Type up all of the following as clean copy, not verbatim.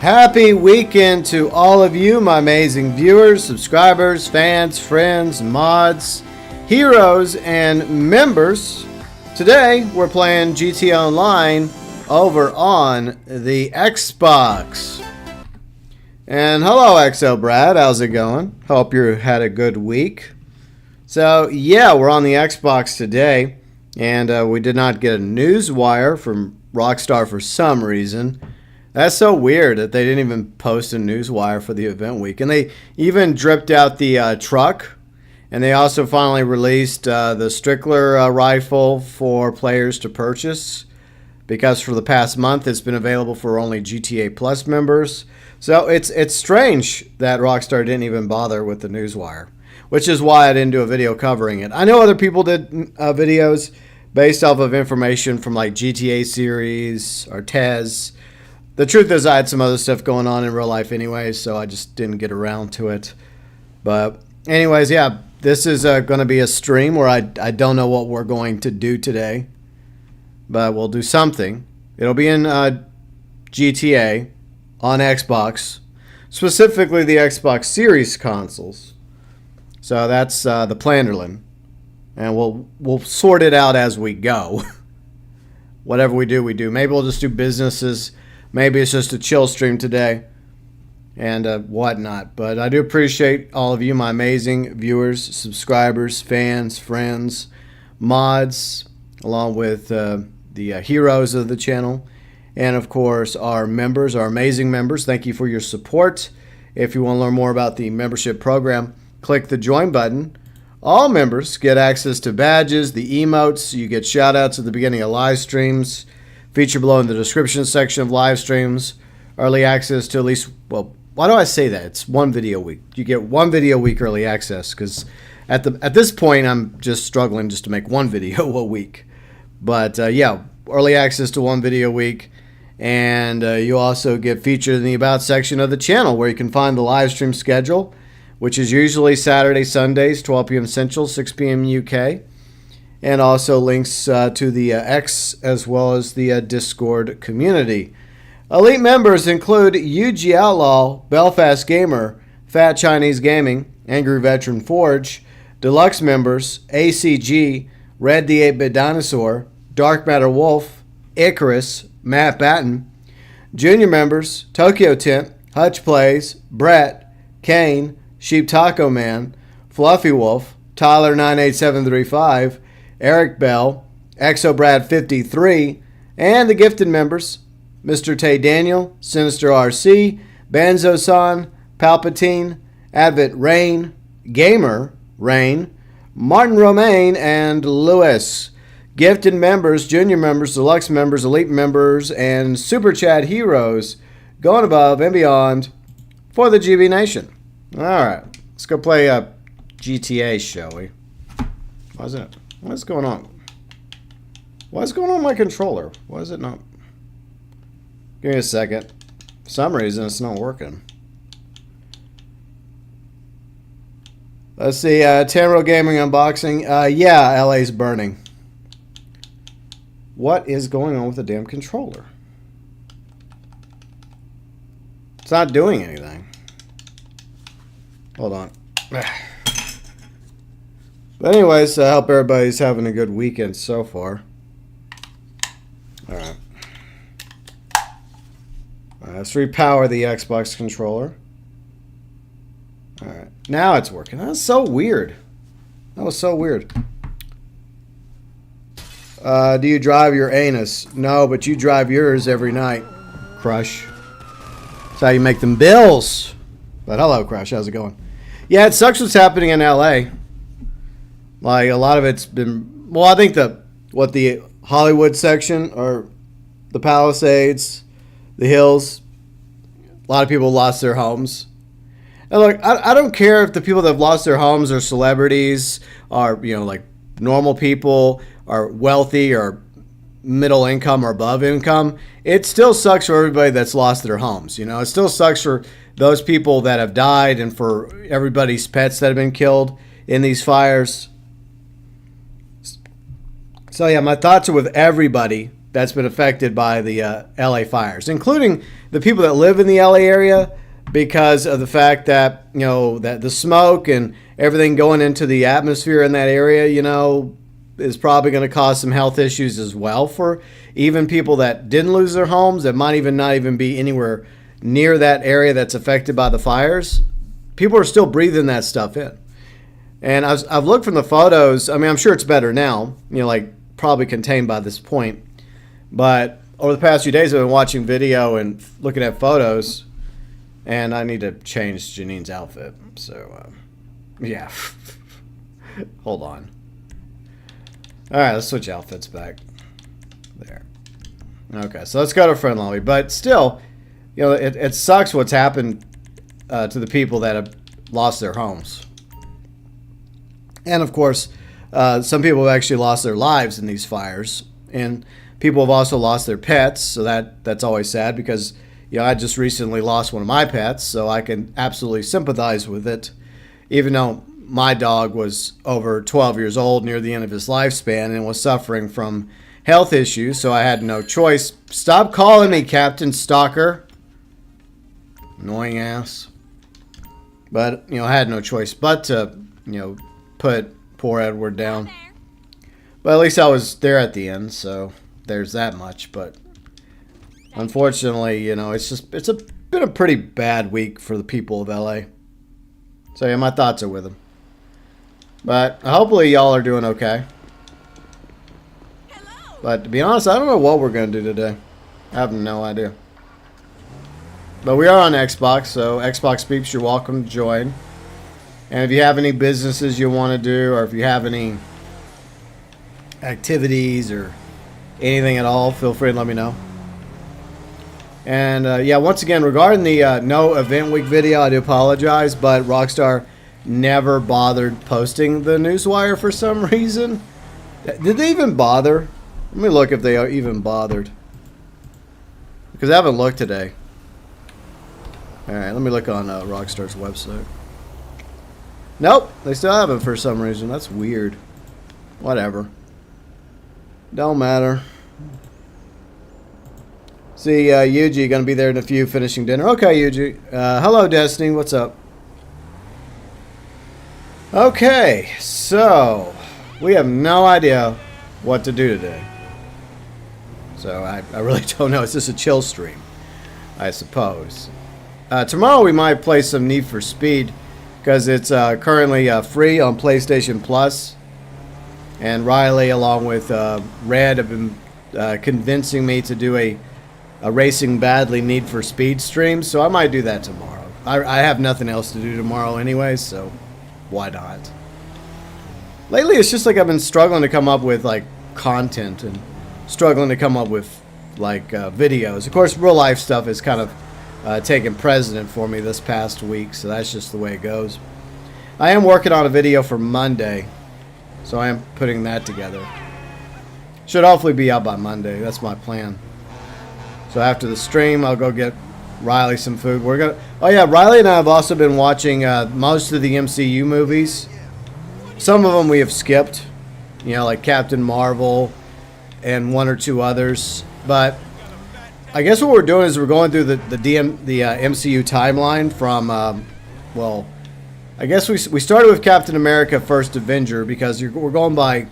Happy weekend to all of you, my amazing viewers, subscribers, fans, friends, mods, heroes, and members. Today, we're playing GTA Online over on the Xbox. And hello, XO Brad. How's it going? Hope you had a good week. So, yeah, we're on the Xbox today. And we did not get a news wire from Rockstar for some reason. That's so weird that they didn't even post a newswire for the event week. And they even dripped out the truck. And they also finally released the Strickler rifle for players to purchase. Because for the past month, it's been available for only GTA Plus members. So it's strange that Rockstar didn't even bother with the newswire. Which is why I didn't do a video covering it. I know other people did videos based off of information from like GTA series or TES. The truth is I had some other stuff going on in real life anyway, so I just didn't get around to it. But anyways, yeah, this is going to be a stream where I don't know what we're going to do today. But we'll do something. It'll be in GTA on Xbox, specifically the Xbox Series consoles. So that's the Planderlin. And we'll sort it out as we go. Whatever we do, we do. Maybe we'll just do businesses. Maybe it's just a chill stream today and whatnot. But I do appreciate all of you, my amazing viewers, subscribers, fans, friends, mods, along with the heroes of the channel. And, of course, our members, our amazing members. Thank you for your support. If you want to learn more about the membership program, click the join button. All members get access to badges, the emotes. You get shout-outs at the beginning of live streams. Feature below in the description section of live streams. Early access to at least, well, why do I say that? It's one video a week. You get one video a week early access because at this point I'm just struggling just to make one video a week. But yeah, early access to one video a week. And you also get featured in the About section of the channel where you can find the live stream schedule, which is usually Saturday, Sundays, 12 p.m. Central, 6 p.m. UK. And also links to the X as well as the Discord community. Elite members include UG Outlaw, Belfast Gamer, Fat Chinese Gaming, Angry Veteran Forge, Deluxe Members, ACG, Red the 8-Bit Dinosaur, Dark MatterWolf, iXRUX, Matt Batten. Junior members, TokyoTent, Huttch Plays, Brett, Kane, Sheep Taco Man, Fluffy Wolf, Tyler 98735, Eric Bell, ExoBrad53, and the gifted members, MrTaeDaniel, Sinister RC, BanzoSan, Palpy, Advent Rayne, Gamer Rayne, Martyn Romaine, and Lewis. Gifted members, junior members, deluxe members, elite members, and super chat heroes going above and beyond for the GB Nation. Alright, let's go play GTA, shall we? Why is it? What's going on? What's going on with my controller? Why is it not? Give me a second. For some reason, it's not working. Let's see. Tamro Gaming unboxing. Yeah, LA's burning. What is going on with the damn controller? It's not doing anything. Hold on. But anyways, I hope everybody's having a good weekend so far. Alright. Let's repower the Xbox controller. Alright. Now it's working. That's so weird. That was so weird. Do you drive your anus? No, but you drive yours every night. Crush. That's how you make them bills. But hello, Crush. How's it going? Yeah, it sucks what's happening in LA. Like, a lot of it's been... Well, I think the Hollywood section, or the Palisades, the Hills, a lot of people lost their homes. And, look, I don't care if the people that have lost their homes are celebrities, are, you know, like, normal people, are wealthy, or middle income, or above income. It still sucks for everybody that's lost their homes, you know? It still sucks for those people that have died and for everybody's pets that have been killed in these fires. So yeah, my thoughts are with everybody that's been affected by the LA fires, including the people that live in the LA area, because of the fact that, you know, that the smoke and everything going into the atmosphere in that area, you know, is probably going to cause some health issues as well for even people that didn't lose their homes, that might even not even be anywhere near that area that's affected by the fires. People are still breathing that stuff in. And I've looked from the photos. I mean, I'm sure it's better now, you know, like probably contained by this point. But over the past few days, I've been watching video and looking at photos, and I need to change Janine's outfit. So, yeah. Hold on. All right, let's switch outfits back. There. Okay, so let's go to friend lobby. But still, you know, it sucks what's happened to the people that have lost their homes. And, of course, some people have actually lost their lives in these fires. And people have also lost their pets, so that's always sad because, you know, I just recently lost one of my pets, so I can absolutely sympathize with it, even though my dog was over 12 years old near the end of his lifespan and was suffering from health issues, so I had no choice. Stop calling me Captain Stalker. Annoying ass. But, you know, I had no choice but to, you know, put poor Edward down. But at least I was there at the end, so there's that much. But unfortunately, you know, it's been a pretty bad week for the people of LA. So yeah, my thoughts are with them. But hopefully y'all are doing okay. Hello. But to be honest, I don't know what we're going to do today. I have no idea. But we are on Xbox, so Xbox peeps, you're welcome to join. And if you have any businesses you want to do, or if you have any activities or anything at all, feel free to let me know. And yeah, once again, regarding the no event week video, I do apologize, but Rockstar never bothered posting the newswire for some reason. Did they even bother? Let me look if they even bothered, because I haven't looked today. Alright, let me look on Rockstar's website. Nope, they still haven't for some reason. That's weird. Whatever. Don't matter. See, Yuji gonna be there in a few, finishing dinner. Okay, Yuji. Hello, Destiny. What's up? Okay, so we have no idea what to do today. So I really don't know. It's just a chill stream, I suppose. Tomorrow we might play some Need for Speed, because it's currently free on PlayStation Plus. And Riley, along with Red, have been convincing me to do a Racing Badly Need for Speed stream. So I might do that tomorrow. I have nothing else to do tomorrow anyway, so why not? Lately, it's just like I've been struggling to come up with like content and struggling to come up with like videos. Of course, real life stuff is kind of taken precedent for me this past week, so that's just the way it goes. I am working on a video for Monday, so I am putting that together. Should hopefully be out by Monday. That's my plan. So after the stream, I'll go get Riley some food. We're gonna. Oh yeah, Riley and I have also been watching most of the MCU movies. Some of them we have skipped, you know, like Captain Marvel and one or two others. But I guess what we're doing is we're going through the MCU timeline from, well, I guess we started with Captain America First Avenger, because we're going by,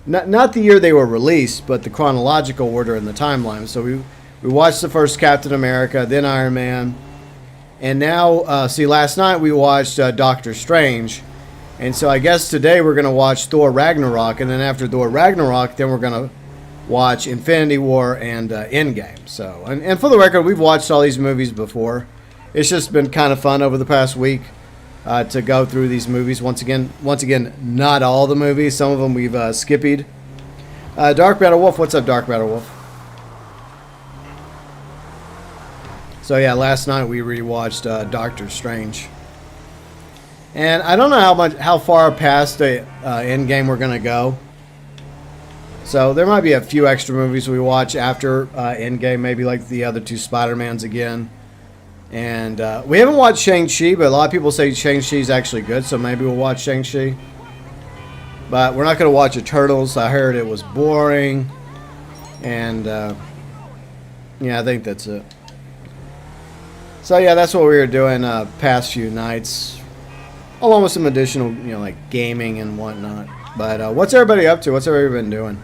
not the year they were released, but the chronological order in the timeline. So we watched the first Captain America, then Iron Man, and now, see, last night we watched Doctor Strange. And so I guess today we're going to watch Thor Ragnarok, and then after Thor Ragnarok, then we're going to watch Infinity War and Endgame. So, and for the record, we've watched all these movies before. It's just been kind of fun over the past week to go through these movies. Once again, not all the movies. Some of them we've skipped. Dark Battle Wolf, what's up, Dark Battle Wolf? So yeah, last night we rewatched Doctor Strange, and I don't know how far past the Endgame we're gonna go. So there might be a few extra movies we watch after Endgame, maybe like the other two Spider-Mans again. And we haven't watched Shang-Chi, but a lot of people say Shang-Chi is actually good, so maybe we'll watch Shang-Chi. But we're not going to watch Eternals. I heard it was boring. And yeah, I think that's it. So yeah, that's what we were doing past few nights, along with some additional, you know, like gaming and whatnot. But what's everybody up to? What's everybody been doing?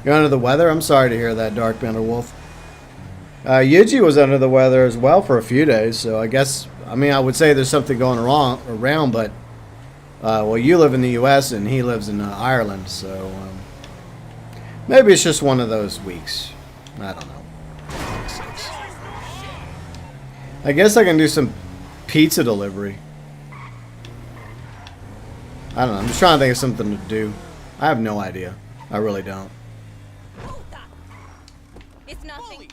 You're under the weather? I'm sorry to hear that, Dark MatterWolf. Yuji was under the weather as well for a few days, so I guess, I mean, I would say there's something going wrong around, but well, you live in the U.S. and he lives in Ireland, so maybe it's just one of those weeks. I don't know. I guess I can do some pizza delivery. I don't know. I'm just trying to think of something to do. I have no idea. I really don't. It's nothing.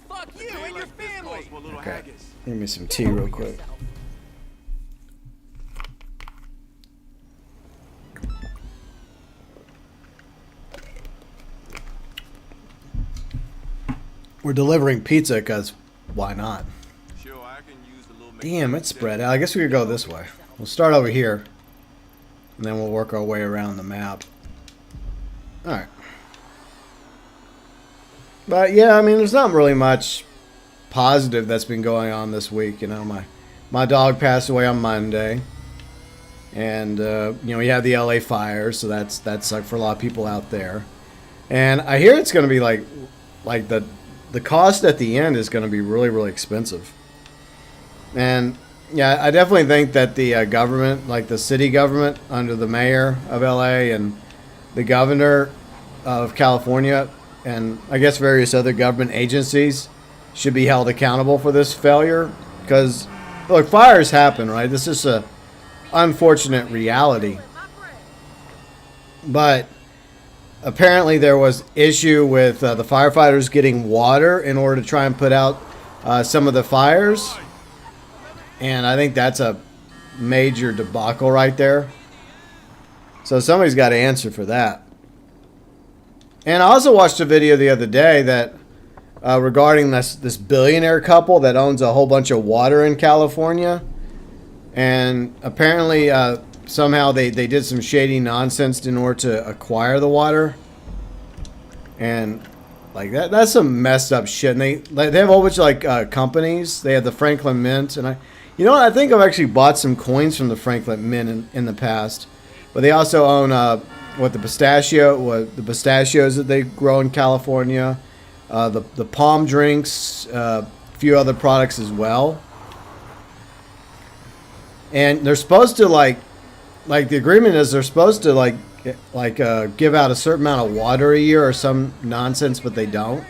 Fuck you and your family. Okay. Give me some tea real quick. We're delivering pizza because why not? Damn, it's spread out. I guess we could go this way. We'll start over here, and then we'll work our way around the map. Alright. But yeah, I mean, there's not really much positive that's been going on this week. You know, my dog passed away on Monday. And, you know, we had the LA fires, so that sucked for a lot of people out there. And I hear it's going to be like the cost at the end is going to be really, really expensive. And yeah, I definitely think that the government, like the city government under the mayor of LA and the governor of California, and I guess various other government agencies should be held accountable for this failure. Because, look, fires happen, right? This is a unfortunate reality. But apparently there was issue with the firefighters getting water in order to try and put out some of the fires. And I think that's a major debacle right there. So somebody's got to answer for that. And I also watched a video the other day that regarding this billionaire couple that owns a whole bunch of water in California. And apparently somehow they did some shady nonsense in order to acquire the water. And like that's some messed up shit. And they have a whole bunch of like companies. They have the Franklin Mint, and you know what? I think I've actually bought some coins from the Franklin Mint in the past. But they also own the pistachios that they grow in California, the palm drinks, a few other products as well. And they're supposed to like the agreement is they're supposed to give out a certain amount of water a year or some nonsense, but they don't.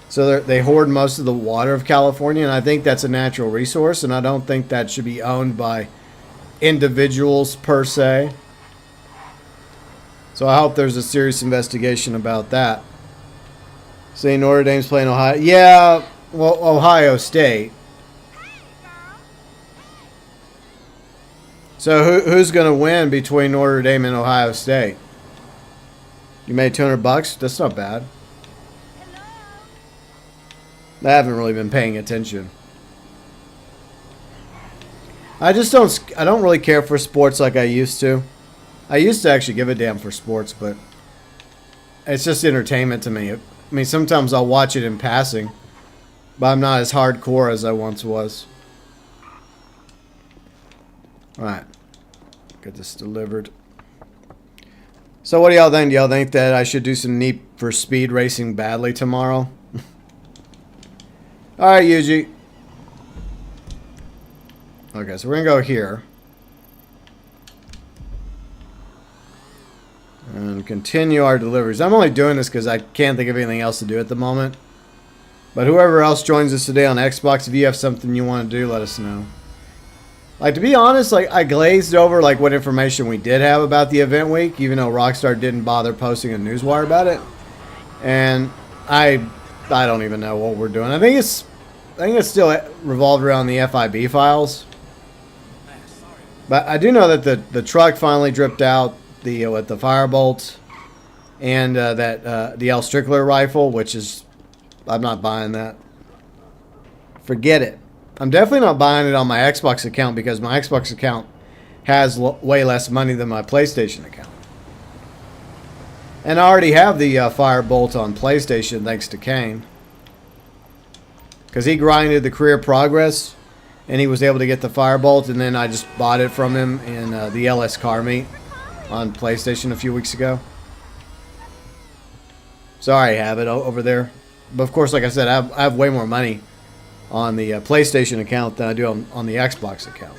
So they hoard most of the water of California, and I think that's a natural resource, and I don't think that should be owned by individuals per se. So I hope there's a serious investigation about that. Say Notre Dame's playing Ohio. Yeah, well, Ohio State. So who's going to win between Notre Dame and Ohio State? You made $200? That's not bad. I haven't really been paying attention. I don't really care for sports like I used to. I used to actually give a damn for sports, but it's just entertainment to me. I mean, sometimes I'll watch it in passing, but I'm not as hardcore as I once was. Alright. Get this delivered. So what do y'all think? Do y'all think that I should do some Need for Speed racing badly tomorrow? Alright, Yuji. Okay, so we're going to go here. And continue our deliveries. I'm only doing this because I can't think of anything else to do at the moment. But whoever else joins us today on Xbox, if you have something you want to do, let us know. Like, to be honest, like, I glazed over, like, what information we did have about the event week, even though Rockstar didn't bother posting a newswire about it. And I don't even know what we're doing. I think it's still revolved around the FIB files. But I do know that the truck finally dripped out with the firebolt and the L. Strickler rifle, which is, I'm not buying that. Forget it. I'm definitely not buying it on my Xbox account because my Xbox account has way less money than my PlayStation account. And I already have the Firebolt on PlayStation thanks to Kane. Because he grinded the career progress and he was able to get the Firebolt, and then I just bought it from him in the LS Car Meet on PlayStation a few weeks ago. So I already have it over there. But of course, like I said, I have way more money on the PlayStation account than I do on the Xbox account.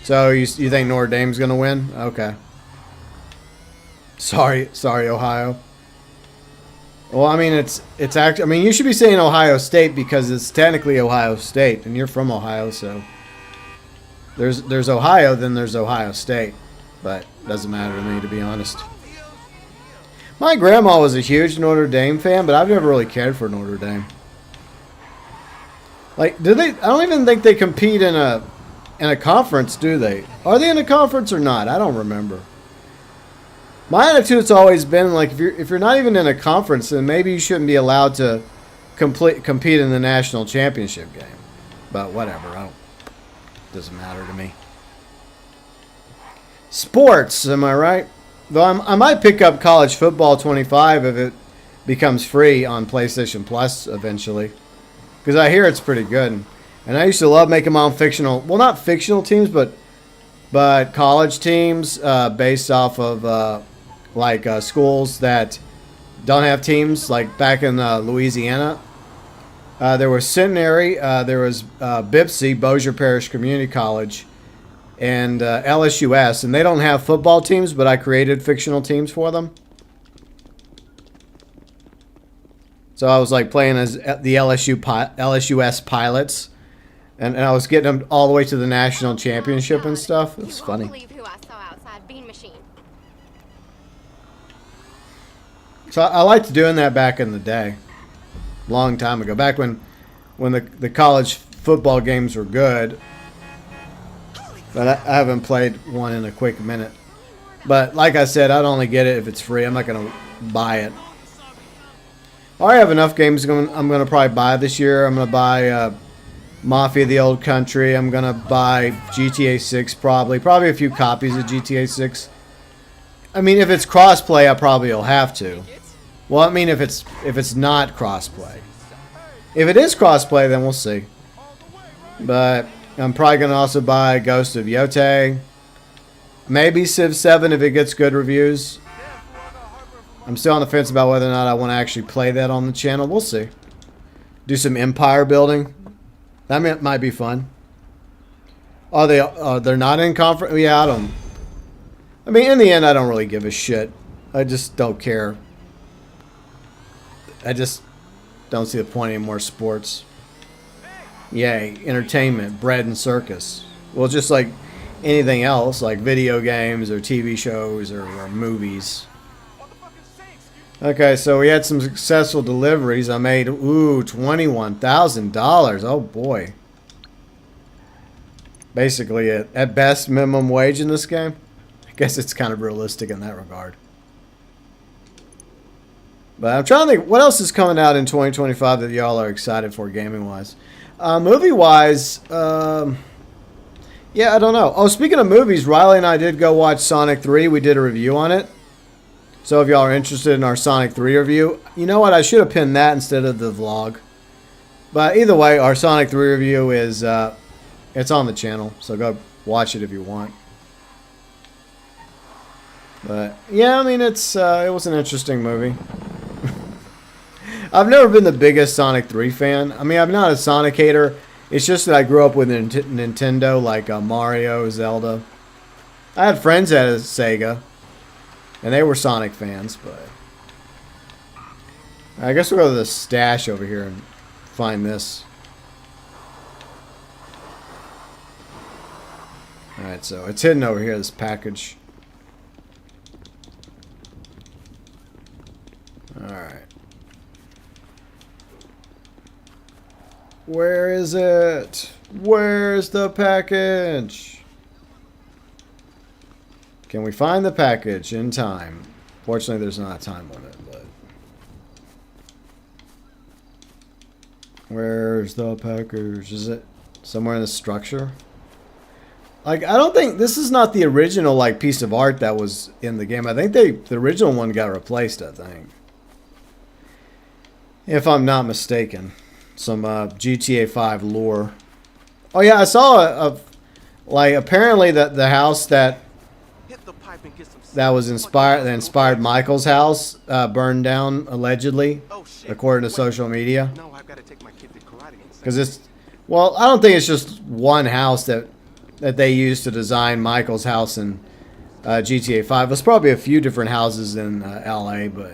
So you think Notre Dame's gonna win? Okay. Sorry, Ohio. Well, I mean it's actually. I mean you should be saying Ohio State because it's technically Ohio State, and you're from Ohio, so there's Ohio, then there's Ohio State, but doesn't matter to me, to be honest. My grandma was a huge Notre Dame fan, but I've never really cared for Notre Dame. Like, do they? I don't even think they compete in a conference, do they? Are they in a conference or not? I don't remember. My attitude's always been like, if you're not even in a conference, then maybe you shouldn't be allowed to compete in the national championship game. But whatever, doesn't matter to me. Sports, am I right? Though I might pick up College Football 25 if it becomes free on PlayStation Plus eventually, because I hear it's pretty good. And I used to love making my own fictional, well, not fictional teams, but college teams based off of schools that don't have teams. Like back in Louisiana, there was Centenary, there was BIPC, Bossier Parish Community College, and LSUS, and they don't have football teams, but I created fictional teams for them. So I was like playing as the LSUS Pilots. And I was getting them all the way to the national championship and stuff. It's funny. So I liked doing that back in the day. Long time ago. Back when the college football games were good. But I haven't played one in a quick minute. But like I said, I'd only get it if it's free. I'm not going to buy it. I already have enough games I'm going to probably buy this year. I'm going to buy Mafia the Old Country. I'm going to buy GTA 6 probably. Probably a few copies of GTA 6. I mean, if it's crossplay, I probably will have to. Well, I mean, if it's not crossplay. If it is crossplay, then we'll see. But I'm probably going to also buy Ghost of Yotei. Maybe Civ 7 if it gets good reviews. I'm still on the fence about whether or not I want to actually play that on the channel. We'll see. Do some empire building. That might be fun. Are they? They're not in conference. Yeah, I don't. I mean, in the end, I don't really give a shit. I just don't care. I just don't see the point in more sports. Yay, entertainment, bread and circus. Well, just like anything else, like video games or TV shows or movies. Okay, so we had some successful deliveries. I made, $21,000. Oh, boy. Basically, at best, minimum wage in this game. I guess it's kind of realistic in that regard. But I'm trying to think, what else is coming out in 2025 that y'all are excited for gaming-wise? Movie-wise, yeah, I don't know. Oh, speaking of movies, Riley and I did go watch Sonic 3. We did a review on it. So if y'all are interested in our Sonic 3 review, you know what? I should have pinned that instead of the vlog. But either way, our Sonic 3 review is, it's on the channel. So go watch it if you want. But yeah, I mean, it was an interesting movie. I've never been the biggest Sonic 3 fan. I mean, I'm not a Sonic hater. It's just that I grew up with Nintendo, like Mario, Zelda. I had friends that had Sega. And they were Sonic fans, but I guess we'll go to the stash over here and find this. Alright, so it's hidden over here, this package. Alright. Where is it? Where's the package? Can we find the package in time? Fortunately, there's not a time limit, but... Where's the package? Is it somewhere in the structure? Like, I don't think this is not the original like piece of art that was in the game. I think the original one got replaced, I think. If I'm not mistaken. Some GTA 5 lore. Oh yeah, I saw like apparently the house that was inspired Michael's house burned down allegedly, according to social media. Because it's, well, I don't think it's just one house that they used to design Michael's house in GTA 5. There's probably a few different houses in LA, but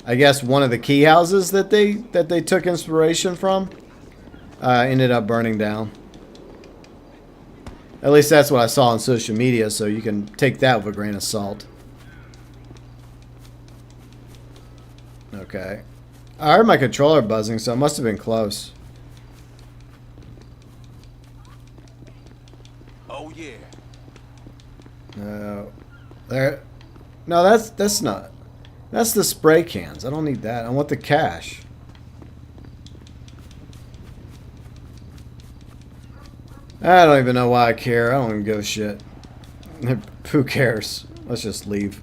I guess one of the key houses that they took inspiration from ended up burning down. At least that's what I saw on social media, so you can take that with a grain of salt. Okay. I heard my controller buzzing, so it must have been close. Oh yeah. No. There. No, that's not. That's the spray cans. I don't need that. I want the cash. I don't even know why I care. I don't even give a shit. Who cares? Let's just leave.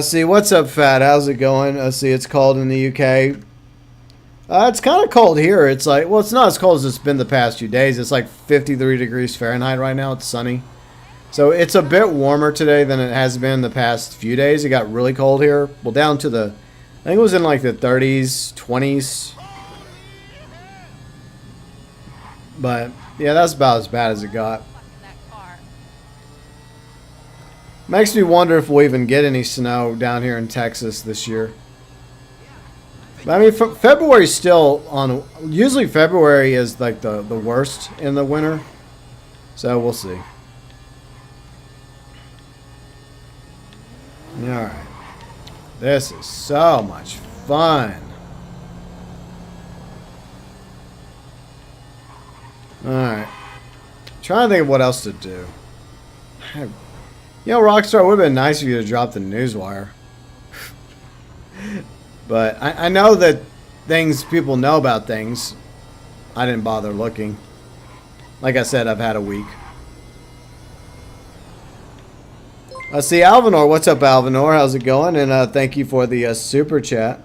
See, what's up, Fat? How's it going? See, it's cold in the UK. It's kind of cold here. It's like, well, it's not as cold as it's been the past few days. It's like 53 degrees Fahrenheit right now. It's sunny. So it's a bit warmer today than it has been the past few days. It got really cold here. Well, down to the, I think it was in like the 30s, 20s. But, yeah, that's about as bad as it got. Makes me wonder if we'll even get any snow down here in Texas this year. But, I mean, February's still on... Usually February is like the worst in the winter. So, we'll see. Alright. This is so much fun. Alright. Trying to think of what else to do. You know, Rockstar, it would have been nice of you to drop the newswire. But I know that things, people know about things. I didn't bother looking. Like I said, I've had a week. Let's see, Alvinor. What's up, Alvinor? How's it going? And thank you for the super chat.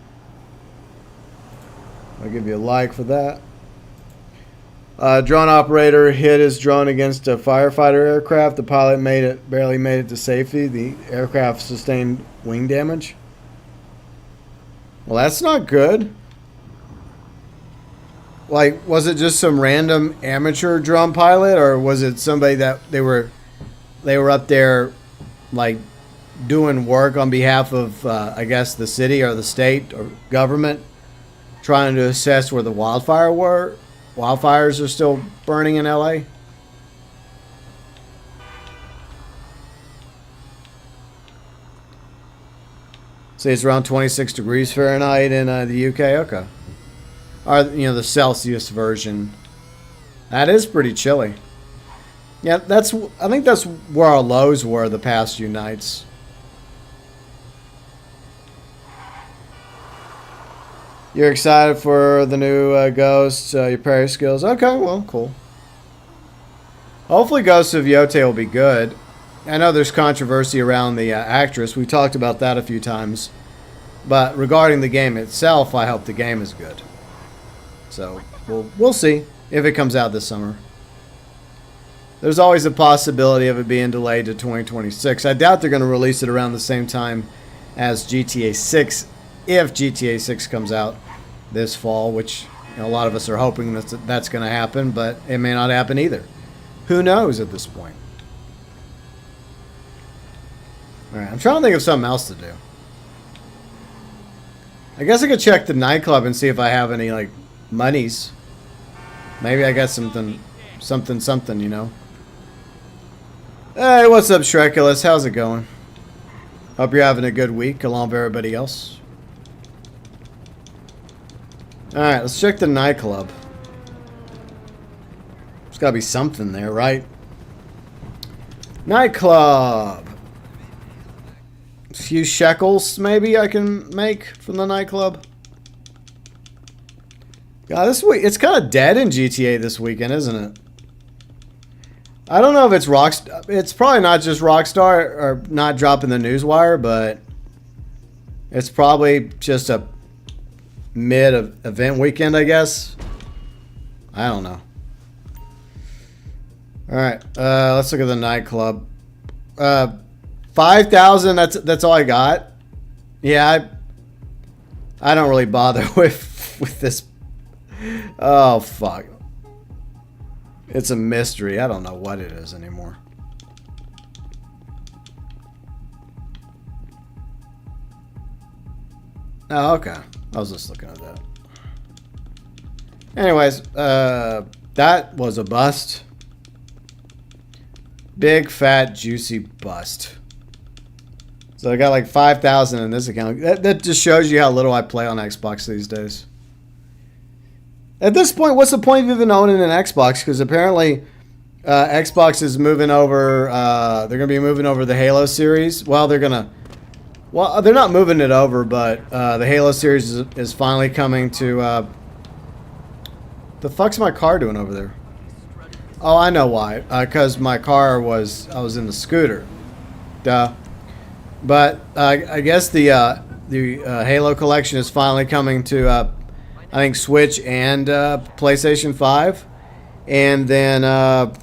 I'll give you a like for that. Drone operator hit his drone against a firefighter aircraft. The pilot barely made it to safety. The aircraft sustained wing damage. Well, that's not good. Like, was it just some random amateur drone pilot, or was it somebody that they were up there, like, doing work on behalf of, I guess, the city or the state or government, trying to assess where the wildfires are still burning in LA? See, it's around 26 degrees Fahrenheit in the UK. Okay. Or, you know, the Celsius version. That is pretty chilly. Yeah, I think that's where our lows were the past few nights. You're excited for the new Ghost, your parry skills. Okay, well, cool. Hopefully Ghost of Yote will be good. I know there's controversy around the actress. We talked about that a few times. But regarding the game itself, I hope the game is good. So, we'll see if it comes out this summer. There's always a possibility of it being delayed to 2026. I doubt they're going to release it around the same time as GTA 6, if GTA 6 comes out this fall, which, you know, a lot of us are hoping that's going to happen, but it may not happen either. Who knows at this point? Alright, I'm trying to think of something else to do. I guess I could check the nightclub and see if I have any, like, monies. Maybe I got something, you know. Hey, what's up, Shrekulus? How's it going? Hope you're having a good week along with everybody else. Alright, let's check the nightclub. There's gotta be something there, right? Nightclub. A few shekels, maybe, I can make from the nightclub. God, this week it's kind of dead in GTA this weekend, isn't it? I don't know if it's Rockstar. It's probably not just Rockstar or not dropping the newswire, but it's probably just a mid-event weekend, I guess. I don't know. All right, let's look at the nightclub. 5,000. That's all I got. Yeah, I don't really bother with this. Oh fuck! It's a mystery. I don't know what it is anymore. Oh, okay. I was just looking at that. Anyways, that was a bust. Big, fat, juicy bust. So I got like 5,000 in this account. That just shows you how little I play on Xbox these days. At this point, what's the point of even owning an Xbox? Because apparently Xbox is moving over. They're going to be moving over the Halo series. Well, they're not moving it over, but the Halo series is finally coming to... the fuck's my car doing over there? Oh, I know why. Because my car was... I was in the scooter. Duh. But I guess the Halo collection is finally coming to, I think, Switch and PlayStation 5. And then... oh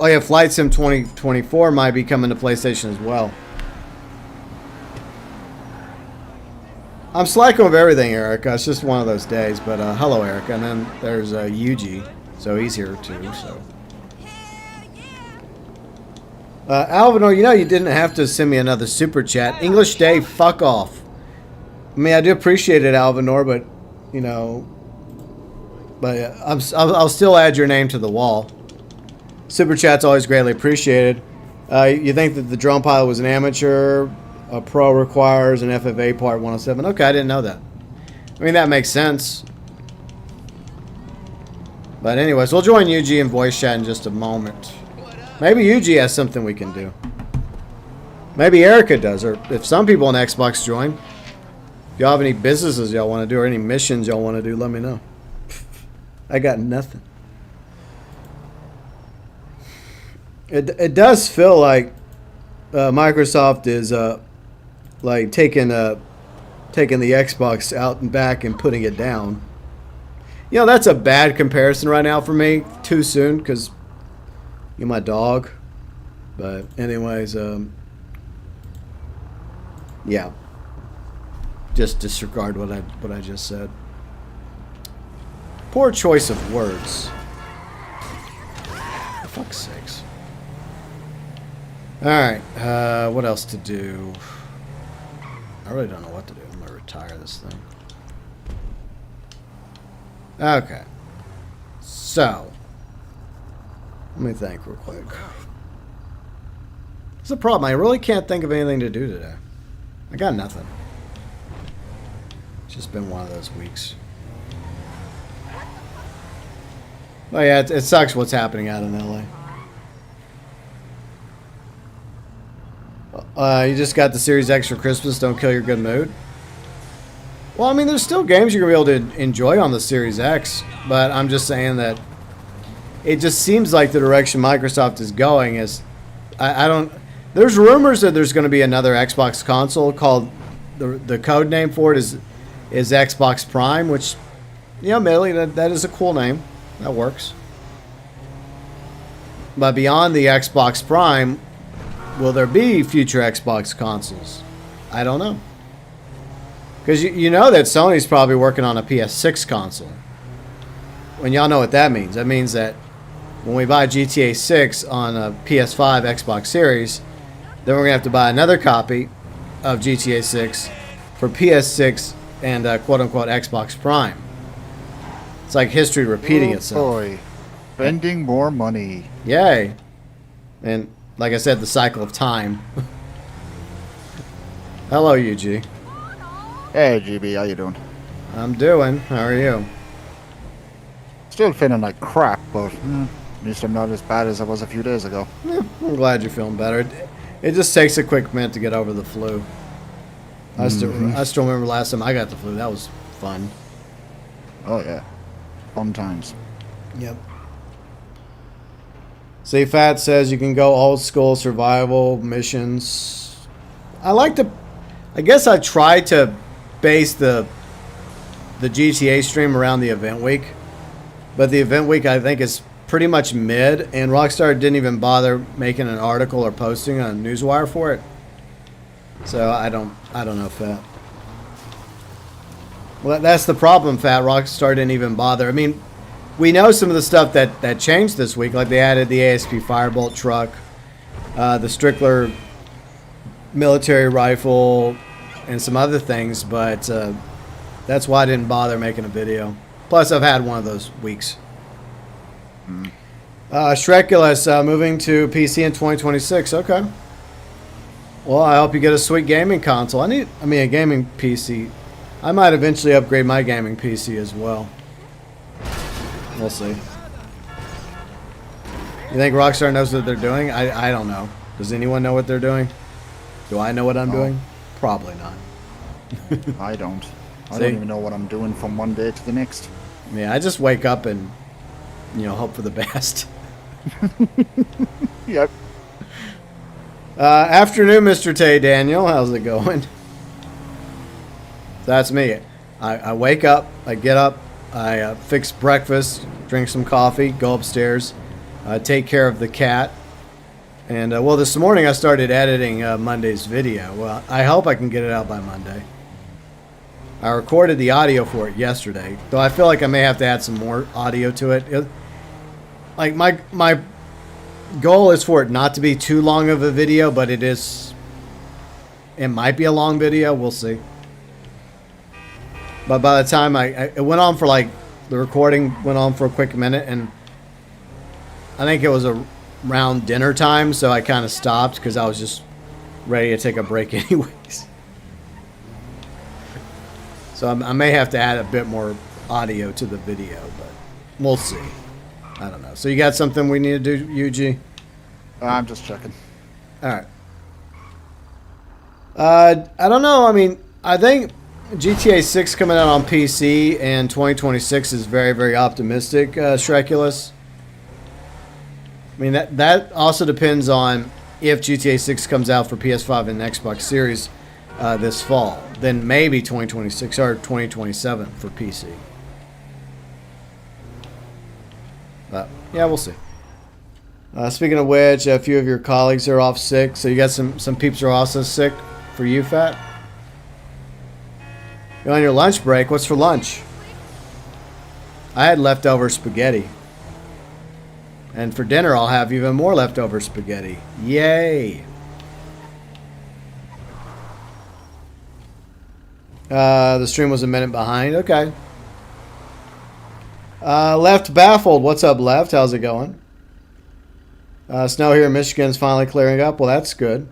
yeah, Flight Sim 2024 might be coming to PlayStation as well. I'm slacking with everything, Erica. It's just one of those days. But hello, Erica. And then there's Yuji. So he's here too. So Alvinor, you know you didn't have to send me another super chat. English Day, fuck off. I mean, I do appreciate it, Alvinor, but you know, I'll still add your name to the wall. Super chat's always greatly appreciated. You think that the drone pilot was an amateur? A pro requires an FFA part 107. Okay, I didn't know that. I mean, that makes sense. But anyways, we'll join Yuji in voice chat in just a moment. Maybe Yuji has something we can do. Maybe Erica does, or if some people on Xbox join. If y'all have any businesses y'all want to do or any missions y'all want to do, let me know. I got nothing. It does feel like Microsoft is like taking the Xbox out and back and putting it down. You know, that's a bad comparison right now for me. Too soon, because you're my dog. But anyways, yeah. Just disregard what I just said. Poor choice of words. For fuck's sakes. Alright, what else to do? I really don't know what to do. I'm going to retire this thing. Okay. So. Let me think real quick. What's the problem? I really can't think of anything to do today. I got nothing. It's just been one of those weeks. Oh yeah, it sucks what's happening out in LA. You just got the Series X for Christmas. Don't kill your good mood. Well, I mean, there's still games you're going to be able to enjoy on the Series X, but I'm just saying that it just seems like the direction Microsoft is going is... I don't... There's rumors that there's going to be another Xbox console called... The code name for it is Xbox Prime, which, you know, admittedly, that is a cool name. That works. But beyond the Xbox Prime, will there be future Xbox consoles? I don't know. Because you know that Sony's probably working on a PS6 console. And y'all know what that means. That means that when we buy GTA 6 on a PS5 Xbox Series, then we're going to have to buy another copy of GTA 6 for PS6 and quote-unquote Xbox Prime. It's like history repeating itself. Boy, spending more money. Yay. And like I said, the cycle of time. Hello, UG. Hey, GB, how you doing? I'm doing. How are you? Still feeling like crap, but at least I'm not as bad as I was a few days ago. Yeah, I'm glad you're feeling better. It just takes a quick minute to get over the flu. I still remember last time I got the flu. That was fun. Oh yeah, fun times. Yep. See, Fat says you can go old school survival missions. I guess I tried to base the GTA stream around the event week, but the event week I think is pretty much mid, and Rockstar didn't even bother making an article or posting on Newswire for it. So I don't know, Fat. Well, that's the problem, Fat. Rockstar didn't even bother. I mean, we know some of the stuff that changed this week, like they added the ASP Firebolt truck, the Strickler military rifle, and some other things, but that's why I didn't bother making a video. Plus, I've had one of those weeks. Shrekulous moving to PC in 2026. Okay. Well, I hope you get a sweet gaming console. A gaming PC. I might eventually upgrade my gaming PC as well. We'll see. You think Rockstar knows what they're doing? I don't know. Does anyone know what they're doing? Do I know what I'm doing? Probably not. I don't. I don't even know what I'm doing from one day to the next. Yeah, I just wake up and, hope for the best. Yep. Afternoon, MrTaeDaniel. How's it going? That's me. I wake up, I get up, I fix breakfast, drink some coffee, go upstairs, take care of the cat. And, this morning I started editing Monday's video. Well, I hope I can get it out by Monday. I recorded the audio for it yesterday, though I feel like I may have to add some more audio to it. Like, my goal is for it not to be too long of a video, but it might be a long video. We'll see. But by the time it went on for the recording went on for a quick minute, and I think it was around dinner time, so I kind of stopped because I was just ready to take a break anyways. So I may have to add a bit more audio to the video, but we'll see. I don't know. So you got something we need to do, UG? I'm just checking. All right. I don't know. I mean, I think GTA 6 coming out on PC in 2026 is very, very optimistic, Shrekulous. I mean, that also depends on if GTA 6 comes out for PS5 and Xbox Series this fall. Then maybe 2026 or 2027 for PC. But, yeah, we'll see. Speaking of which, a few of your colleagues are off sick, so you got some peeps are also sick for you, Fat? You're on your lunch break. What's for lunch? I had leftover spaghetti. And for dinner, I'll have even more leftover spaghetti. Yay! The stream was a minute behind. Okay. Left Baffled. What's up, Left? How's it going? Snow here in Michigan's finally clearing up. Well, that's good.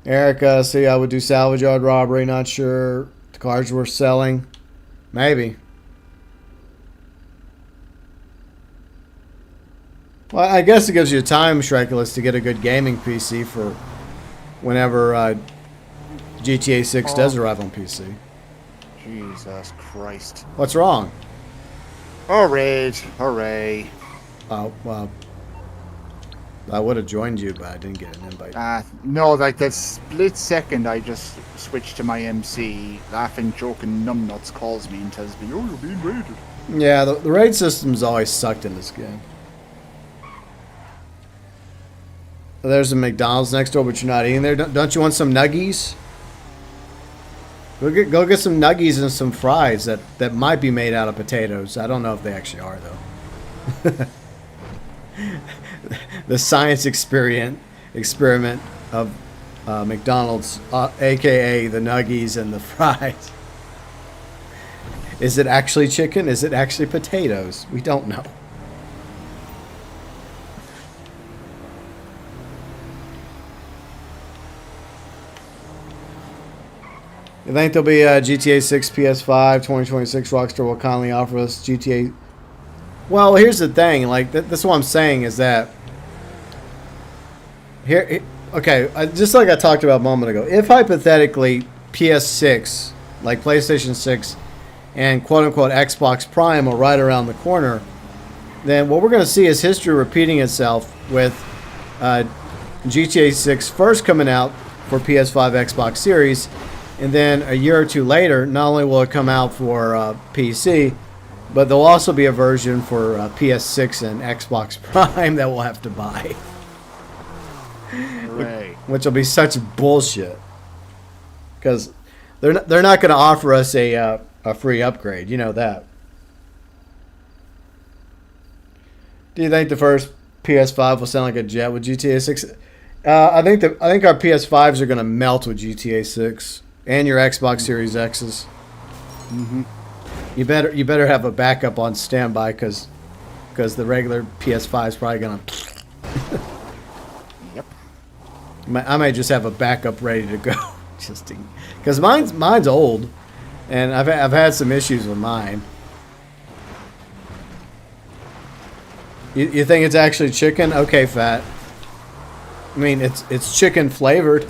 Erica, see, I would do salvage yard robbery. Not sure the cars were selling. Maybe. Well, I guess it gives you time, Shrekulous, to get a good gaming PC for whenever GTA 6 does arrive on PC. Jesus Christ. What's wrong? Hooray. Hooray. Oh, well, I would have joined you, but I didn't get an invite. No, like that split second I just switched to my MC, laughing, joking, numbnuts calls me and tells me, oh, you're being raided. Yeah, the raid system's always sucked in this game. There's a McDonald's next door, but you're not eating there. Don't you want some nuggies? Go get some nuggies and some fries that might be made out of potatoes. I don't know if they actually are, though. The science experiment of McDonald's, a.k.a. the nuggies and the fries. Is it actually chicken? Is it actually potatoes? We don't know. You think there'll be a GTA 6 PS5 2026? Rockstar will kindly offer us GTA. Well, here's the thing. Like that's what I'm saying is that here. Okay, just like I talked about a moment ago. If hypothetically PS6, like PlayStation 6, and quote-unquote Xbox Prime are right around the corner, then what we're going to see is history repeating itself with GTA 6 first coming out for PS5, Xbox Series, and then a year or two later, not only will it come out for PC, but there'll also be a version for PS6 and Xbox Prime that we'll have to buy. Hooray. Which will be such bullshit. Because they're not going to offer us a free upgrade. You know that. Do you think the first PS5 will sound like a jet with GTA 6? I think our PS5s are going to melt with GTA 6 and your Xbox Series X's. Mm-hmm. You better have a backup on standby because the regular PS5 is probably going to. Yep. I may just have a backup ready to go, just because mine's old, and I've had some issues with mine. You think it's actually chicken? Okay, fat. I mean, it's chicken flavored.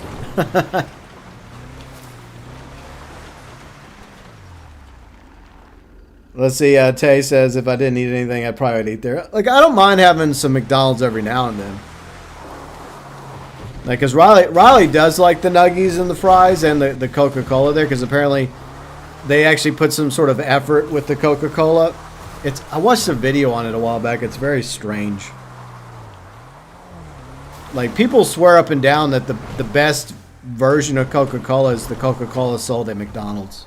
Let's see. Tay says if I didn't eat anything, I'd probably eat there. Like, I don't mind having some McDonald's every now and then. Like, cause Riley does like the nuggies and the fries and the Coca-Cola there, because apparently they actually put some sort of effort with the Coca-Cola. I watched a video on it a while back. It's very strange. Like, people swear up and down that the best version of Coca-Cola is the Coca-Cola sold at McDonald's.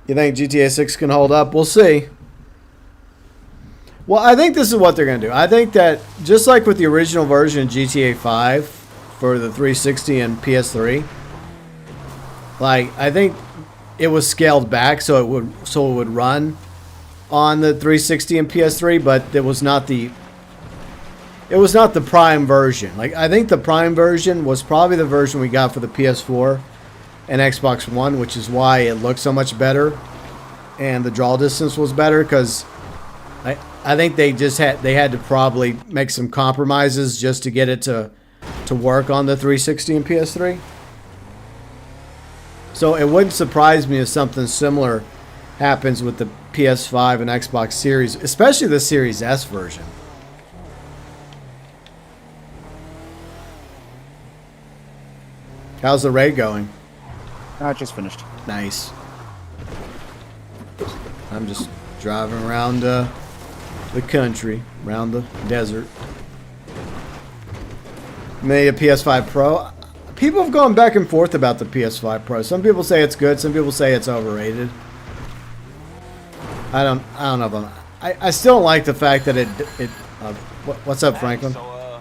You think GTA 6 can hold up? We'll see. Well, I think this is what they're going to do. I think that just like with the original version of GTA 5 for the 360 and PS3, like, I think it was scaled back so it would run on the 360 and PS3, but it was not the Prime version. Like, I think the Prime version was probably the version we got for the PS4 and Xbox One, which is why it looked so much better and the draw distance was better, because I think they had to probably make some compromises just to get it to work on the 360 and PS3. So it wouldn't surprise me if something similar happens with the PS5 and Xbox Series, especially the Series S version. How's the raid going? I just finished. Nice. I'm just driving around the country, around the desert. Made a PS5 Pro. People have gone back and forth about the PS5 Pro. Some people say it's good. Some people say it's overrated. I don't know if I still don't like the fact that what's up, Franklin? So,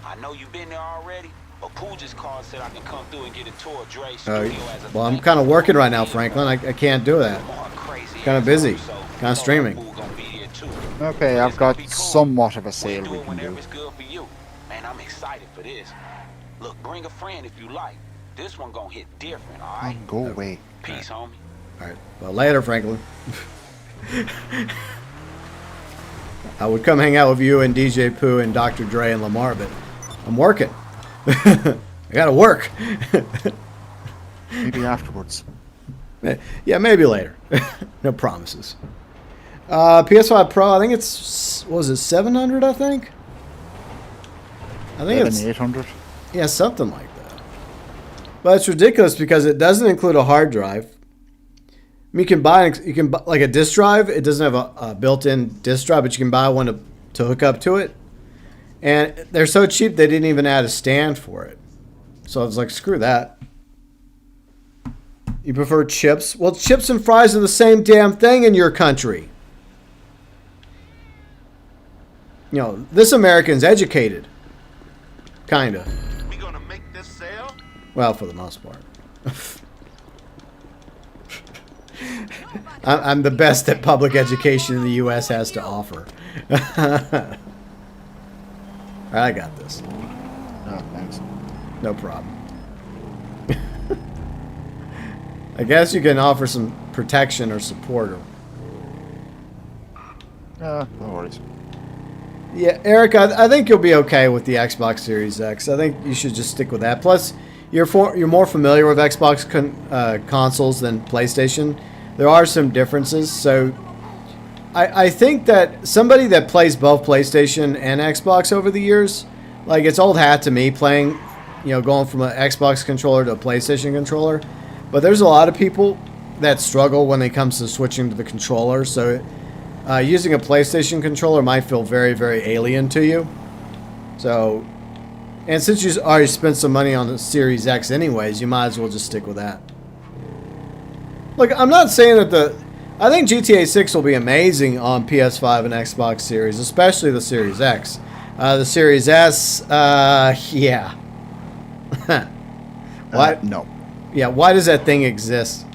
I know you've been there already, but Pooh just called, said I can come through and get a tour of Dre's studio as a well, I'm kind of working right now, Franklin. I can't do that. Kind of busy. Kind of streaming. Okay, I've got somewhat of a sale we can do. Man, I'm excited for this. Look, bring a friend if you like. This one gonna hit different, all right? Go away. Peace, homie. All right. Well, later, Franklin. I would come hang out with you and DJ Pooh and Dr. Dre and Lamar, but I'm working. I gotta work. Maybe afterwards. Yeah, maybe later. No promises. PS5 Pro, I think it's, what was it, 700, I think? I think it's 800. Yeah, something like that. But it's ridiculous because it doesn't include a hard drive. I mean, you can buy like a disk drive. It doesn't have a built-in disk drive, but you can buy one to hook up to it. And they're so cheap they didn't even add a stand for it. So I was like, screw that. You prefer chips? Well, chips and fries are the same damn thing in your country. You know, this American's educated. Kinda. We gonna make this sale? Well, for the most part. I'm the best that public education in the U.S. has to offer. I got this. Oh, thanks. No problem. I guess you can offer some protection or support. No worries. Yeah, Eric, I think you'll be okay with the Xbox Series X. I think you should just stick with that. Plus, you're more familiar with Xbox consoles than PlayStation, there are some differences. So I think that somebody that plays both PlayStation and Xbox over the years, like it's old hat to me playing, going from an Xbox controller to a PlayStation controller. But there's a lot of people that struggle when it comes to switching to the controller. So using a PlayStation controller might feel very, very alien to you. So, and since you already spent some money on the Series X anyways, you might as well just stick with that. Look, I'm not saying that I think GTA 6 will be amazing on PS5 and Xbox Series, especially the Series X. The Series S, yeah. What? No. Yeah, why does that thing exist?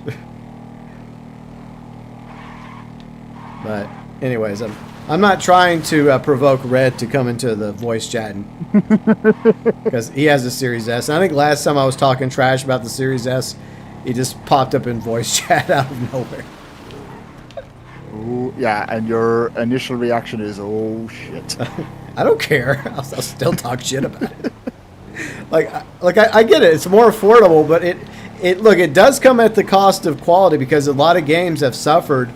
But anyways, I'm not trying to provoke Red to come into the voice chatting. Because he has the Series S. And I think last time I was talking trash about the Series S, he just popped up in voice chat out of nowhere. Ooh, yeah, and your initial reaction is, oh shit. I don't care. I'll still talk shit about it. I get it. It's more affordable, but it does come at the cost of quality because a lot of games have suffered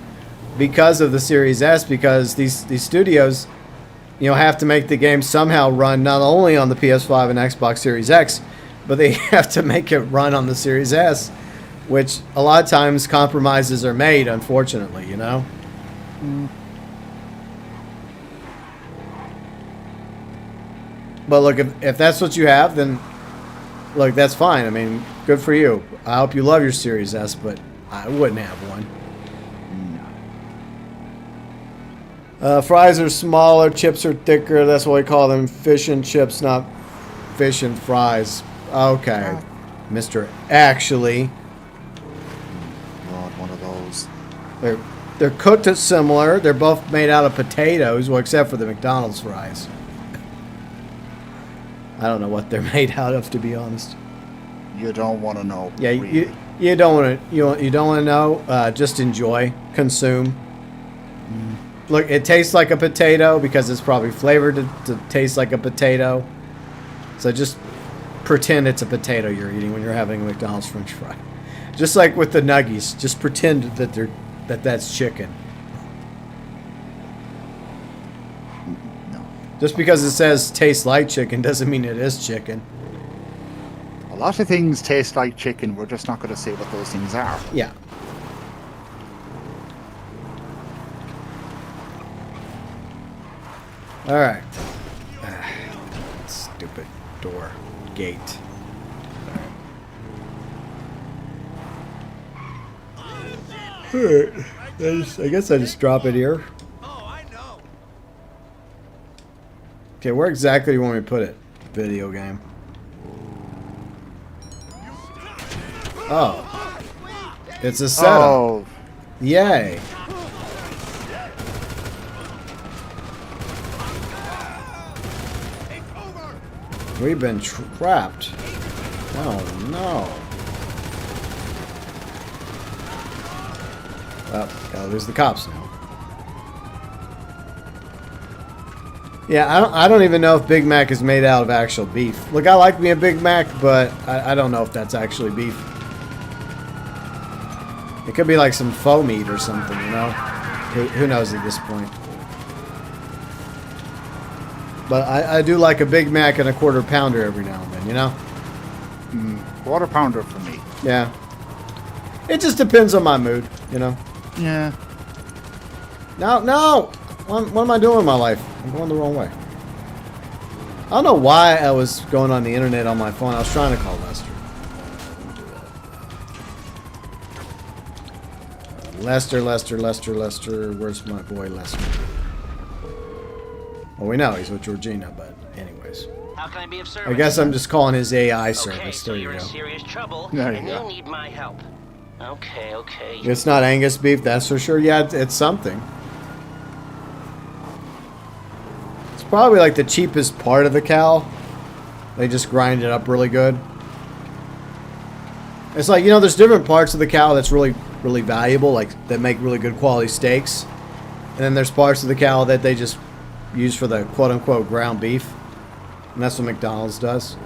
because of the Series S, because these studios, have to make the game somehow run not only on the PS5 and Xbox Series X, but they have to make it run on the Series S, which a lot of times compromises are made, unfortunately, But look, if that's what you have, then look, that's fine. I mean, good for you. I hope you love your Series S, but I wouldn't have one. Fries are smaller, chips are thicker. That's why we call them fish and chips, not fish and fries. Okay, Mr. Actually. God, one of those. They're cooked as similar. They're both made out of potatoes, well, except for the McDonald's fries. I don't know what they're made out of, to be honest. You don't want to know. Yeah, really. you don't want to. You don't want to know. Just enjoy, consume. Look, it tastes like a potato because it's probably flavored to taste like a potato. So just pretend it's a potato you're eating when you're having a McDonald's French fry. Just like with the nuggies, just pretend that that's chicken. No. Just because it says tastes like chicken doesn't mean it is chicken. A lot of things taste like chicken. We're just not going to say what those things are. Yeah. All right. Stupid door gate. All right. I guess I just drop it here. Okay, where exactly do you want me to put it? Video game. Oh. It's a setup. Oh. Yay. We've been trapped. Oh no. Well, gotta lose the cops now. Yeah, I don't even know if Big Mac is made out of actual beef. Look, I like me a Big Mac, but I don't know if that's actually beef. It could be like some faux meat or something, Who knows at this point. But I do like a Big Mac and a quarter pounder every now and then, Quarter pounder for me. Yeah. It just depends on my mood, Yeah. No! What am I doing in my life? I'm going the wrong way. I don't know why I was going on the internet on my phone. I was trying to call Lester. Lester. Where's my boy Lester? Well, we know he's with Georgina, but anyways. How can I be of service? I guess I'm just calling his AI Okay, service. so There you're you in go. serious trouble, There you and go. you'll need my help. Okay. It's not Angus beef, that's for sure. Yeah, it's something. It's probably like the cheapest part of the cow. They just grind it up really good. It's like, there's different parts of the cow that's really, really valuable, like that make really good quality steaks. And then there's parts of the cow that they just use for the quote-unquote ground beef. And that's what McDonald's does.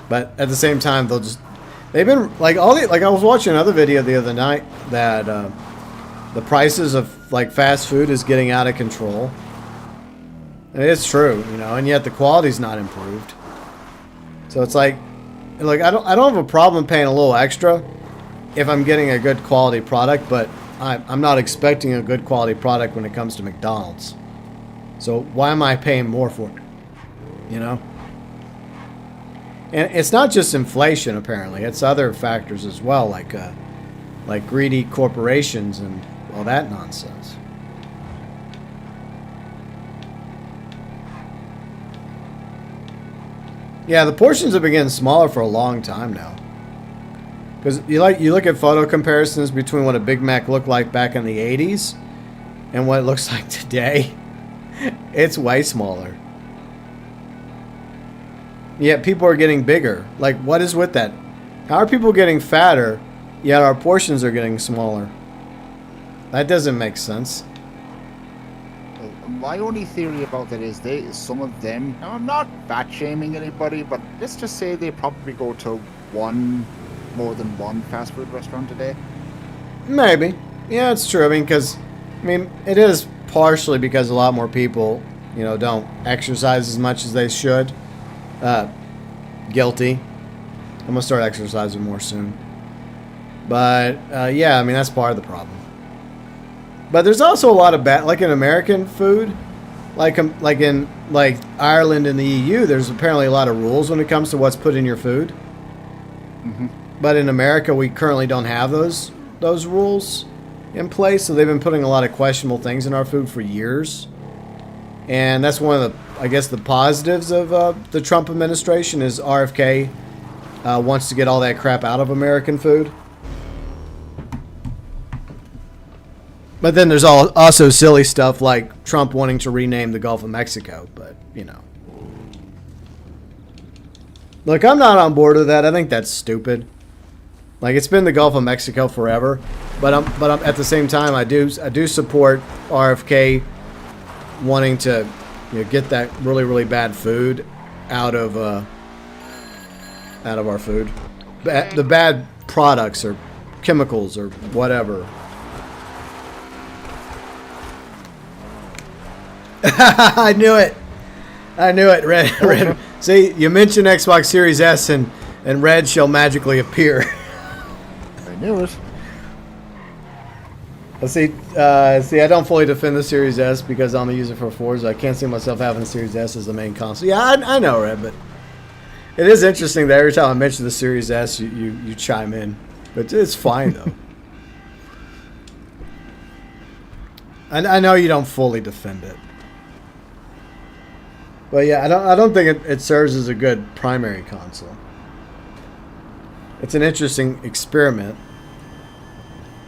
But at the same time, they've been like I was watching another video the other night that the prices of like fast food is getting out of control. And it's true, you know, and yet the quality's not improved. So it's like I don't have a problem paying a little extra if I'm getting a good quality product, but I'm not expecting a good quality product when it comes to McDonald's. So why am I paying more for it? You know? And it's not just inflation, apparently. It's other factors as well, like greedy corporations and all that nonsense. Yeah, the portions have been getting smaller for a long time now. Because you look at photo comparisons between what a Big Mac looked like back in the 80s and what it looks like today. It's way smaller. Yet people are getting bigger. Like, what is with that? How are people getting fatter, yet our portions are getting smaller? That doesn't make sense. My only theory about that is some of them, now I'm not fat shaming anybody, but let's just say they probably go to more than one fast food restaurant a day. Maybe. Yeah, it's true. I mean, it is partially because a lot more people, you know, don't exercise as much as they should. Guilty. I'm gonna start exercising more soon. But yeah, I mean, that's part of the problem. But there's also a lot of bad, like in American food, like in Ireland and the EU. There's apparently a lot of rules when it comes to what's put in your food. Mm-hmm. But in America, we currently don't have those rules in place. So they've been putting a lot of questionable things in our food for years. And that's one of the, I guess, the positives of the Trump administration is RFK wants to get all that crap out of American food. But then there's also silly stuff like Trump wanting to rename the Gulf of Mexico. But, you know. Look, I'm not on board with that. I think that's stupid. Like, it's been the Gulf of Mexico forever. But I'm at the same time, I do support RFK wanting to, you know, get that really, really bad food out of our food. The bad products or chemicals or whatever. I knew it. Red. See, you mentioned Xbox Series S and Red shall magically appear. I knew it. See, I don't fully defend the Series S because I'm a user for Forza. I can't see myself having the Series S as the main console. Yeah, I know, Red, but it is interesting that every time I mention the Series S, you chime in. But it's fine, though. I know you don't fully defend it. But yeah, I don't think it serves as a good primary console. It's an interesting experiment.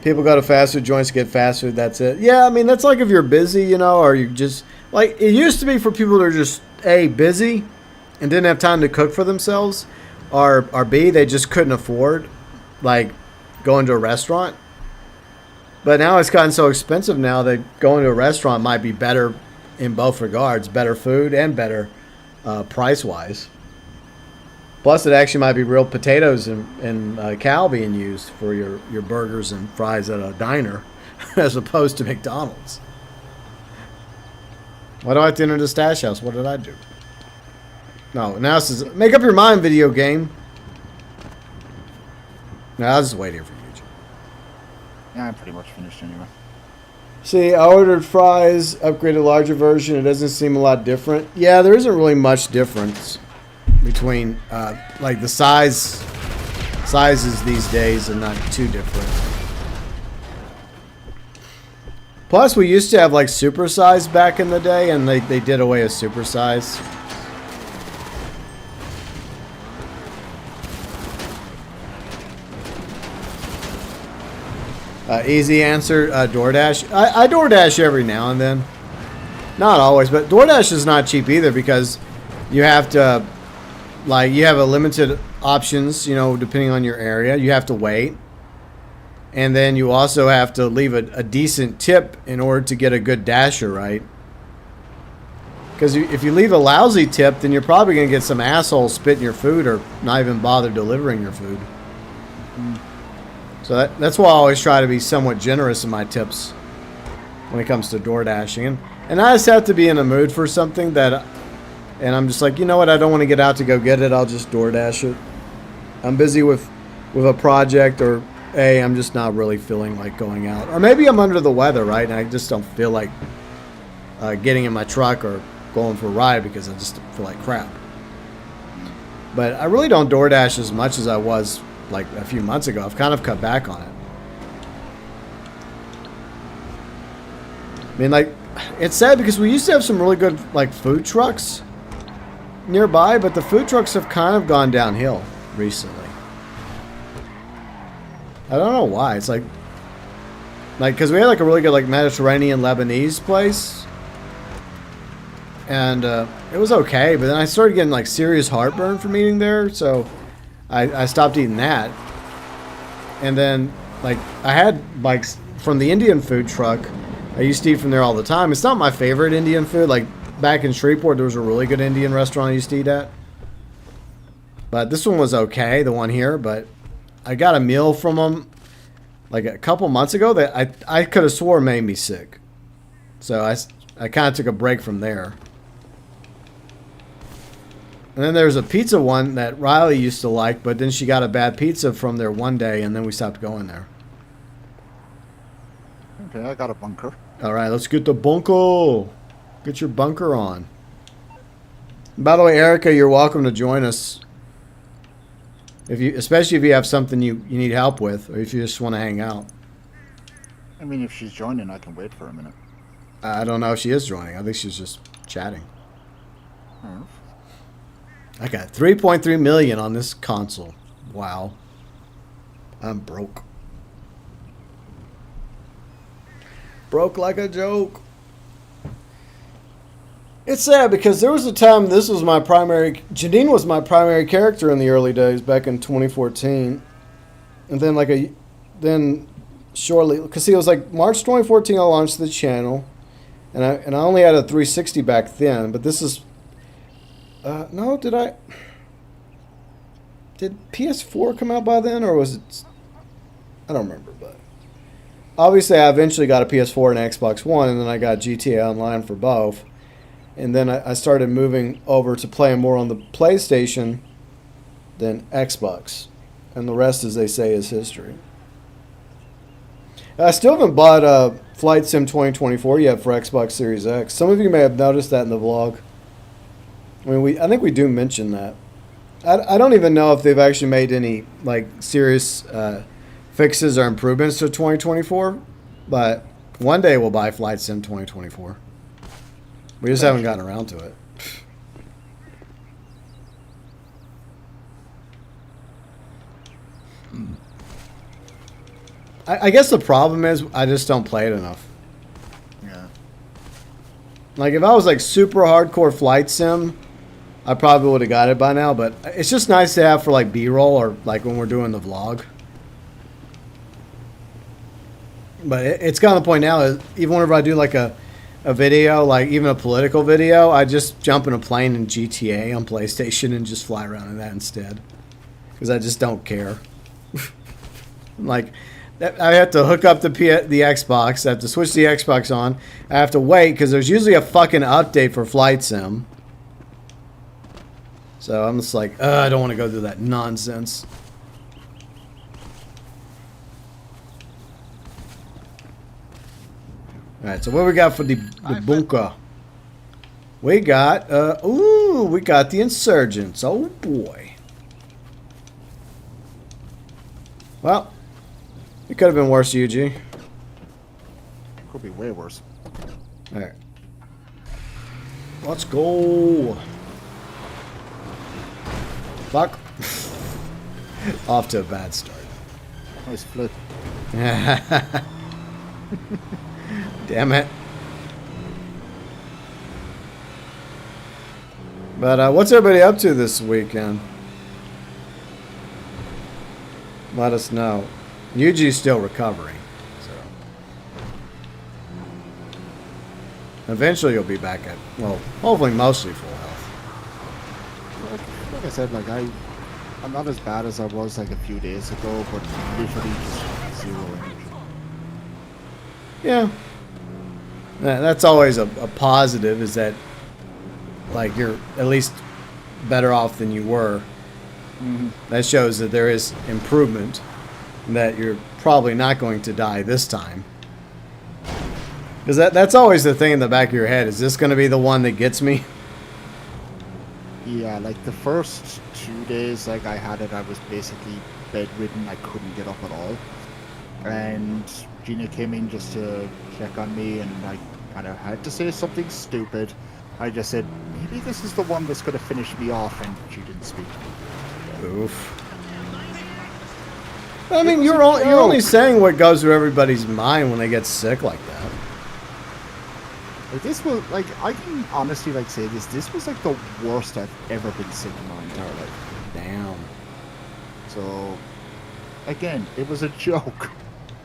People go to fast food joints to get fast food, that's it. Yeah, I mean, that's like if you're busy, you know, or you just... Like, it used to be for people that are just, A, busy and didn't have time to cook for themselves, or B, they just couldn't afford, like, going to a restaurant. But now it's gotten so expensive now that going to a restaurant might be better in both regards. Better food and better price-wise. Plus, it actually might be real potatoes and cow being used for your burgers and fries at a diner as opposed to McDonald's. Why do I have to enter the stash house? What did I do? No, now it says, make up your mind, video game. No, I'll just wait here for you. Yeah, I'm pretty much finished anyway. See, I ordered fries, upgraded larger version. It doesn't seem a lot different. Yeah, there isn't really much difference between like the sizes these days are not too different. Plus, we used to have like super size back in the day, and they did away with super size. Easy answer, DoorDash. I DoorDash every now and then. Not always, but DoorDash is not cheap either because you have to, like, you have a limited options, you know, depending on your area. You have to wait. And then you also have to leave a decent tip in order to get a good dasher, right? Because if you leave a lousy tip, then you're probably going to get some asshole spitting your food or not even bother delivering your food. So that's why I always try to be somewhat generous in my tips when it comes to door dashing. And I just have to be in a mood for something that, and I'm just like, you know what, I don't want to get out to go get it. I'll just door dash it. I'm busy with a project, or I'm just not really feeling like going out. Or maybe I'm under the weather, right? And I just don't feel like getting in my truck or going for a ride because I just feel like crap. But I really don't DoorDash as much as I was like a few months ago. I've kind of cut back on it. I mean, like, it's sad because we used to have some really good like food trucks nearby, but the food trucks have kind of gone downhill recently. I don't know why. It's like because we had like a really good like Mediterranean Lebanese place. And it was okay, but then I started getting like serious heartburn from eating there, so I stopped eating that. And then like I had like from the Indian food truck, I used to eat from there all the time. It's not my favorite Indian food. Like back in Shreveport, there was a really good Indian restaurant I used to eat at. But this one was okay, the one here. But I got a meal from them like a couple months ago that I could have swore made me sick. So I kind of took a break from there. And then there's a pizza one that Riley used to like, but then she got a bad pizza from there one day, and then we stopped going there. Okay, I got a bunker. All right, let's get the bunker. Get your bunker on. By the way, Erica, you're welcome to join us. Especially if you have something you need help with, or if you just want to hang out. I mean, if she's joining, I can wait for a minute. I don't know if she is joining. I think she's just chatting. I got 3.3 million on this console. Wow. I'm broke. Broke like a joke. It's sad because there was a time this was my primary... Janine was my primary character in the early days back in 2014. And then then shortly... Because it was like March 2014 I launched the channel. And I only had a 360 back then. But this is... no, did PS4 come out by then, or was it? I don't remember, but obviously I eventually got a PS4 and Xbox One, and then I got GTA Online for both, and then I started moving over to playing more on the PlayStation than Xbox, and the rest, as they say, is history. I still haven't bought Flight Sim 2024 yet for Xbox Series X. Some of you may have noticed that in the vlog. I mean, I think we do mention that. I don't even know if they've actually made any like serious fixes or improvements to 2024, but one day we'll buy Flight Sim 2024. We just haven't gotten around to it. I guess the problem is I just don't play it enough. Yeah. Like if I was like super hardcore Flight Sim, I probably would have got it by now, but it's just nice to have for like B-roll or like when we're doing the vlog. But it's gotten to the point now, even whenever I do like a video, like even a political video, I just jump in a plane in GTA on PlayStation and just fly around in that instead. Because I just don't care. Like, I have to hook up the Xbox, I have to switch the Xbox on, I have to wait because there's usually a fucking update for Flight Sim. So I'm just like, I don't want to go through that nonsense. Alright, so what we got for the bunker? We got, we got the insurgents. Oh boy. Well, it could have been worse, UG. Could be way worse. Alright. Let's go. Fuck. Off to a bad start. Nice flip. Damn it. But what's everybody up to this weekend? Let us know. Yuji's still recovering. So. Eventually you'll be back at, well, hopefully mostly full health. Like I said, like I'm not as bad as I was like a few days ago, but literally just 0 energy. Yeah. That's always a positive, is that, like, you're at least better off than you were. That shows that there is improvement, that you're probably not going to die this time. Because that's always the thing in the back of your head. Is this going to be the one that gets me? Yeah, like the first 2 days like I had it, I was basically bedridden. I couldn't get up at all. And Gina came in just to check on me, and I kind of had to say something stupid. I just said, maybe this is the one that's going to finish me off, and she didn't speak to me. Oof. I mean, you're only saying what goes through everybody's mind when they get sick like that. Like this was like, I can honestly like say this was like the worst I've ever been sick in my entire life. Damn. So again, it was a joke.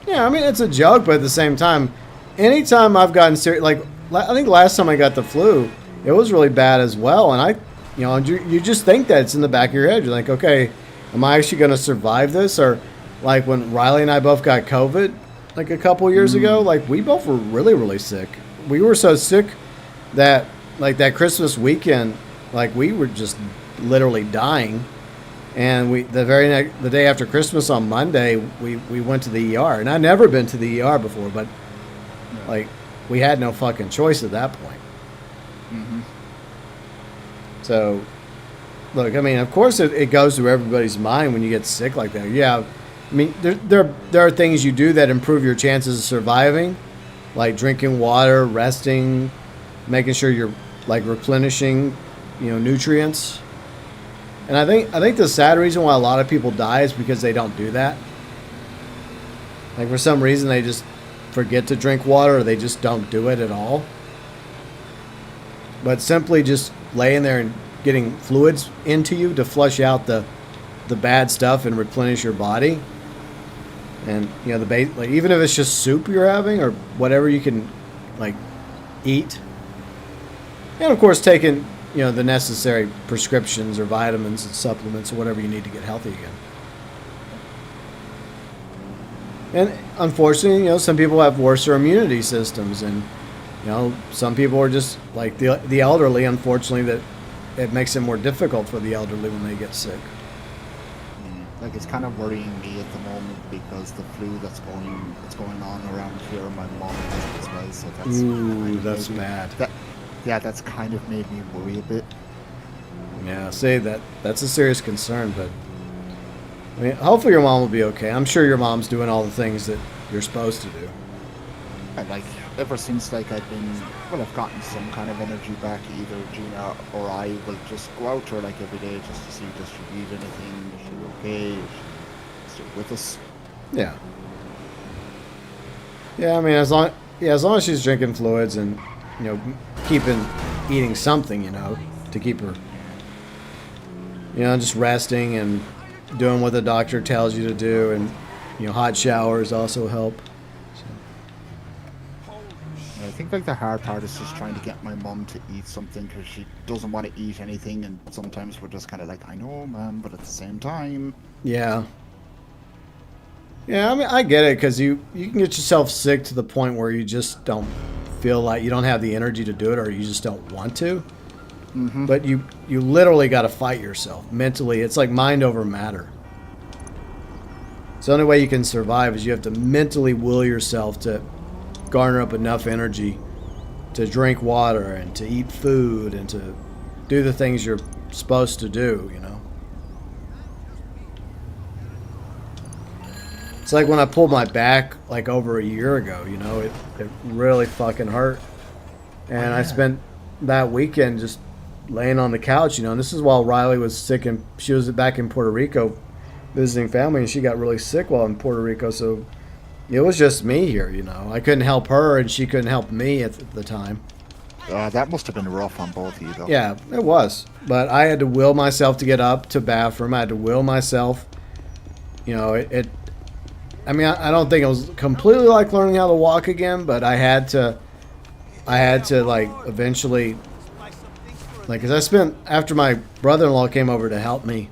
Yeah, I mean, it's a joke, but at the same time, anytime I've gotten serious, like, I think last time I got the flu, it was really bad as well, and you just think that it's in the back of your head. You're like, okay, am I actually going to survive this? Or, like, when Riley and I both got COVID, like, a couple years ago, like, we both were really, really sick. We were so sick that, like, that Christmas weekend, like, we were just literally dying. And the day after Christmas on Monday, we went to the ER. And I'd never been to the ER before, but, like, we had no fucking choice at that point. So, look, I mean, of course it goes through everybody's mind when you get sick like that. Yeah, I mean, there are things you do that improve your chances of surviving, like drinking water, resting, making sure you're, like, replenishing, nutrients. And I think the sad reason why a lot of people die is because they don't do that. Like, for some reason, they just forget to drink water, or they just don't do it at all. But simply just laying there and getting fluids into you to flush out the bad stuff and replenish your body. And, like, even if it's just soup you're having or whatever you can, like, eat. And, of course, taking, the necessary prescriptions or vitamins and supplements or whatever you need to get healthy again. And unfortunately, some people have worse immunity systems, and, some people are just like the elderly, unfortunately, that it makes it more difficult for the elderly when they get sick. Like, it's kind of worrying me at the moment because the flu that's going on around here, my mom has it as well, so that's... Ooh, that's bad. That's kind of made me worry a bit. Yeah, say that's a serious concern, but I mean, hopefully your mom will be okay. I'm sure your mom's doing all the things that you're supposed to do. And, like, ever since, like, I've gotten some kind of energy back, either Gina or I will just go out to her, like, every day just to see, does she need anything, is she okay, is she still with us? Yeah. Yeah, I mean, as long as she's drinking fluids and, eating something, to keep her, just resting and doing what the doctor tells you to do, and, hot showers also help. I think, like, the hard part is just trying to get my mom to eat something because she doesn't want to eat anything, and sometimes we're just kind of like, I know, Mom, but at the same time... Yeah. Yeah, I mean, I get it, because you can get yourself sick to the point where you just don't feel like you don't have the energy to do it, or you just don't want to. But you literally got to fight yourself mentally. It's like mind over matter. So the only way you can survive is you have to mentally will yourself to garner up enough energy to drink water and to eat food and to do the things you're supposed to do, It's like when I pulled my back, like, over a year ago, it really fucking hurt. And I spent that weekend just laying on the couch, and this is while Riley was sick, and she was back in Puerto Rico visiting family, and she got really sick while in Puerto Rico, so it was just me here, I couldn't help her, and she couldn't help me at the time. That must have been rough on both of you, though. Yeah, it was. But I had to will myself to get up to bathroom. I had to will myself. I mean, I don't think it was completely like learning how to walk again, but I had to I had to like eventually, like, cause I spent after my brother-in-law came over to help me,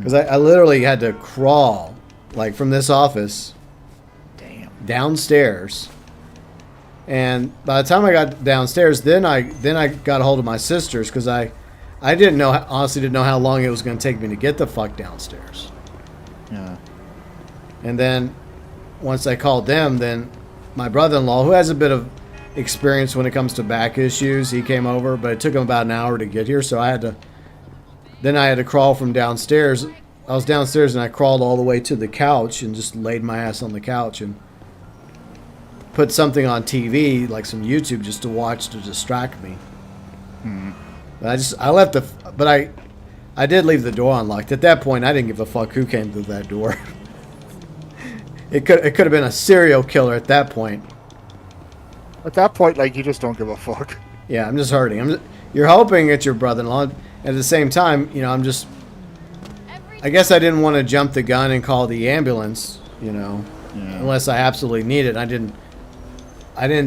cause I literally had to crawl like from this office downstairs, and by the time I got downstairs, then I got a hold of my sisters, because I honestly didn't know how long it was going to take me to get the fuck downstairs. Yeah. And then once I called them, then my brother-in-law, who has a bit of experience when it comes to back issues, he came over, but it took him about an hour to get here, so I had to crawl from downstairs. I was downstairs and I crawled all the way to the couch and just laid my ass on the couch and put something on TV, like some YouTube, just to watch to distract me. But I did leave the door unlocked. At that point, I didn't give a fuck who came through that door. It could have been a serial killer at that point. At that point, like, you just don't give a fuck. Yeah, I'm just hurting. You're hoping it's your brother-in-law. At the same time, you know, I guess I didn't want to jump the gun and call the ambulance, you know, unless I absolutely need it. I didn't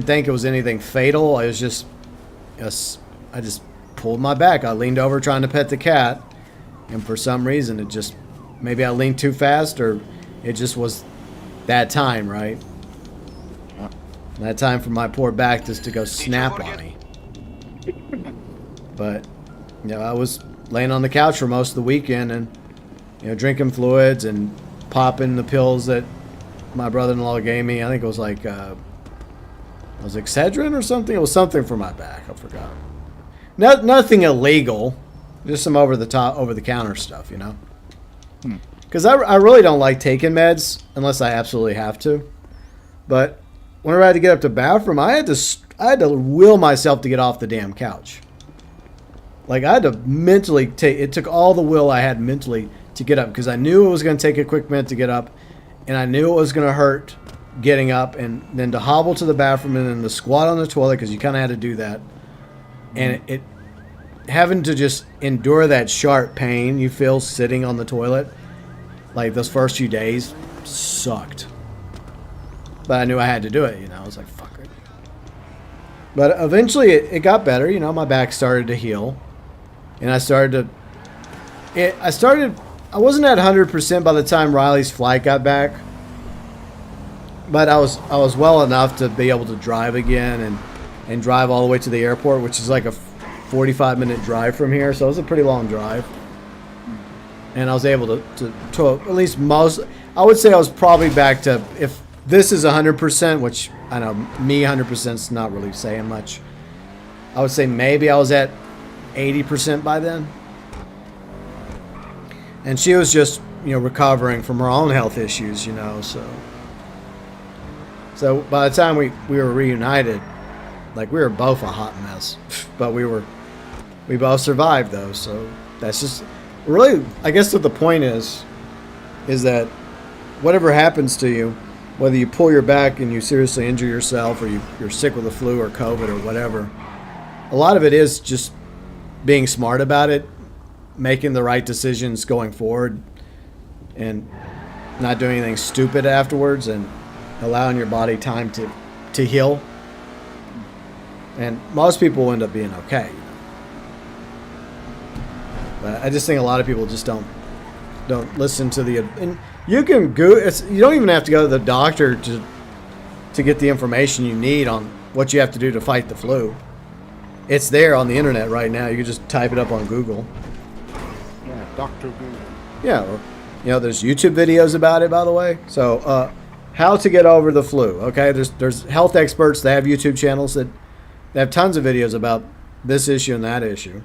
think it was anything fatal. It was just, I just pulled my back. I leaned over trying to pet the cat, and for some reason it just, maybe I leaned too fast, or it just was that time, right? That time for my poor back just to go snap on me. But, you know, I was laying on the couch for most of the weekend and, you know, drinking fluids and popping the pills that my brother-in-law gave me. I think it was like, was it Excedrin or something? It was something for my back. I forgot. Nothing illegal. Just some over-the-counter stuff, you know? Because I really don't like taking meds unless I absolutely have to. But whenever I had to get up to the bathroom, I had to will myself to get off the damn couch. Like, I had to mentally it took all the will I had mentally to get up, because I knew it was going to take a quick minute to get up, and I knew it was going to hurt getting up, and then to hobble to the bathroom, and then to squat on the toilet, because you kind of had to do that. And it having to just endure that sharp pain you feel sitting on the toilet, like those first few days, sucked. But I knew I had to do it, you know. I was like, fuck it. But eventually it got better, you know. My back started to heal, and I wasn't at 100% by the time Riley's flight got back, but I was well enough to be able to drive again and drive all the way to the airport, which is like a 45-minute drive from here, so it was a pretty long drive. And I was able to at least I would say I was probably back to, if this is 100%, which I know me 100% is not really saying much, I would say maybe I was at 80% by then. And she was just, you know, recovering from her own health issues, you know, so by the time we were reunited, like, we were both a hot mess, but we both survived, though. So that's just really, I guess what the point is that whatever happens to you, whether you pull your back and you seriously injure yourself, or you're sick with the flu or COVID or whatever, a lot of it is just being smart about it, making the right decisions going forward, and not doing anything stupid afterwards, and allowing your body time to heal. And most people will end up being okay. But I just think a lot of people just don't listen to the, and you can you don't even have to go to the doctor to get the information you need on what you have to do to fight the flu. It's there on the internet right now. You can just type it up on Google. Yeah, Dr. Google. Yeah, or, you know, there's YouTube videos about it, by the way. So, how to get over the flu. Okay, there's health experts that have YouTube channels that have tons of videos about this issue and that issue.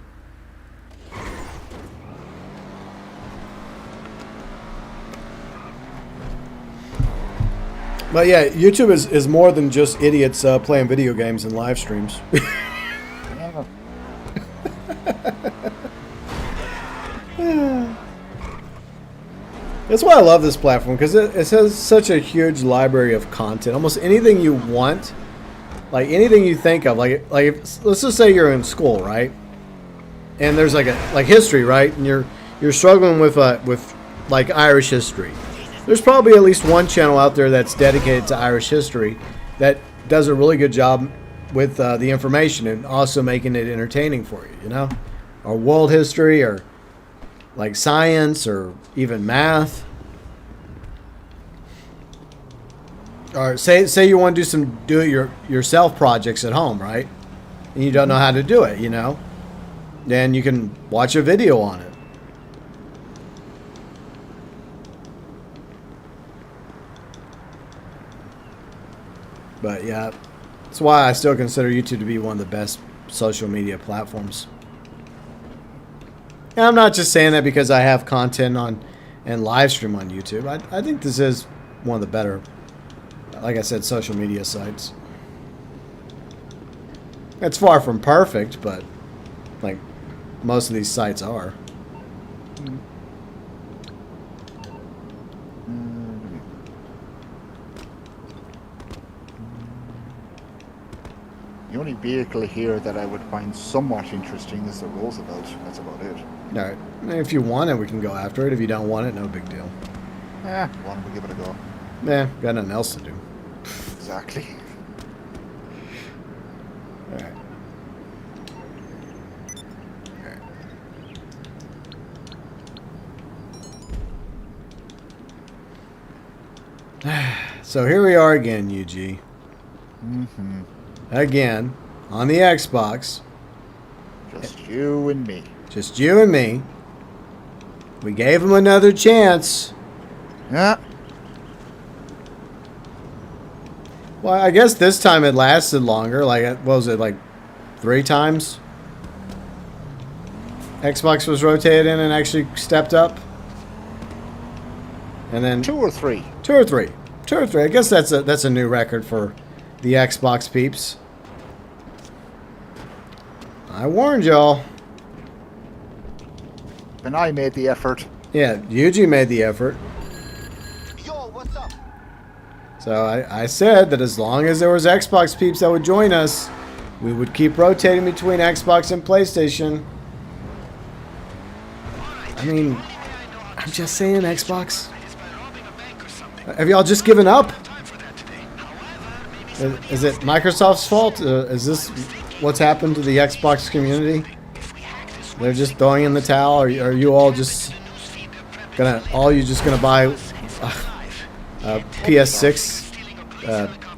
But yeah, YouTube is more than just idiots playing video games and live streams. That's why I love this platform, because it has such a huge library of content. Almost anything you want, like anything you think of, like let's just say you're in school, right? And there's like history, right? And you're struggling with like Irish history. There's probably at least one channel out there that's dedicated to Irish history that does a really good job with the information and also making it entertaining for you, you know? Or world history or like science or even math. Or say you want to do some do-it-yourself projects at home, right? And you don't know how to do it, you know? Then you can watch a video on it. But yeah, that's why I still consider YouTube to be one of the best social media platforms. And I'm not just saying that because I have content on and live stream on YouTube. I think this is one of the better, like I said, social media sites. It's far from perfect, but like most of these sites are. The only vehicle here that I would find somewhat interesting is the Roosevelt. That's about it. Alright. If you want it, we can go after it. If you don't want it, no big deal. Why don't we give it a go? Got nothing else to do. Exactly. Alright. So here we are again, UG. Mm-hmm. Again, on the Xbox. Just you and me. Just you and me. We gave him another chance. Yeah. Well, I guess this time it lasted longer. Like, what was it, like 3 times? Xbox was rotated in and actually stepped up. And then 2 or 3. 2 or 3. 2 or 3. I guess that's a new record for the Xbox peeps. I warned y'all. And I made the effort. Yeah, Yuji made the effort. Yo, what's up? So I said that as long as there was Xbox peeps that would join us, we would keep rotating between Xbox and PlayStation. I mean, I'm just saying Xbox. Have y'all just given up? Is it Microsoft's fault? Is this what's happened to the Xbox community? They're just throwing in the towel? Are you all just gonna buy PS6?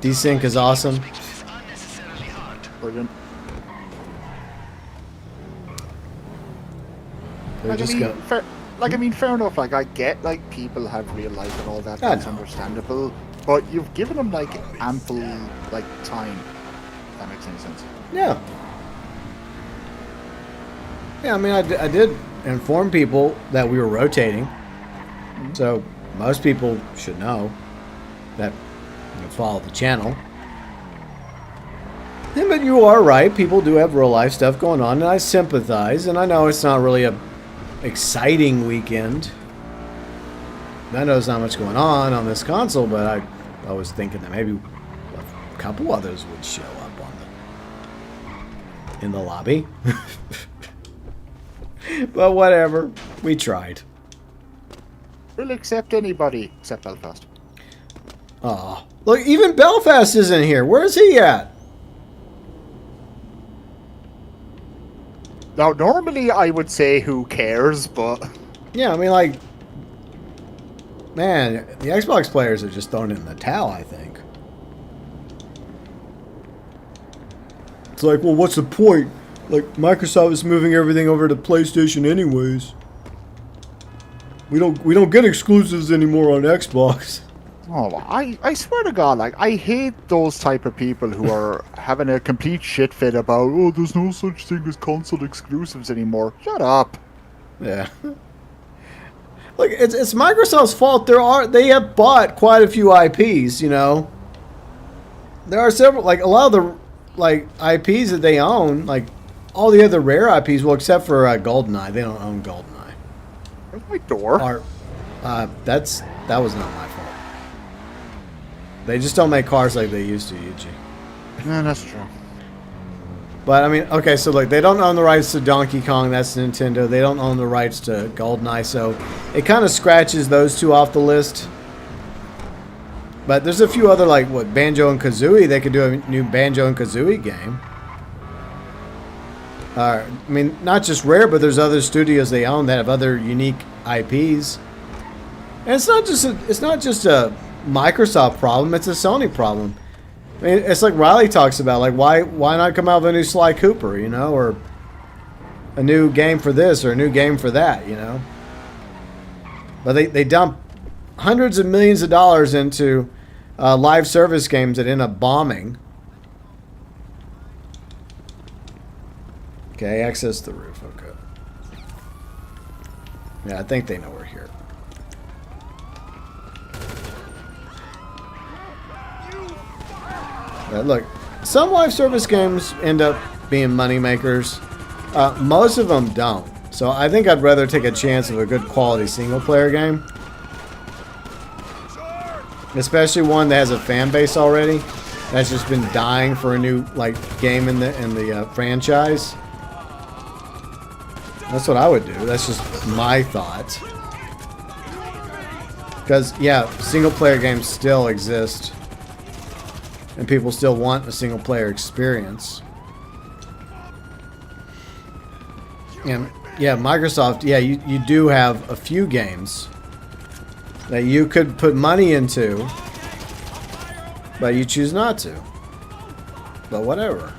Desync is awesome. Brilliant. They're just gonna. Fair enough. Like, I get, like, people have real life and all that. That's understandable. But you've given them, like, ample, like, time. If that makes any sense. Yeah. Yeah, I mean, I did inform people that we were rotating. So most people should know that follow the channel. Yeah, but you are right. People do have real life stuff going on, and I sympathize. And I know it's not really a exciting weekend. I know there's not much going on this console, but I was thinking that maybe a couple others would show up in the lobby. But whatever, we tried. We'll accept anybody except Belfast. Aw, look, even Belfast isn't here. Where's he at? Now, normally I would say who cares, but... Yeah, I mean, like... Man, the Xbox players are just thrown in the towel, I think. It's like, well, what's the point? Like, Microsoft is moving everything over to PlayStation anyways. We don't get exclusives anymore on Xbox. Oh, I swear to God, like, I hate those type of people who are having a complete shit fit about, oh, there's no such thing as console exclusives anymore. Shut up. Yeah. Look, it's Microsoft's fault. They have bought quite a few IPs, you know. There are several, like, a lot of the, like, IPs that they own, like, all the other Rare IPs, well, except for GoldenEye. They don't own GoldenEye. Where's my door? That was not my fault. They just don't make cars like they used to, Yuji. Yeah, that's true. But, I mean, okay, so, look, they don't own the rights to Donkey Kong. That's Nintendo. They don't own the rights to GoldenEye, so it kind of scratches those two off the list. But there's a few other, like, what, Banjo and Kazooie. They could do a new Banjo and Kazooie game. I mean, not just Rare, but there's other studios they own that have other unique IPs. And it's not just a Microsoft problem. It's a Sony problem. I mean, it's like Riley talks about, like, why not come out with a new Sly Cooper, you know, or a new game for this or a new game for that, you know. But they dump hundreds of millions of dollars into live service games that end up bombing. Okay, access the roof. Okay. Yeah, I think they know we're here. Look, some live service games end up being money makers. Most of them don't. So I think I'd rather take a chance of a good quality single player game, especially one that has a fan base already that's just been dying for a new game in the franchise. That's what I would do. That's just my thought. Because yeah, single player games still exist. And people still want a single-player experience. And yeah, Microsoft, yeah, you do have a few games that you could put money into, but you choose not to. But whatever.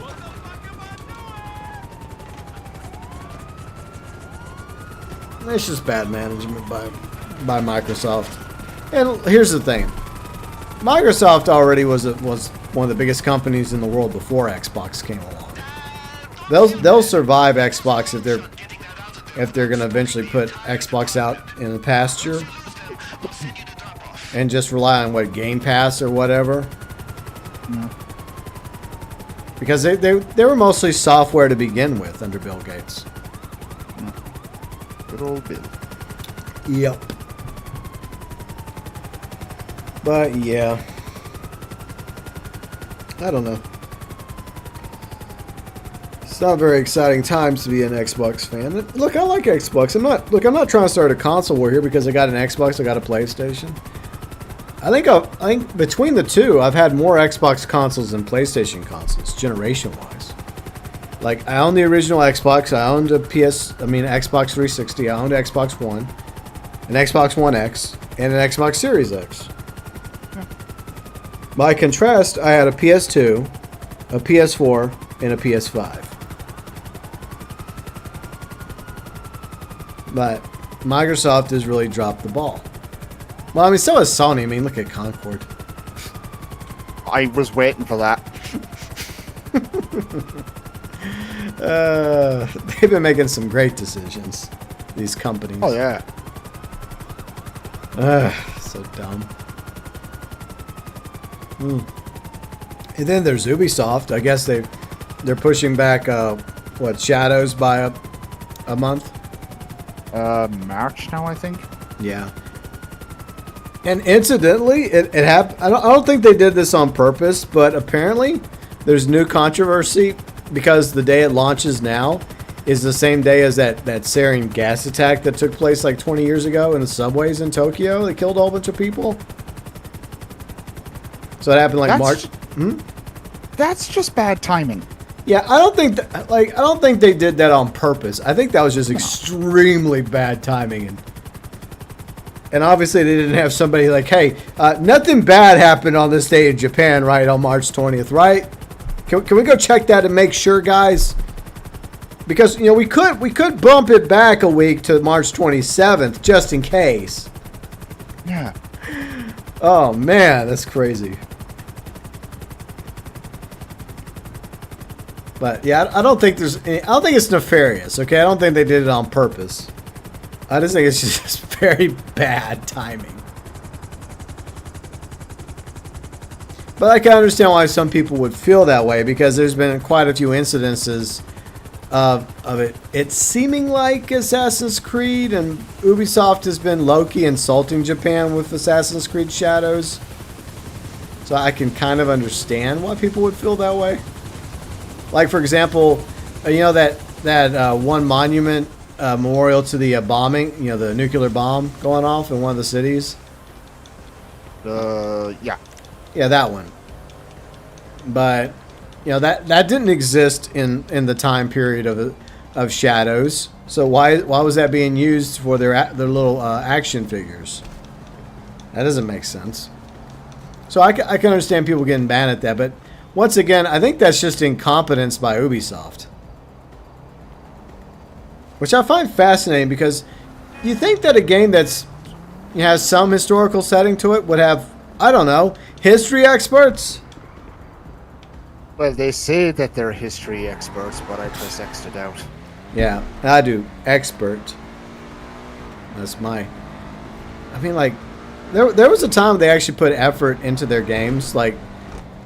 It's just bad management by Microsoft. And here's the thing. Microsoft already was one of the biggest companies in the world before Xbox came along. They'll survive Xbox if they're going to eventually put Xbox out in the pasture and just rely on what Game Pass or whatever. Because they were mostly software to begin with under Bill Gates. Good old Bill. Yep. But yeah, I don't know. It's not very exciting times to be an Xbox fan. Look, I like Xbox. I'm not trying to start a console war here because I got an Xbox, I got a PlayStation. I think between the two, I've had more Xbox consoles than PlayStation consoles, generation-wise. Like, I own the original Xbox. I owned a Xbox 360. I owned Xbox One, an Xbox One X, and an Xbox Series X. By contrast, I had a PS2, a PS4, and a PS5. But Microsoft has really dropped the ball. Well, I mean, so has Sony. I mean, look at Concord. I was waiting for that. They've been making some great decisions, these companies. Oh, yeah. So dumb. And then there's Ubisoft. I guess they're pushing back Shadows by a month. March now, I think. Yeah. And incidentally, it happened. I don't think they did this on purpose, but apparently there's new controversy because the day it launches now is the same day as that sarin gas attack that took place like 20 years ago in the subways in Tokyo. They killed a whole bunch of people. So it happened like March. That's just bad timing. Yeah, I don't think they did that on purpose. I think that was just extremely bad timing, and obviously they didn't have somebody like, hey, nothing bad happened on this day in Japan, right, on March 20th, right? Can we go check that and make sure, guys? Because we could bump it back a week to March 27th just in case. Yeah. Oh man, that's crazy. But yeah, I don't think it's nefarious. Okay, I don't think they did it on purpose. I just think it's just very bad timing. But I can understand why some people would feel that way because there's been quite a few incidences of it seeming like Assassin's Creed, and Ubisoft has been low-key insulting Japan with Assassin's Creed Shadows. So I can kind of understand why people would feel that way. Like, for example, that one monument memorial to the bombing, the nuclear bomb going off in one of the cities. Yeah. Yeah, that one. But you know that didn't exist in the time period of Shadows. So why was that being used for their little action figures? That doesn't make sense. So I can understand people getting mad at that, but once again, I think that's just incompetence by Ubisoft, which I find fascinating because you think that a game that's has some historical setting to it would have, I don't know, history experts. Well, they say that they're history experts, but I press X to doubt. Yeah, I do. Expert. That's my... I mean, like, there was a time they actually put effort into their games. Like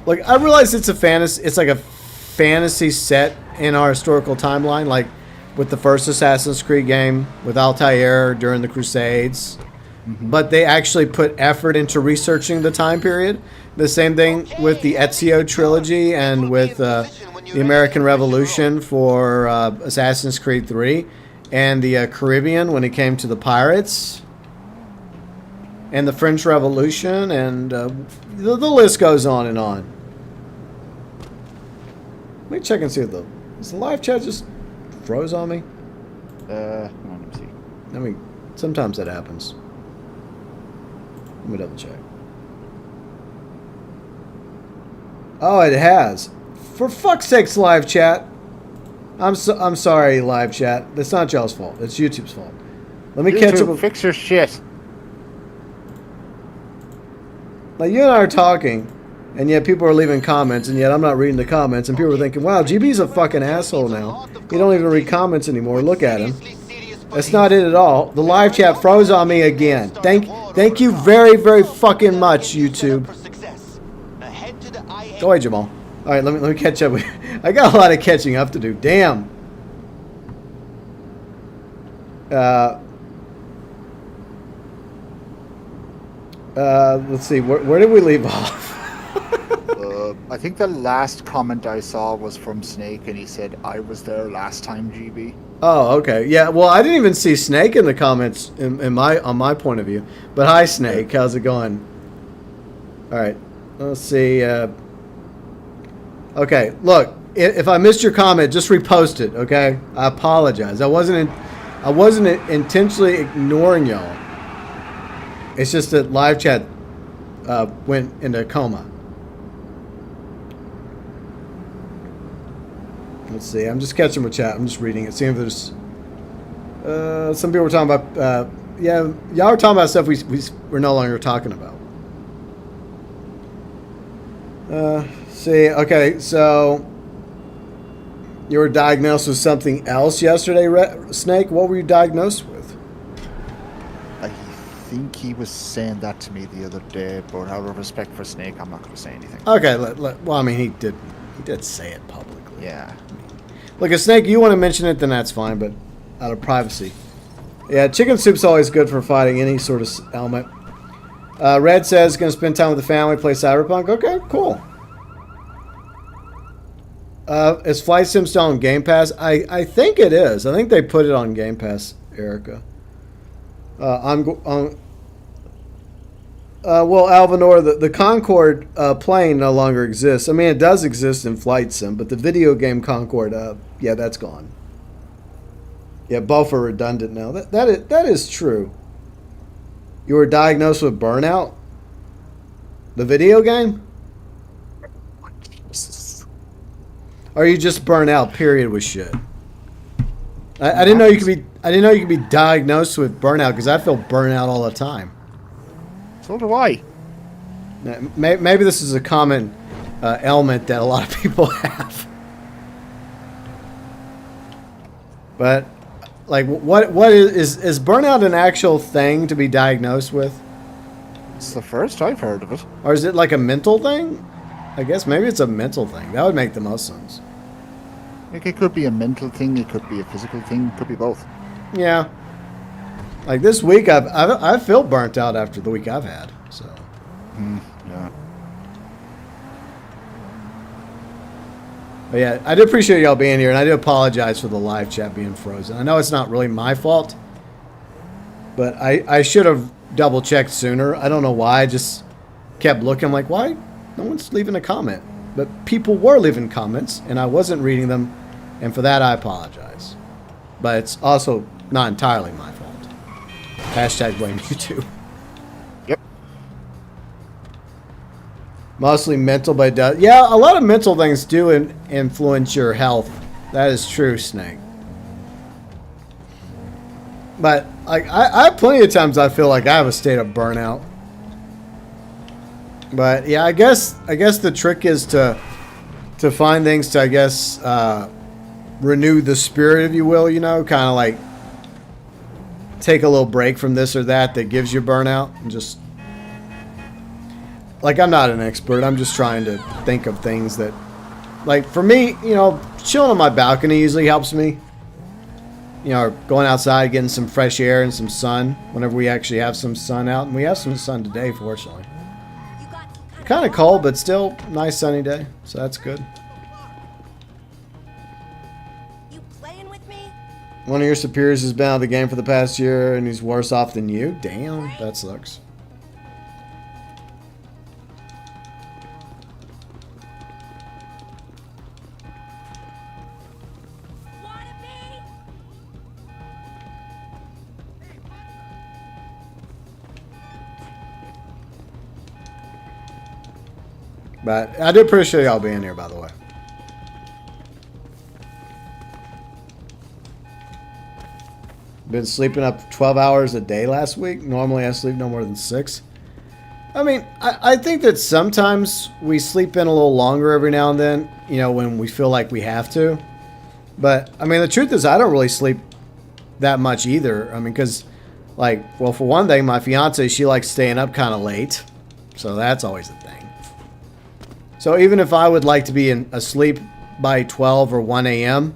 I realize it's a fantasy. It's like a fantasy set in our historical timeline, like with the first Assassin's Creed game, with Altair during the Crusades. But they actually put effort into researching the time period. The same thing with the Ezio trilogy and with the American Revolution for Assassin's Creed 3 and the Caribbean when it came to the pirates and the French Revolution, and the list goes on and on. Let me check and see if is the live chat just froze on me? Hold on, let me see. I mean, sometimes that happens. Let me double check. Oh, it has. For fuck's sakes, live chat. I'm sorry, live chat. That's not y'all's fault. It's YouTube's fault. Let me catch up with... Fix your shit. Like, you and I are talking, and yet people are leaving comments, and yet I'm not reading the comments, and people are thinking, wow, GB's a fucking asshole now. He don't even read comments anymore. Look at him. That's not it at all. The live chat froze on me again. Thank you very, very fucking much, YouTube. Go ahead, Jamal. All right, let me catch up with you. I got a lot of catching up to do. Damn. Let's see. Where did we leave off? I think the last comment I saw was from Snake, and he said, I was there last time, GB. Oh, okay. Yeah, well, I didn't even see Snake in the comments on my point of view. But hi, Snake. How's it going? All right. Let's see. Okay, look. If I missed your comment, just repost it, okay? I apologize. I wasn't intentionally ignoring y'all. It's just that live chat went into coma. Let's see. I'm just catching my chat. I'm just reading it, seeing if there's some people were talking about. Yeah, y'all are talking about stuff we're no longer talking about. See. Okay, so you were diagnosed with something else yesterday, Snake. What were you diagnosed with? I think he was saying that to me the other day, but out of respect for Snake, I'm not going to say anything. Okay. Well, I mean, he did say it publicly. Yeah. Look, if Snake, you want to mention it, then that's fine, but out of privacy. Yeah, chicken soup's always good for fighting any sort of element. Red says, going to spend time with the family, play Cyberpunk. Okay, cool. Is Flight Sim still on Game Pass? I think it is. I think they put it on Game Pass, Erica. Well, Alvanor, the Concorde plane no longer exists. I mean, it does exist in Flight Sim, but the video game Concorde, yeah, that's gone. Yeah, both are redundant now. That is true. You were diagnosed with burnout? The video game? Or you just burn out, period, with shit? I didn't know you could be diagnosed with burnout, because I feel burnout all the time. So do I. Maybe this is a common ailment that a lot of people have. But, like, what is burnout an actual thing to be diagnosed with? It's the first I've heard of it. Or is it like a mental thing? I guess maybe it's a mental thing. That would make the most sense. Like, it could be a mental thing, it could be a physical thing, it could be both. Yeah. Like this week, I feel burnt out after the week I've had. So. Yeah. But yeah, I do appreciate y'all being here, and I do apologize for the live chat being frozen. I know it's not really my fault, but I should have double checked sooner. I don't know why. I just kept looking like, why No one's leaving a comment. But people were leaving comments, and I wasn't reading them, and for that I apologize. But it's also not entirely my fault. Hashtag blame YouTube. Yep. Mostly mental, but it does. Yeah, a lot of mental things do influence your health. That is true, Snake. But like I have plenty of times I feel like I have a state of burnout. But yeah, I guess the trick is to find things to, I guess, renew the spirit, if you will. You know, kind of like take a little break from this or that gives you burnout, and just like, I'm not an expert. I'm just trying to think of things that, like, for me, you know, chilling on my balcony usually helps me. You know, or going outside, getting some fresh air and some sun whenever we actually have some sun out, and we have some sun today, fortunately. Kind of cold, but still nice sunny day, so that's good. You playing with me? One of your superiors has been out of the game for the past year, and he's worse off than you. Damn, that sucks. Wanna be? But I do appreciate y'all being here, by the way. Been sleeping up 12 hours a day last week. Normally I sleep no more than 6. I mean, I think that sometimes we sleep in a little longer every now and then, you know, when we feel like we have to. But, I mean, the truth is I don't really sleep that much either. I mean, because, like, well, for one thing, my fiance, she likes staying up kind of late. So that's always a thing. So even if I would like to be asleep by 12 or 1 a.m.,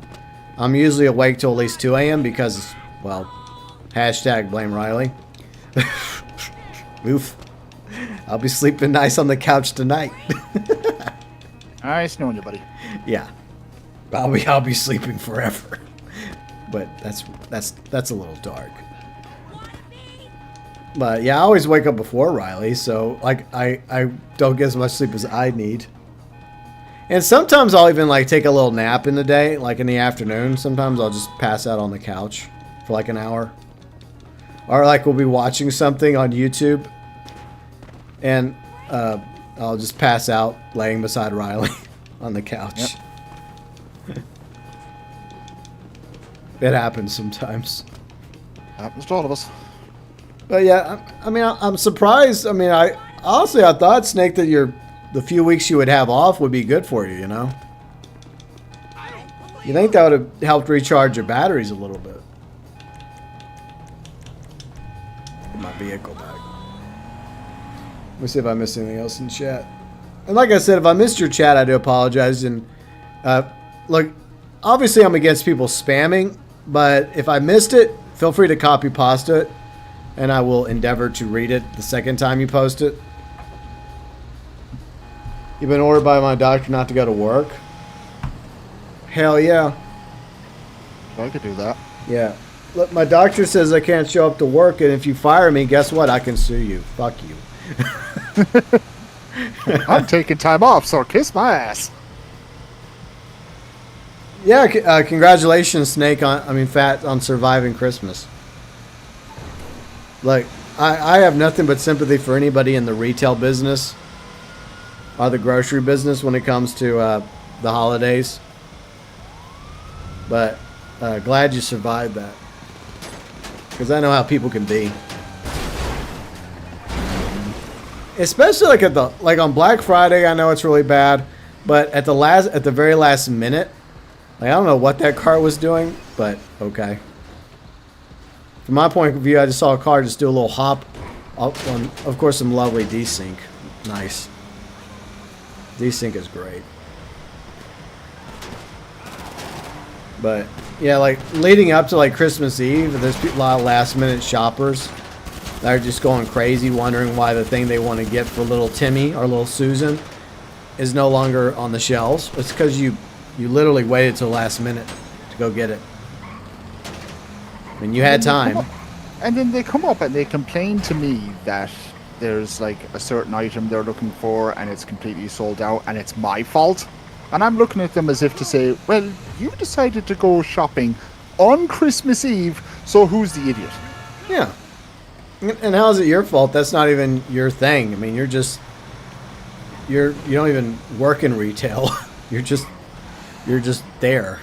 I'm usually awake till at least 2 a.m. because, well, hashtag blame Riley. Oof. I'll be sleeping nice on the couch tonight. Nice knowing you, buddy. Yeah. I'll be sleeping forever. But that's a little dark. But yeah, I always wake up before Riley, so like I don't get as much sleep as I need. And sometimes I'll even like take a little nap in the day, like in the afternoon. Sometimes I'll just pass out on the couch for like an hour. Or like we'll be watching something on YouTube and I'll just pass out laying beside Riley on the couch. Yep. It happens sometimes. Happens to all of us. But yeah, I mean, I'm surprised. I mean, I thought, Snake, that the few weeks you would have off would be good for you, you know? You think that would have helped recharge your batteries a little bit. Get my vehicle back. Let me see if I missed anything else in chat. And like I said, if I missed your chat, I do apologize. And look, obviously I'm against people spamming, but if I missed it, feel free to copy pasta it, and I will endeavor to read it the second time you post it. You've been ordered by my doctor not to go to work? Hell yeah. I could do that. Yeah. Look, my doctor says I can't show up to work, and if you fire me, guess what? I can sue you. Fuck you. I'm taking time off, so kiss my ass. Yeah, congratulations, Snake, Fat, on surviving Christmas. Like, I have nothing but sympathy for anybody in the retail business or the grocery business when it comes to the holidays. But glad you survived that, because I know how people can be. Especially like on Black Friday, I know it's really bad, but at the very last minute, like, I don't know what that car was doing, but okay. From my point of view, I just saw a car just do a little hop up on, of course, some lovely desync. Nice. Desync is great. But yeah, like leading up to like Christmas Eve, there's a lot of last minute shoppers that are just going crazy, wondering why the thing they want to get for little Timmy or little Susan is no longer on the shelves. It's because you literally waited till the last minute to go get it. I mean, you had time. And then they come up and they complain to me that there's like a certain item they're looking for and it's completely sold out and it's my fault. And I'm looking at them as if to say, well, you decided to go shopping on Christmas Eve, so who's the idiot? Yeah. And how is it your fault? That's not even your thing. I mean, you don't even work in retail. You're just there.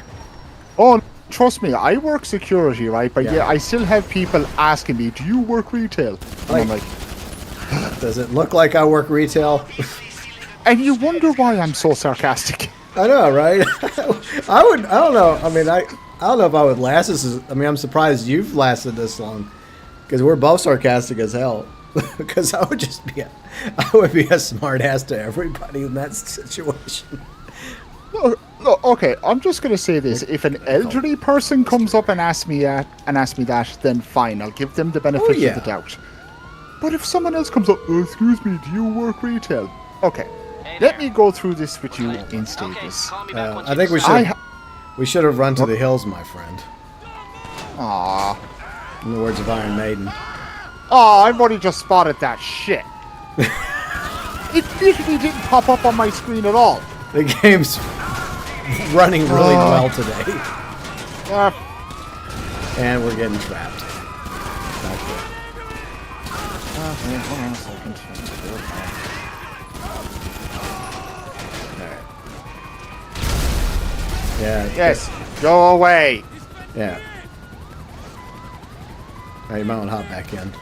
Oh, trust me, I work security, right? But Yeah. yeah, I still have people asking me, do you work retail? And I'm like, Does it look like I work retail? and you wonder why I'm so sarcastic. I know, right? I don't know. I mean, I don't know if I would last this. I mean, I'm surprised you've lasted this long, because we're both sarcastic as hell. Because I would be a smart ass to everybody in that situation. No, okay, I'm just gonna say this: if an elderly person comes up and asks me that, then fine, I'll give them the benefit of the doubt. But if someone else comes up, oh, excuse me, do you work retail? Okay, let me go through this with you in stages. I think we should have run to the hills, my friend. Aww. In the words of Iron Maiden. Oh, I've already just spotted that shit. It literally didn't pop up on my screen at all. The game's running really well today. And we're getting trapped. Not good. Okay, hold on a second. Alright. Yeah. Yes, go away. Yeah. Alright, you might want to hop back in.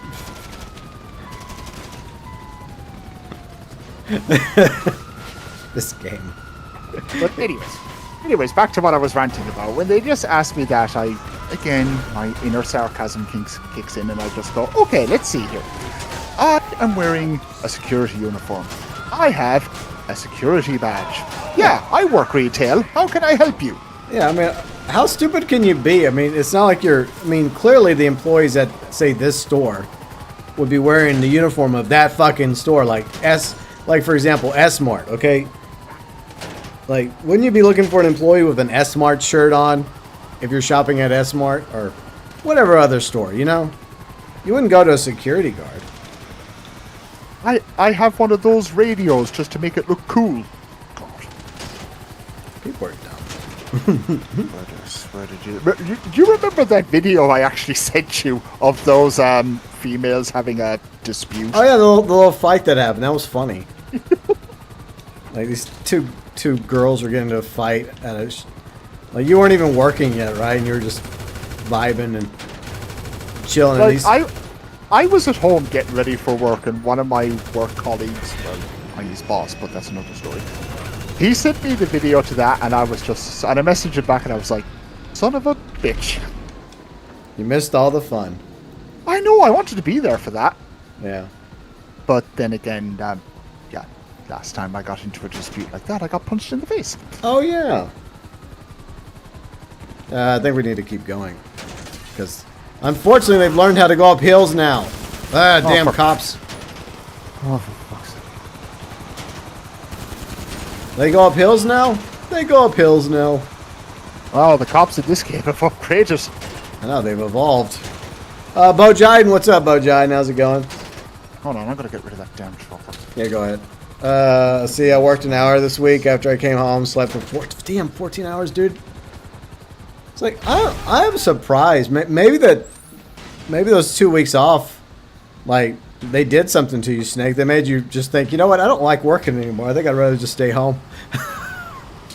This game. But anyways, back to what I was ranting about. When they just asked me that, my inner sarcasm kicks in, and I just go, okay, let's see here. I am wearing a security uniform. I have a security badge. Yeah, I work retail. How can I help you? Yeah, I mean, how stupid can you be? I mean, it's not like clearly the employees at, say, this store would be wearing the uniform of that fucking store, like for example, S-Mart, okay? Like, wouldn't you be looking for an employee with an S-Mart shirt on if you're shopping at S-Mart or whatever other store, you know? You wouldn't go to a security guard. I have one of those radios just to make it look cool. God. People are dumb. Where did you... Do you remember that video I actually sent you of those females having a dispute? Oh yeah, the little fight that happened. That was funny. Like these two girls were getting into a fight at a... Like you weren't even working yet, right? And you were just vibing and chilling. Like, I was at home getting ready for work, and one of my work colleagues, well, I'm his boss, but that's another story. He sent me the video to that, and I messaged him back, and I was like, son of a bitch. You missed all the fun. I know, I wanted to be there for that. Yeah. But then again, last time I got into a dispute like that, I got punched in the face. Oh, yeah. I think we need to keep going. Because, unfortunately, they've learned how to go up hills now. Damn cops. Oh, for fuck's sake. They go up hills now? They go up hills now. Oh, the cops in this game have upgraded. I know, they've evolved. Bo Jiden, what's up, Bo Jiden? How's it going? Hold on, I'm gonna get rid of that damn chopper. Yeah, go ahead. See, I worked an hour this week after I came home, slept for 14 hours, dude. It's like, I'm surprised. Maybe those 2 weeks off, like, they did something to you, Snake. They made you just think, you know what, I don't like working anymore. I think I'd rather just stay home.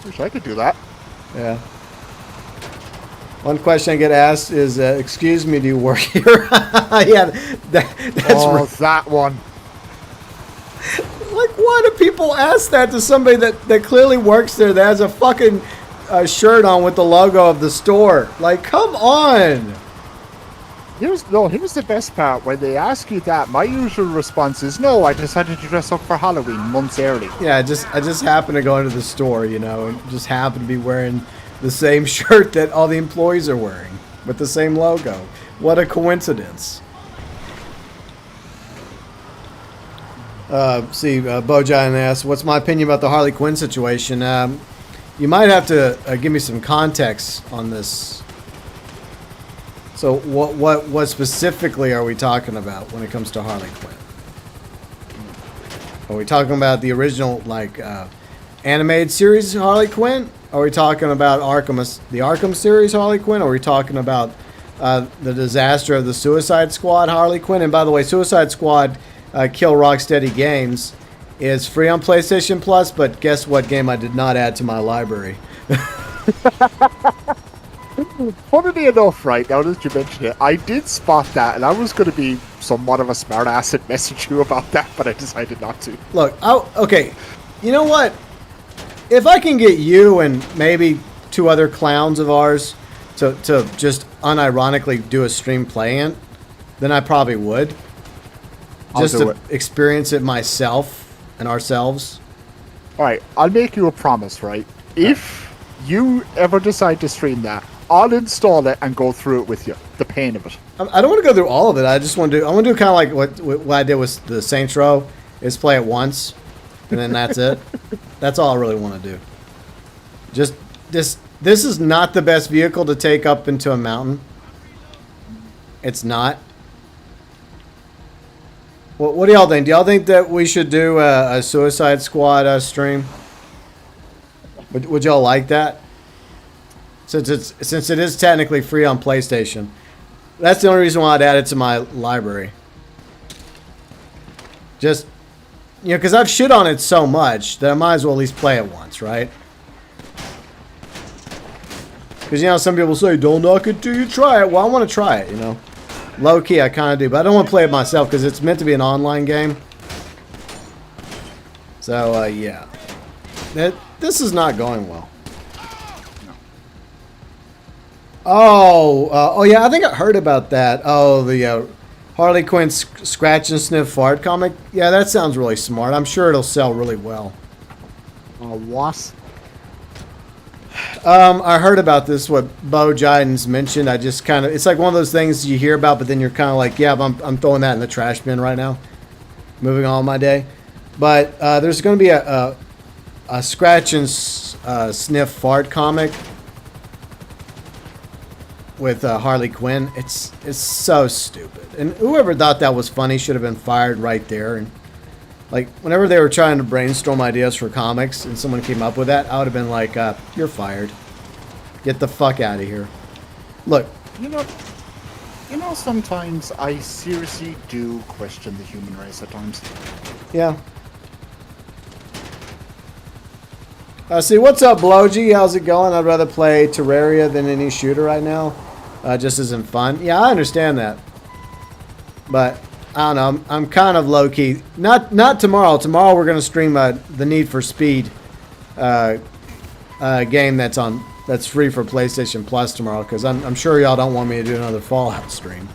Wish I could do that. Yeah. One question I get asked is, excuse me, do you work here? Yeah, that's that one. Like, why do people ask that to somebody that clearly works there, that has a fucking shirt on with the logo of the store? Like, come on. Here's the best part. When they ask you that, my usual response is, no, I decided to dress up for Halloween months early. Yeah, I just happened to go into the store, you know, and just happened to be wearing the same shirt that all the employees are wearing with the same logo. What a coincidence. Bojan asks, what's my opinion about the Harley Quinn situation? You might have to give me some context on this. So, what specifically are we talking about when it comes to Harley Quinn? Well, the Harley Quinn situation is, I don't know if you know, but Harley Quinn is Are we talking about the original, like, animated series Harley Quinn? Are we talking about the Arkham series Harley Quinn? Or are we talking about the disaster of the Suicide Squad Harley Quinn? And by the way, Suicide Squad Kill Rocksteady Games is free on PlayStation Plus, but guess what game I did not add to my library? Funnily enough, right, now that you mention it, I did spot that, and I was going to be somewhat of a smart ass and message you about that, but I decided not to. Look, okay, you know what? If I can get you and maybe 2 other clowns of ours to just unironically do a stream playing, then I probably would. Just to experience it myself and ourselves. Alright, I'll make you a promise, right? If you ever decide to stream that, I'll install it and go through it with you. The pain of it. I don't want to go through all of it. I just want to do. I want to do kind of like what I did with the Saints Row, is play it once, and then that's it. That's all I really want to do. Just this is not the best vehicle to take up into a mountain. It's not. What do y'all think? Do y'all think that we should do a Suicide Squad stream? Would y'all like that? Since it is technically free on PlayStation. That's the only reason why I'd add it to my library. Just, because I've shit on it so much that I might as well at least play it once, right? Because, some people say, don't knock it till you try it. Well, I want to try it, Low key, I kind of do. But I don't want to play it myself because it's meant to be an online game. So, yeah. This is not going well. Oh, yeah, I think I heard about that. Oh, the Harley Quinn Scratch and Sniff Fart comic. Yeah, that sounds really smart. I'm sure it'll sell really well. What? I heard about this, what Bo Jidens mentioned. I just kind of, it's like one of those things you hear about, but then you're kind of like, yeah, I'm throwing that in the trash bin right now. Moving on my day. But there's going to be a Scratch and Sniff Fart comic with Harley Quinn. It's so stupid, and whoever thought that was funny should have been fired right there. And like whenever they were trying to brainstorm ideas for comics and someone came up with that, I would have been like, you're fired, get the fuck out of here. Look, sometimes I seriously do question the human race at times. Yeah. See, what's up, Blowgy? How's it going? I'd rather play Terraria than any shooter right now. Just isn't fun. Yeah, I understand that. But, I don't know. I'm kind of low-key. Not tomorrow. Tomorrow we're going to stream the Need for Speed game that's free for PlayStation Plus tomorrow. Because I'm sure y'all don't want me to do another Fallout stream.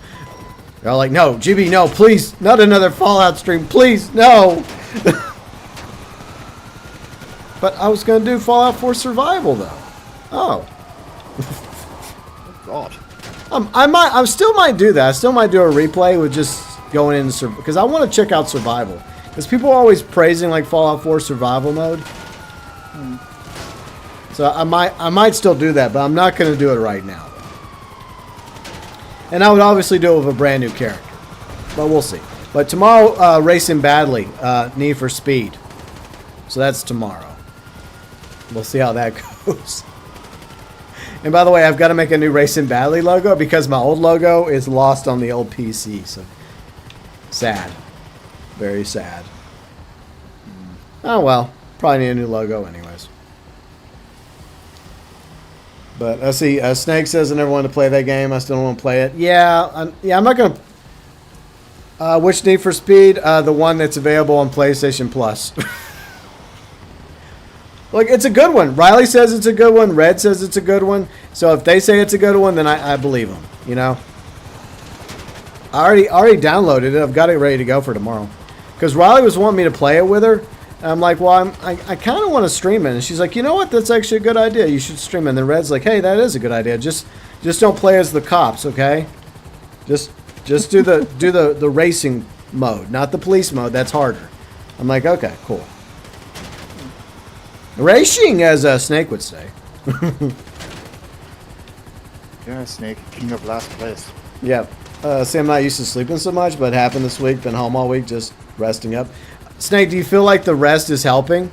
Y'all like, no, GB, no, please. Not another Fallout stream. Please, no. But I was going to do Fallout 4 Survival, though. Oh. God. I still might do that. I still might do a replay with just going into because I want to check out Survival. Because people are always praising like Fallout 4 Survival mode. So I might still do that, but I'm not going to do it right now. And I would obviously do it with a brand new character. But we'll see. But tomorrow, Racing Badly, Need for Speed. So that's tomorrow. We'll see how that goes. And by the way, I've got to make a new Racing Badly logo because my old logo is lost on the old PC. So sad. Very sad. Oh well. Probably need a new logo anyways. But I see Snake says I never wanted to play that game. I still don't want to play it. Yeah, I'm not going to... which Need for Speed? The one that's available on PlayStation Plus. Look, it's a good one. Riley says it's a good one. Red says it's a good one. So if they say it's a good one, then I believe them. I already downloaded it. I've got it ready to go for tomorrow. Because Riley was wanting me to play it with her. And I'm like, well, I kind of want to stream it. And she's like, you know what? That's actually a good idea. You should stream it. And then Red's like, hey, that is a good idea. Just don't play as the cops, okay? Just do the racing mode, not the police mode. That's harder. I'm like, okay, cool. Racing, as Snake would say. Yeah, Snake, king of last place. Yeah. See, I'm not used to sleeping so much, but it happened this week. Been home all week, just resting up. Snake, do you feel like the rest is helping?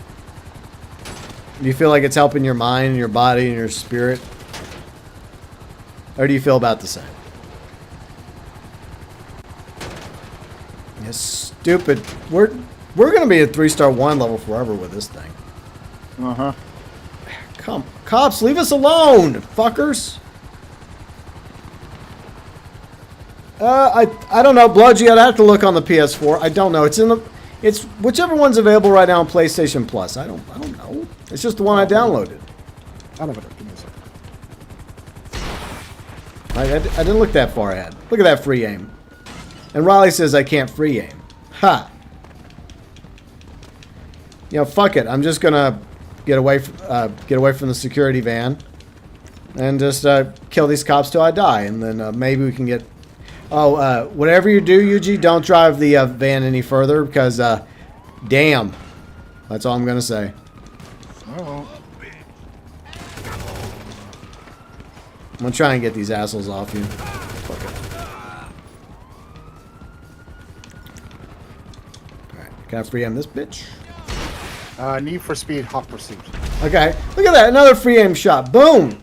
Do you feel like it's helping your mind and your body and your spirit? Or do you feel about the same? Yeah, stupid. We're gonna be at 3-star 1 level forever with this thing. Uh-huh. Come, cops, leave us alone, fuckers. I don't know, Bludgy. I'd have to look on the PS4. I don't know. It's whichever one's available right now on PlayStation Plus. I don't know. It's just the one I downloaded. I don't know. Give me a second. I didn't look that far ahead. Look at that free aim. And Riley says I can't free aim. Ha. You know, fuck it. I'm just gonna get away from the security van and just kill these cops till I die, and then maybe we can get. Oh, whatever you do, Yuji, don't drive the van any further because, damn. That's all I'm gonna say. Oh. I'm gonna try and get these assholes off you. Fuck it. Alright, can I free aim this bitch? Need for Speed Hot Pursuit. Okay, look at that, another free aim shot. Boom!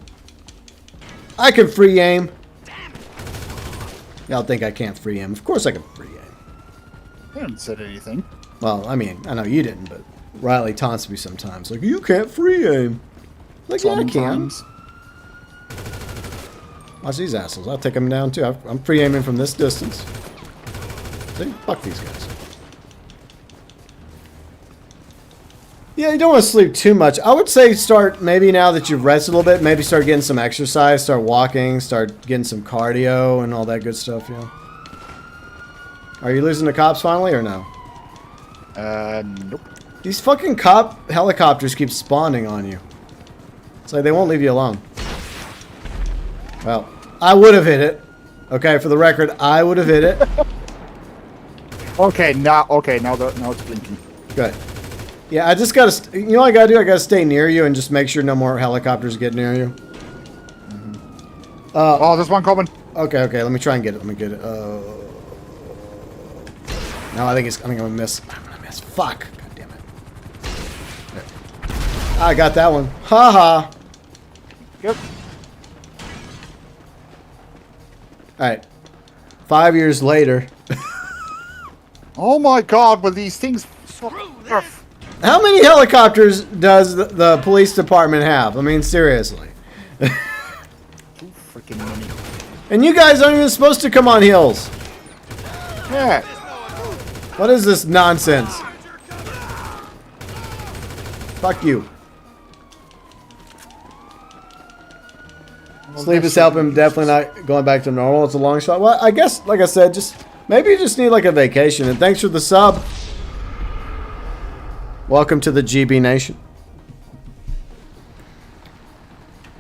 I can free aim. Y'all think I can't free aim. Of course I can free aim. I haven't said anything. Well, I mean, I know you didn't, but Riley taunts me sometimes. Like, you can't free aim. Like, yeah, I can. Sometimes. Watch these assholes. I'll take them down, too. I'm free aiming from this distance. See? Fuck these guys. Yeah, you don't want to sleep too much. I would say start, maybe now that you've rested a little bit, maybe start getting some exercise, start walking, start getting some cardio and all that good stuff, you know. Are you losing the cops finally or no? Nope. These fucking cop helicopters keep spawning on you. It's like they won't leave you alone. Well, I would have hit it. Okay, for the record, I would have hit it. Okay, now it's blinking. Good. Yeah, I just gotta, you know what I gotta do? I gotta stay near you and just make sure no more helicopters get near you. Oh, there's one coming. Okay, let me try and get it. Let me get it. No, I think I'm gonna miss. I'm gonna miss. Fuck. God damn it. There. I got that one. Ha ha. Yep. Alright. 5 years later. Oh my god, will these things... How many helicopters does the police department have? I mean, seriously. Too freaking many. And you guys aren't even supposed to come on hills. Yeah. What is this nonsense? Fuck you. Sleep is helping. Definitely not going back to normal. It's a long shot. Well, I guess, like I said, maybe you just need like a vacation. And thanks for the sub. Welcome to the GB Nation.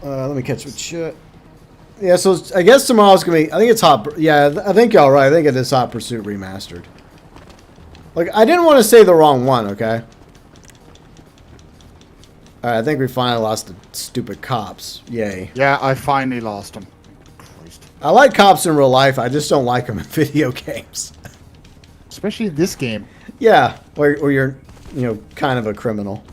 Let me catch what shit. Yeah, so I guess tomorrow's gonna be. I think it's Hot. Yeah, I think y'all right. I think it is Hot Pursuit Remastered. Like, I didn't want to say the wrong one. Okay. Alright, I think we finally lost the stupid cops. Yay. Yeah, I finally lost them. Christ. I like cops in real life. I just don't like them in video games. Especially in this game. Yeah, or you're, you know, kind of a criminal.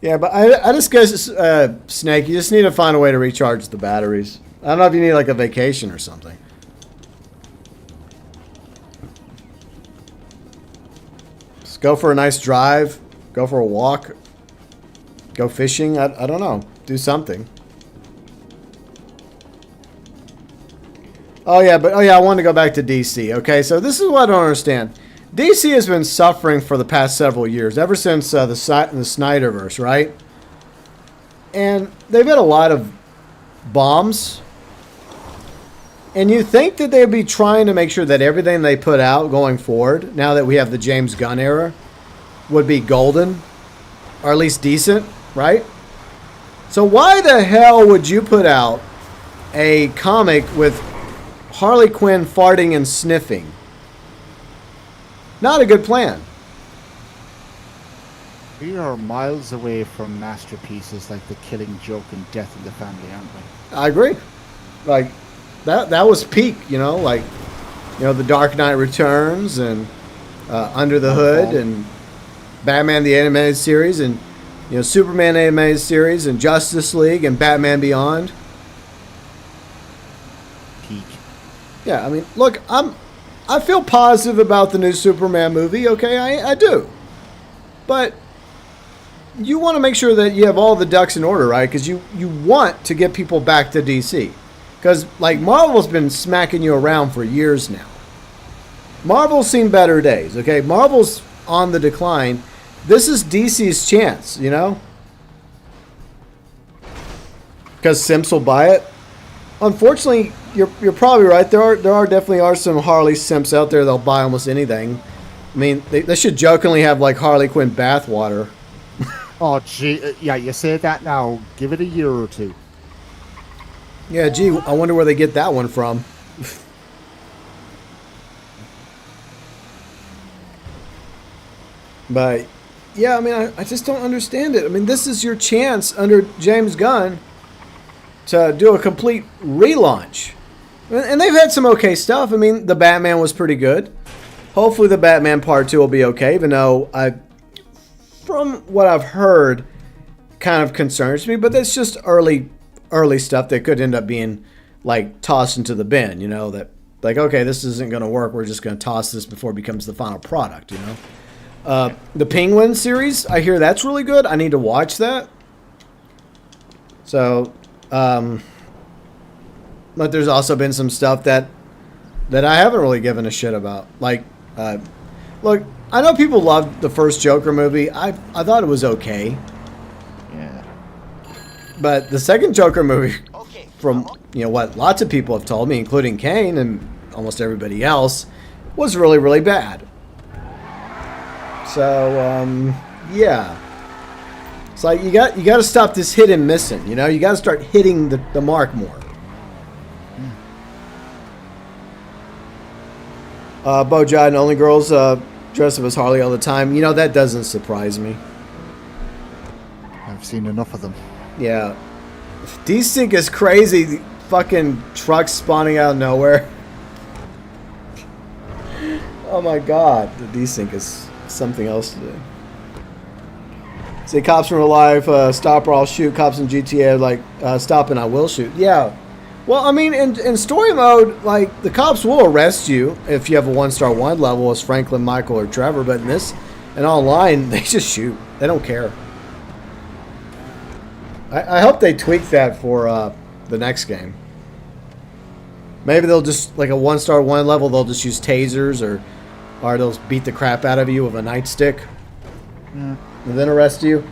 Yeah, but I just guess, Snake, you just need to find a way to recharge the batteries. I don't know if you need like a vacation or something. Just go for a nice drive. Go for a walk. Go fishing. I don't know. Do something. Oh yeah, I wanted to go back to DC. Okay, so this is what I don't understand. DC has been suffering for the past several years, ever since the Snyderverse, right? And they've had a lot of bombs. And you think that they'd be trying to make sure that everything they put out going forward, now that we have the James Gunn era, would be golden, or at least decent, right? So why the hell would you put out a comic with Harley Quinn farting and sniffing? Not a good plan. We are miles away from masterpieces like The Killing Joke and Death in the Family, aren't we? I agree. Like, that was peak, you know? Like, You know, The Dark Knight Returns and Under the Hood and Batman the Animated Series and, you know, Superman Animated Series and Justice League and Batman Beyond. Peak. Yeah, I mean, look, I feel positive about the new Superman movie, okay? I do. But you want to make sure that you have all the ducks in order, right? Because you want to get people back to DC. Because, like, Marvel's been smacking you around for years now. Marvel's seen better days, okay? Marvel's on the decline. This is DC's chance, you know? Because simps will buy it. Unfortunately, you're probably right. There are definitely some Harley simps out there that'll buy almost anything. I mean, they should jokingly have, like, Harley Quinn bathwater. Oh, gee. Yeah, you say that now. Give it a year or two. Yeah, gee, I wonder where they get that one from. But, yeah, I mean, I just don't understand it. I mean, this is your chance under James Gunn to do a complete relaunch. And they've had some okay stuff. I mean, the Batman was pretty good. Hopefully the Batman Part 2 will be okay, even though from what I've heard, kind of concerns me. But that's just early stuff that could end up being, like, tossed into the bin, you know, that, like, okay, this isn't going to work. We're just going to toss this before it becomes the final product, you know. The Penguin series, I hear that's really good. I need to watch that. So, but there's also been some stuff that I haven't really given a shit about. Like, look, I know people loved the first Joker movie. I thought it was okay. Yeah. But the second Joker movie, from, you know, what lots of people have told me, including Kane and almost everybody else, was really, really bad. So, yeah. It's like you got to stop this hit and missing, you know? You got to start hitting the mark more. Bo Jod, only girls dress up as Harley all the time. You know, that doesn't surprise me. I've seen enough of them. Yeah. Desync is crazy. The fucking trucks spawning out of nowhere. Oh my god. The desync is something else to do. Say cops in real life, stop or I'll shoot. Cops in GTA like, stop and I will shoot. Yeah. Well, I mean, in story mode, like, the cops will arrest you if you have a 1-star 1 level as Franklin, Michael, or Trevor. But in this, and online, they just shoot. They don't care. I hope they tweak that for the next game. Maybe they'll just, like a 1-star 1 level, they'll just use tasers or they'll beat the crap out of you with a nightstick. Yeah. And then arrest you.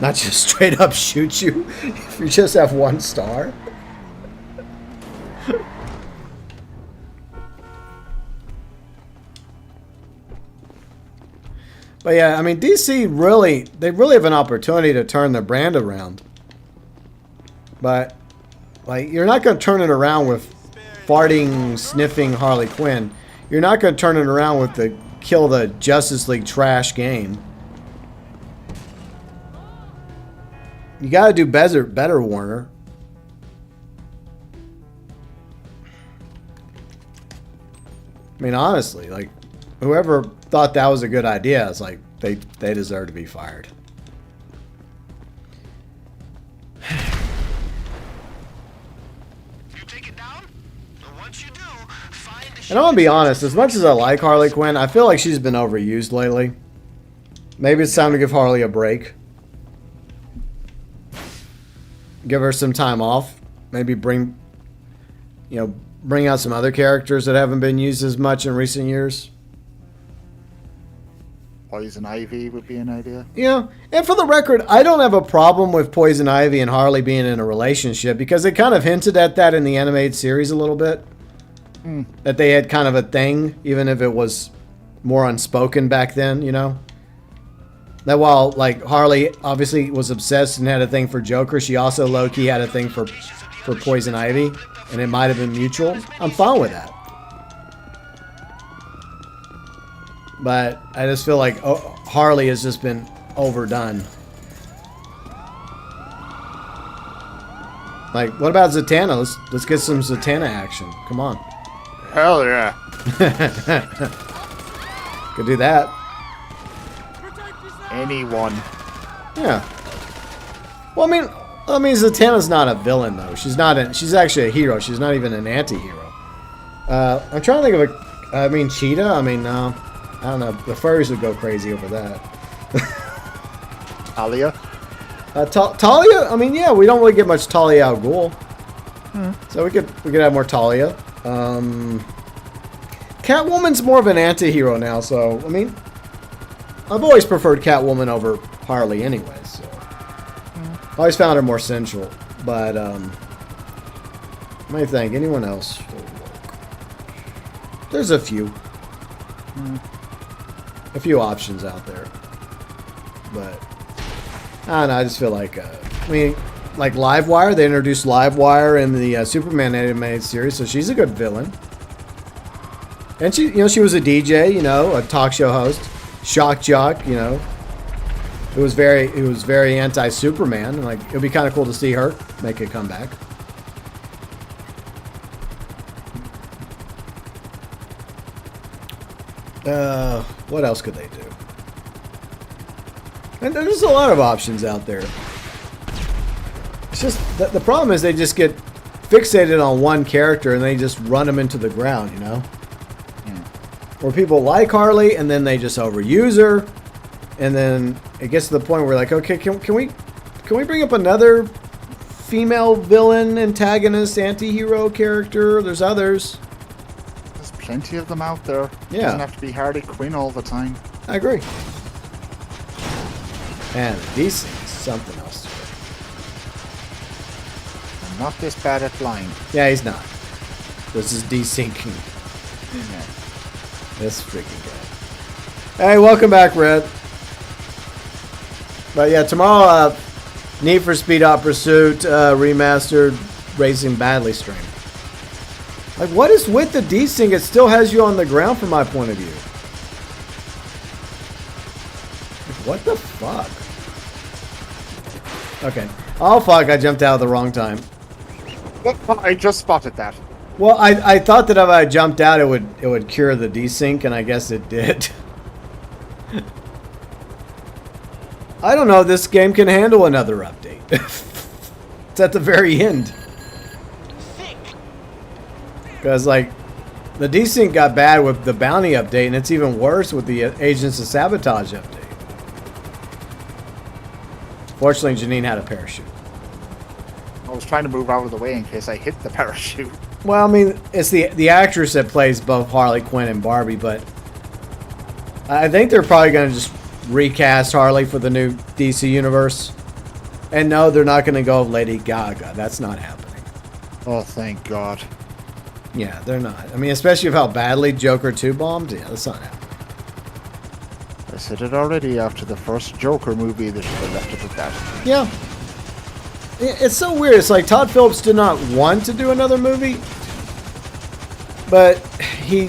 Not just straight up shoot you if you just have 1 star. But yeah, I mean, DC they really have an opportunity to turn their brand around. But, like, you're not going to turn it around with farting, sniffing Harley Quinn. You're not going to turn it around with the kill the Justice League trash game. You got to do better, Warner. I mean, honestly, like, whoever thought that was a good idea, it's like, they deserve to be fired. And I'm going to be honest, as much as I like Harley Quinn, I feel like she's been overused lately. Maybe it's time to give Harley a break. Give her some time off. Maybe bring out some other characters that haven't been used as much in recent years. Poison Ivy would be an idea. Yeah, and for the record, I don't have a problem with Poison Ivy and Harley being in a relationship because they kind of hinted at that in the animated series a little bit. That they had kind of a thing, even if it was more unspoken back then, you know? That while, like, Harley obviously was obsessed and had a thing for Joker, she also low-key had a thing for Poison Ivy, and it might have been mutual. I'm fine with that. But I just feel like Harley has just been overdone. Like, what about Zatanna? Let's get some Zatanna action. Come on. Hell yeah. Could do that. Anyone. Yeah. Well, I mean, Zatanna's not a villain though. She's not. She's actually a hero. She's not even an anti-hero. I'm trying to think of a. I mean, Cheetah. I mean, no. I don't know. The furries would go crazy over that. Talia. Talia. I mean, yeah, we don't really get much Talia al Ghul. So we could have more Talia. Catwoman's more of an anti-hero now. So I mean, I've always preferred Catwoman over Harley, anyway. So I always found her more sensual. But let me think. Anyone else? There's a few. A few options out there. But I don't know, I just feel like I mean, like Livewire, they introduced Livewire in the Superman animated series, so she's a good villain. And she, you know, she was a DJ, you know, a talk show host, shock jock, you know. It was very anti-Superman, and like it'd be kind of cool to see her make a comeback. What else could they do? And there's a lot of options out there. It's just the problem is they just get fixated on one character and they just run them into the ground, you know? Where people like Harley and then they just overuse her, and then it gets to the point where like, okay, can we bring up another female villain, antagonist, anti-hero character? There's others. There's plenty of them out there. Yeah. It doesn't have to be Harley Quinn all the time. I agree. And these things, something else. I'm not this bad at flying. Yeah, he's not. This is desyncing. Yeah. This freaking guy. Hey, welcome back, Red. But yeah, tomorrow, Need for Speed Hot Pursuit remastered Racing Badly stream. Like, what is with the desync? It still has you on the ground from my point of view. What the fuck? Okay. Oh fuck, I jumped out at the wrong time. I just spotted that. Well, I thought that if I jumped out, it would cure the desync, and I guess it did. I don't know. This game can handle another update. It's at the very end. Because like, the desync got bad with the bounty update, and it's even worse with the Agents of Sabotage update. Fortunately, Janine had a parachute. I was trying to move out of the way in case I hit the parachute. Well, I mean, it's the actress that plays both Harley Quinn and Barbie, but I think they're probably going to just recast Harley for the new DC universe. And no, they're not going to go with Lady Gaga. That's not happening. Oh, thank God. Yeah, they're not. I mean, especially with how badly Joker 2 bombed. Yeah, that's not happening. I said it already after the first Joker movie. They should have left it at that. Yeah. It's so weird. It's like Todd Phillips did not want to do another movie, but he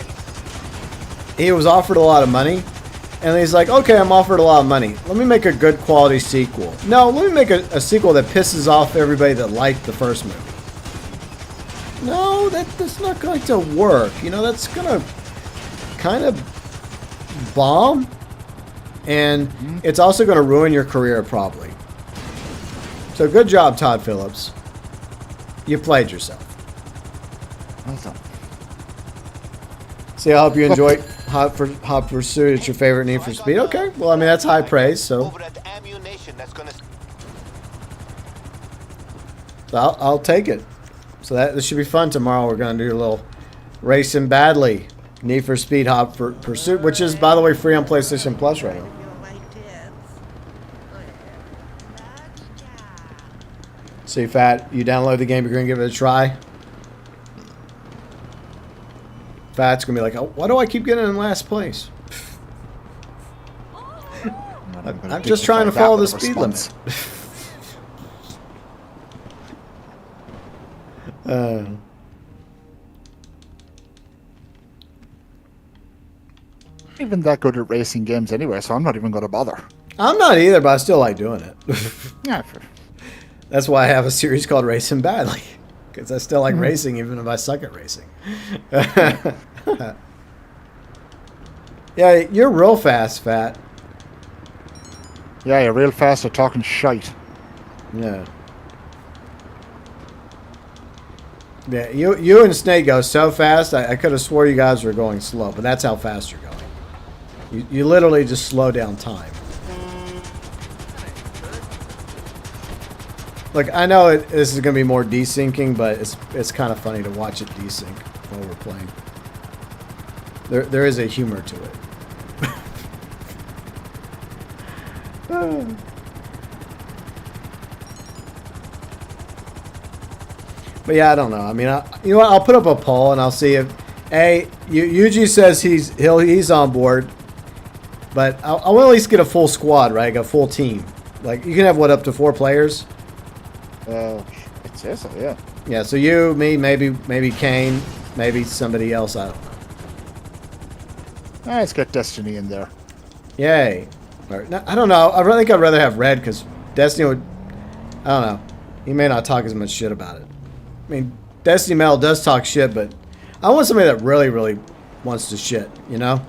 was offered a lot of money, and he's like, okay, I'm offered a lot of money. Let me make a good quality sequel. No, let me make a sequel that pisses off everybody that liked the first movie. No, that's not going to work. You know, that's going to kind of bomb, and it's also going to ruin your career probably. So good job, Todd Phillips. You played yourself. Well done. See, I hope you enjoyed Hot Pursuit. It's your favorite Need for Speed. Okay, well, I mean, that's high praise, so. Over at the ammunition that's gonna... I'll take it. So this should be fun tomorrow. We're going to do a little Racing Badly Need for Speed Hot Pursuit, which is, by the way, free on PlayStation Plus right now. See, Fat, you download the game, you're going to give it a try. Fat's going to be like, oh, why do I keep getting in last place? I'm just trying to follow the speed limit. Even that good at racing games anyway, so I'm not even going to bother. I'm not either, but I still like doing it. Yeah, That's why I have a series called Racing Badly. Because I still like racing, even if I suck at racing. Yeah, you're real fast, Fat. Yeah, you're real fast at talking shite. Yeah. Yeah, you and Snake go so fast, I could have swore you guys were going slow, but that's how fast you're going. You literally just slow down time. Look, I know this is going to be more desyncing, but it's kind of funny to watch it desync while we're playing. There is a humor to it. But yeah, I don't know. I mean, you know what? I'll put up a poll and I'll see if Yuji says he's on board, but I'll at least get a full squad, right? Like a full team. Like you can have what, up to 4 players? It says so, yeah. Yeah. So you, me, maybe Kane, maybe somebody else. I don't know. Let's get Destiny in there. Yay. I don't know. I think I'd rather have Red because Destiny would. I don't know. He may not talk as much shit about it. I mean, Destiny Metal does talk shit, but I want somebody that really, really wants to shit. You know?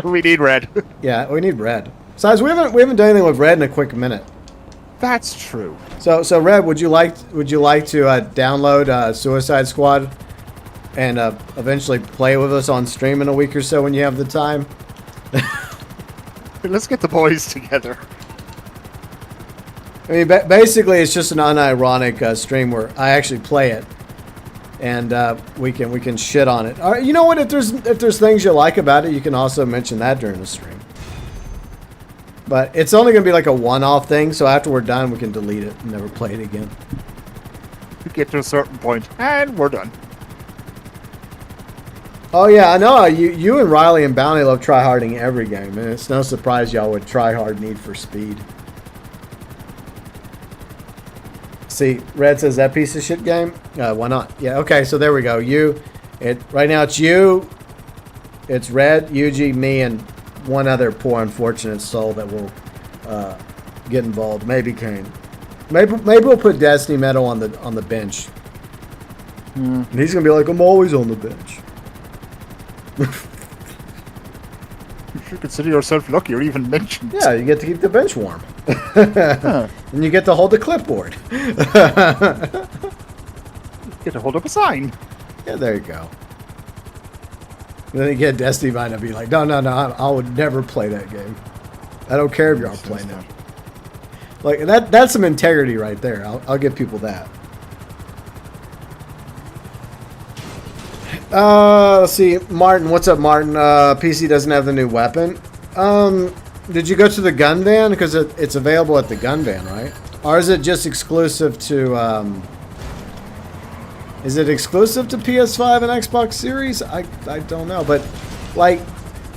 We need Red. Yeah, we need Red. Besides, we haven't done anything with Red in a quick minute. That's true. So Red, would you like to download Suicide Squad and eventually play with us on stream in a week or so when you have the time? Let's get the boys together. I mean, basically, it's just an unironic stream where I actually play it, and we can shit on it. You know what? If there's things you like about it, you can also mention that during the stream. But it's only going to be like a one-off thing, so after we're done, we can delete it and never play it again. We get to a certain point, and we're done. Oh yeah, I know. You and Riley and Bounty love tryharding every game, and it's no surprise y'all would tryhard Need for Speed. See, Red says that piece of shit game. Why not? Yeah. Okay. So there we go. Right now it's you. It's Red, Yuji, me, and one other poor unfortunate soul that will get involved. Maybe Kane. Maybe we'll put Destiny Metal on the bench. And he's gonna be like, I'm always on the bench. You should consider yourself lucky you're even mentioned. Yeah, you get to keep the bench warm. And you get to hold the clipboard. Get to hold up a sign. Yeah, there you go. And then again, Destiny might not be like, no, I would never play that game. I don't care if you are playing it. Like that's some integrity right there. I'll give people that. Let's see, Martyn. What's up, Martyn? PC doesn't have the new weapon. Did you go to the gun van? Because it's available at the gun van, right? Or is it just exclusive to? Is it exclusive to PS5 and Xbox Series? I don't know, but like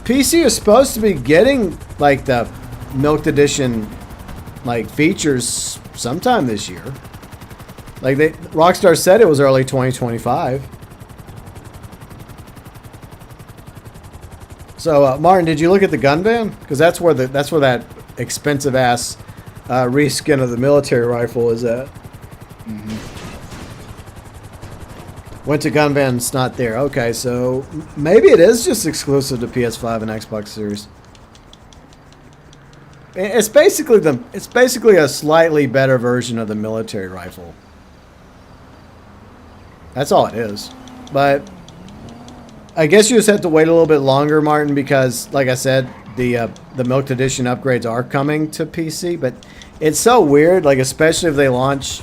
PC is supposed to be getting like the Milked Edition like features sometime this year. Like Rockstar said it was early 2025. So Martyn, did you look at the gun van? Because that's where that expensive ass reskin of the military rifle is at. Mm-hmm. Went to gun van, it's not there. Okay, so maybe it is just exclusive to PS5 and Xbox Series. It's basically a slightly better version of the military rifle. That's all it is. But I guess you just have to wait a little bit longer, Martyn, because like I said, the Milked Edition upgrades are coming to PC, but it's so weird, like especially if they launch.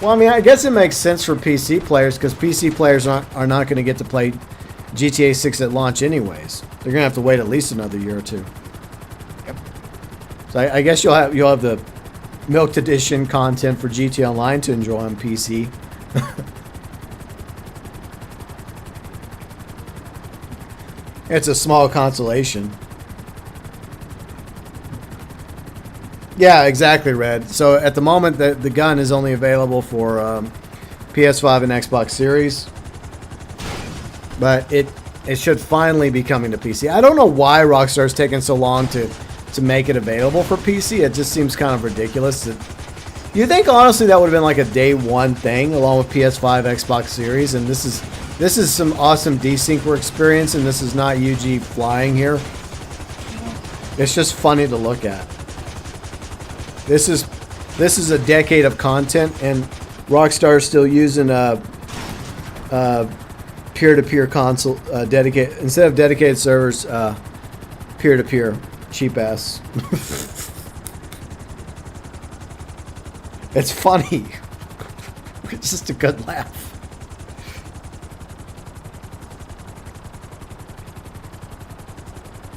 Well, I mean, I guess it makes sense for PC players because PC players are not going to get to play GTA 6 at launch anyways. They're going to have to wait at least another year or two. Yep. So I guess you'll have the Milked Edition content for GTA Online to enjoy on PC. It's a small consolation. Yeah, exactly, Red. So at the moment, the gun is only available for PS5 and Xbox Series. But it should finally be coming to PC. I don't know why Rockstar's taking so long to make it available for PC. It just seems kind of ridiculous. Do you think honestly that would have been like a day one thing along with PS5, Xbox Series, and this is some awesome desync we're experiencing. This is not UG flying here. It's just funny to look at. This is a decade of content, and Rockstar is still using a peer-to-peer console dedicated instead of dedicated servers, peer-to-peer, cheap ass. It's funny. It's just a good laugh.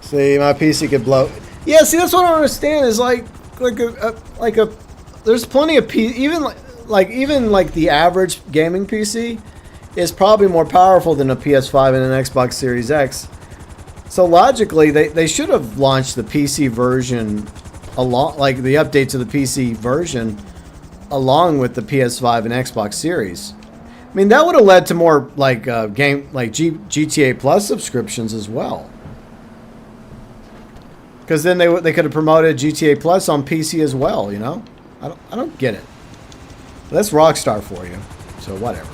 See, my PC could blow. Yeah, see, that's what I don't understand. Is like a. There's plenty of even like the average gaming PC is probably more powerful than a PS5 and an Xbox Series X. So logically, they should have launched the PC version along, like the update to the PC version, along with the PS5 and Xbox Series. I mean, that would have led to more like GTA Plus subscriptions as well. Because then they could have promoted GTA Plus on PC as well. You know, I don't get it. That's Rockstar for you. So whatever.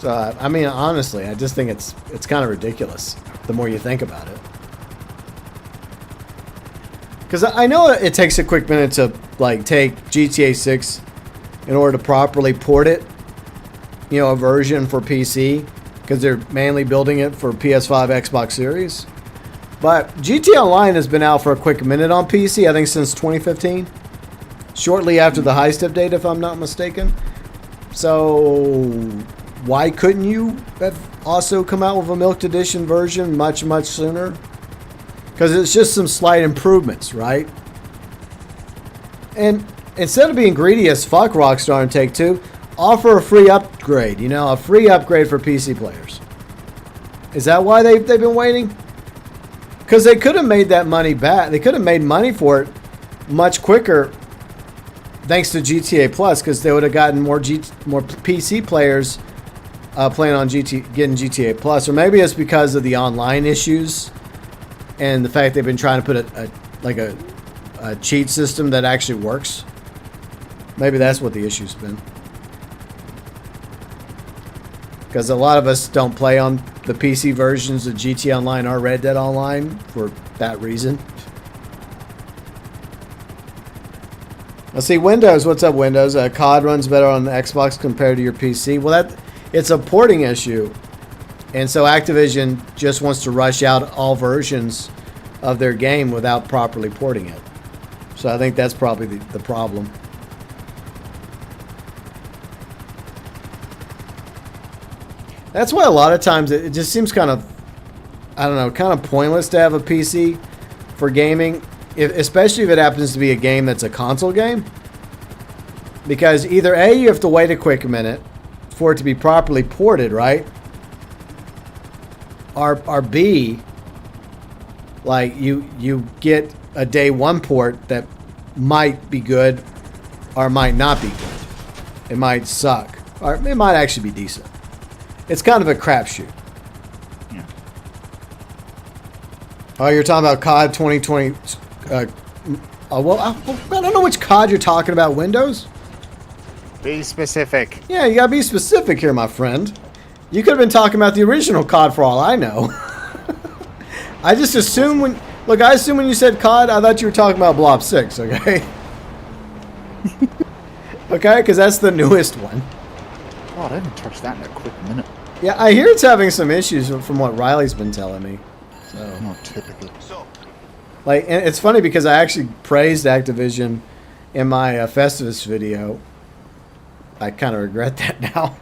So I mean, honestly, I just think it's kind of ridiculous. The more you think about it. Because I know it takes a quick minute to like take GTA 6 in order to properly port it, you know, a version for PC, because they're mainly building it for PS5, Xbox Series. But GTA Online has been out for a quick minute on PC, I think since 2015, shortly after the heist update, if I'm not mistaken. So why couldn't you have also come out with a milked edition version much sooner? Because it's just some slight improvements, right? And instead of being greedy as fuck, Rockstar and Take-Two, offer a free upgrade. You know, a free upgrade for PC players. Is that why they've been waiting? Because they could have made that money back. They could have made money for it much quicker, thanks to GTA Plus, because they would have gotten more PC players playing on getting GTA Plus. Or maybe it's because of the online issues. And the fact they've been trying to put a cheat system that actually works. Maybe that's what the issue's been. Because a lot of us don't play on the PC versions of GTA Online or Red Dead Online for that reason. Let's see, Windows. What's up, Windows? COD runs better on the Xbox compared to your PC. Well, it's a porting issue. And so Activision just wants to rush out all versions of their game without properly porting it. So I think that's probably the problem. That's why a lot of times it just seems kind of, I don't know, kind of pointless to have a PC for gaming, especially if it happens to be a game that's a console game. Because either A, you have to wait a quick minute for it to be properly ported, right? Or B, like you get a day one port that might be good or might not be good. It might suck, or it might actually be decent. It's kind of a crapshoot. Yeah. Oh, you're talking about COD 2020. Well, I don't know which COD you're talking about. Windows? Be specific. Yeah, you gotta be specific here, my friend. You could have been talking about the original COD for all I know. I just assumed when... Look, I assumed when you said COD, I thought you were talking about Blob 6, okay? Okay, because that's the newest one. God, I haven't touched that in a quick minute. Yeah, I hear it's having some issues from what Riley's been telling me. So, Not typical. like, and it's funny because I actually praised Activision in my Festivus video. I kind of regret that now.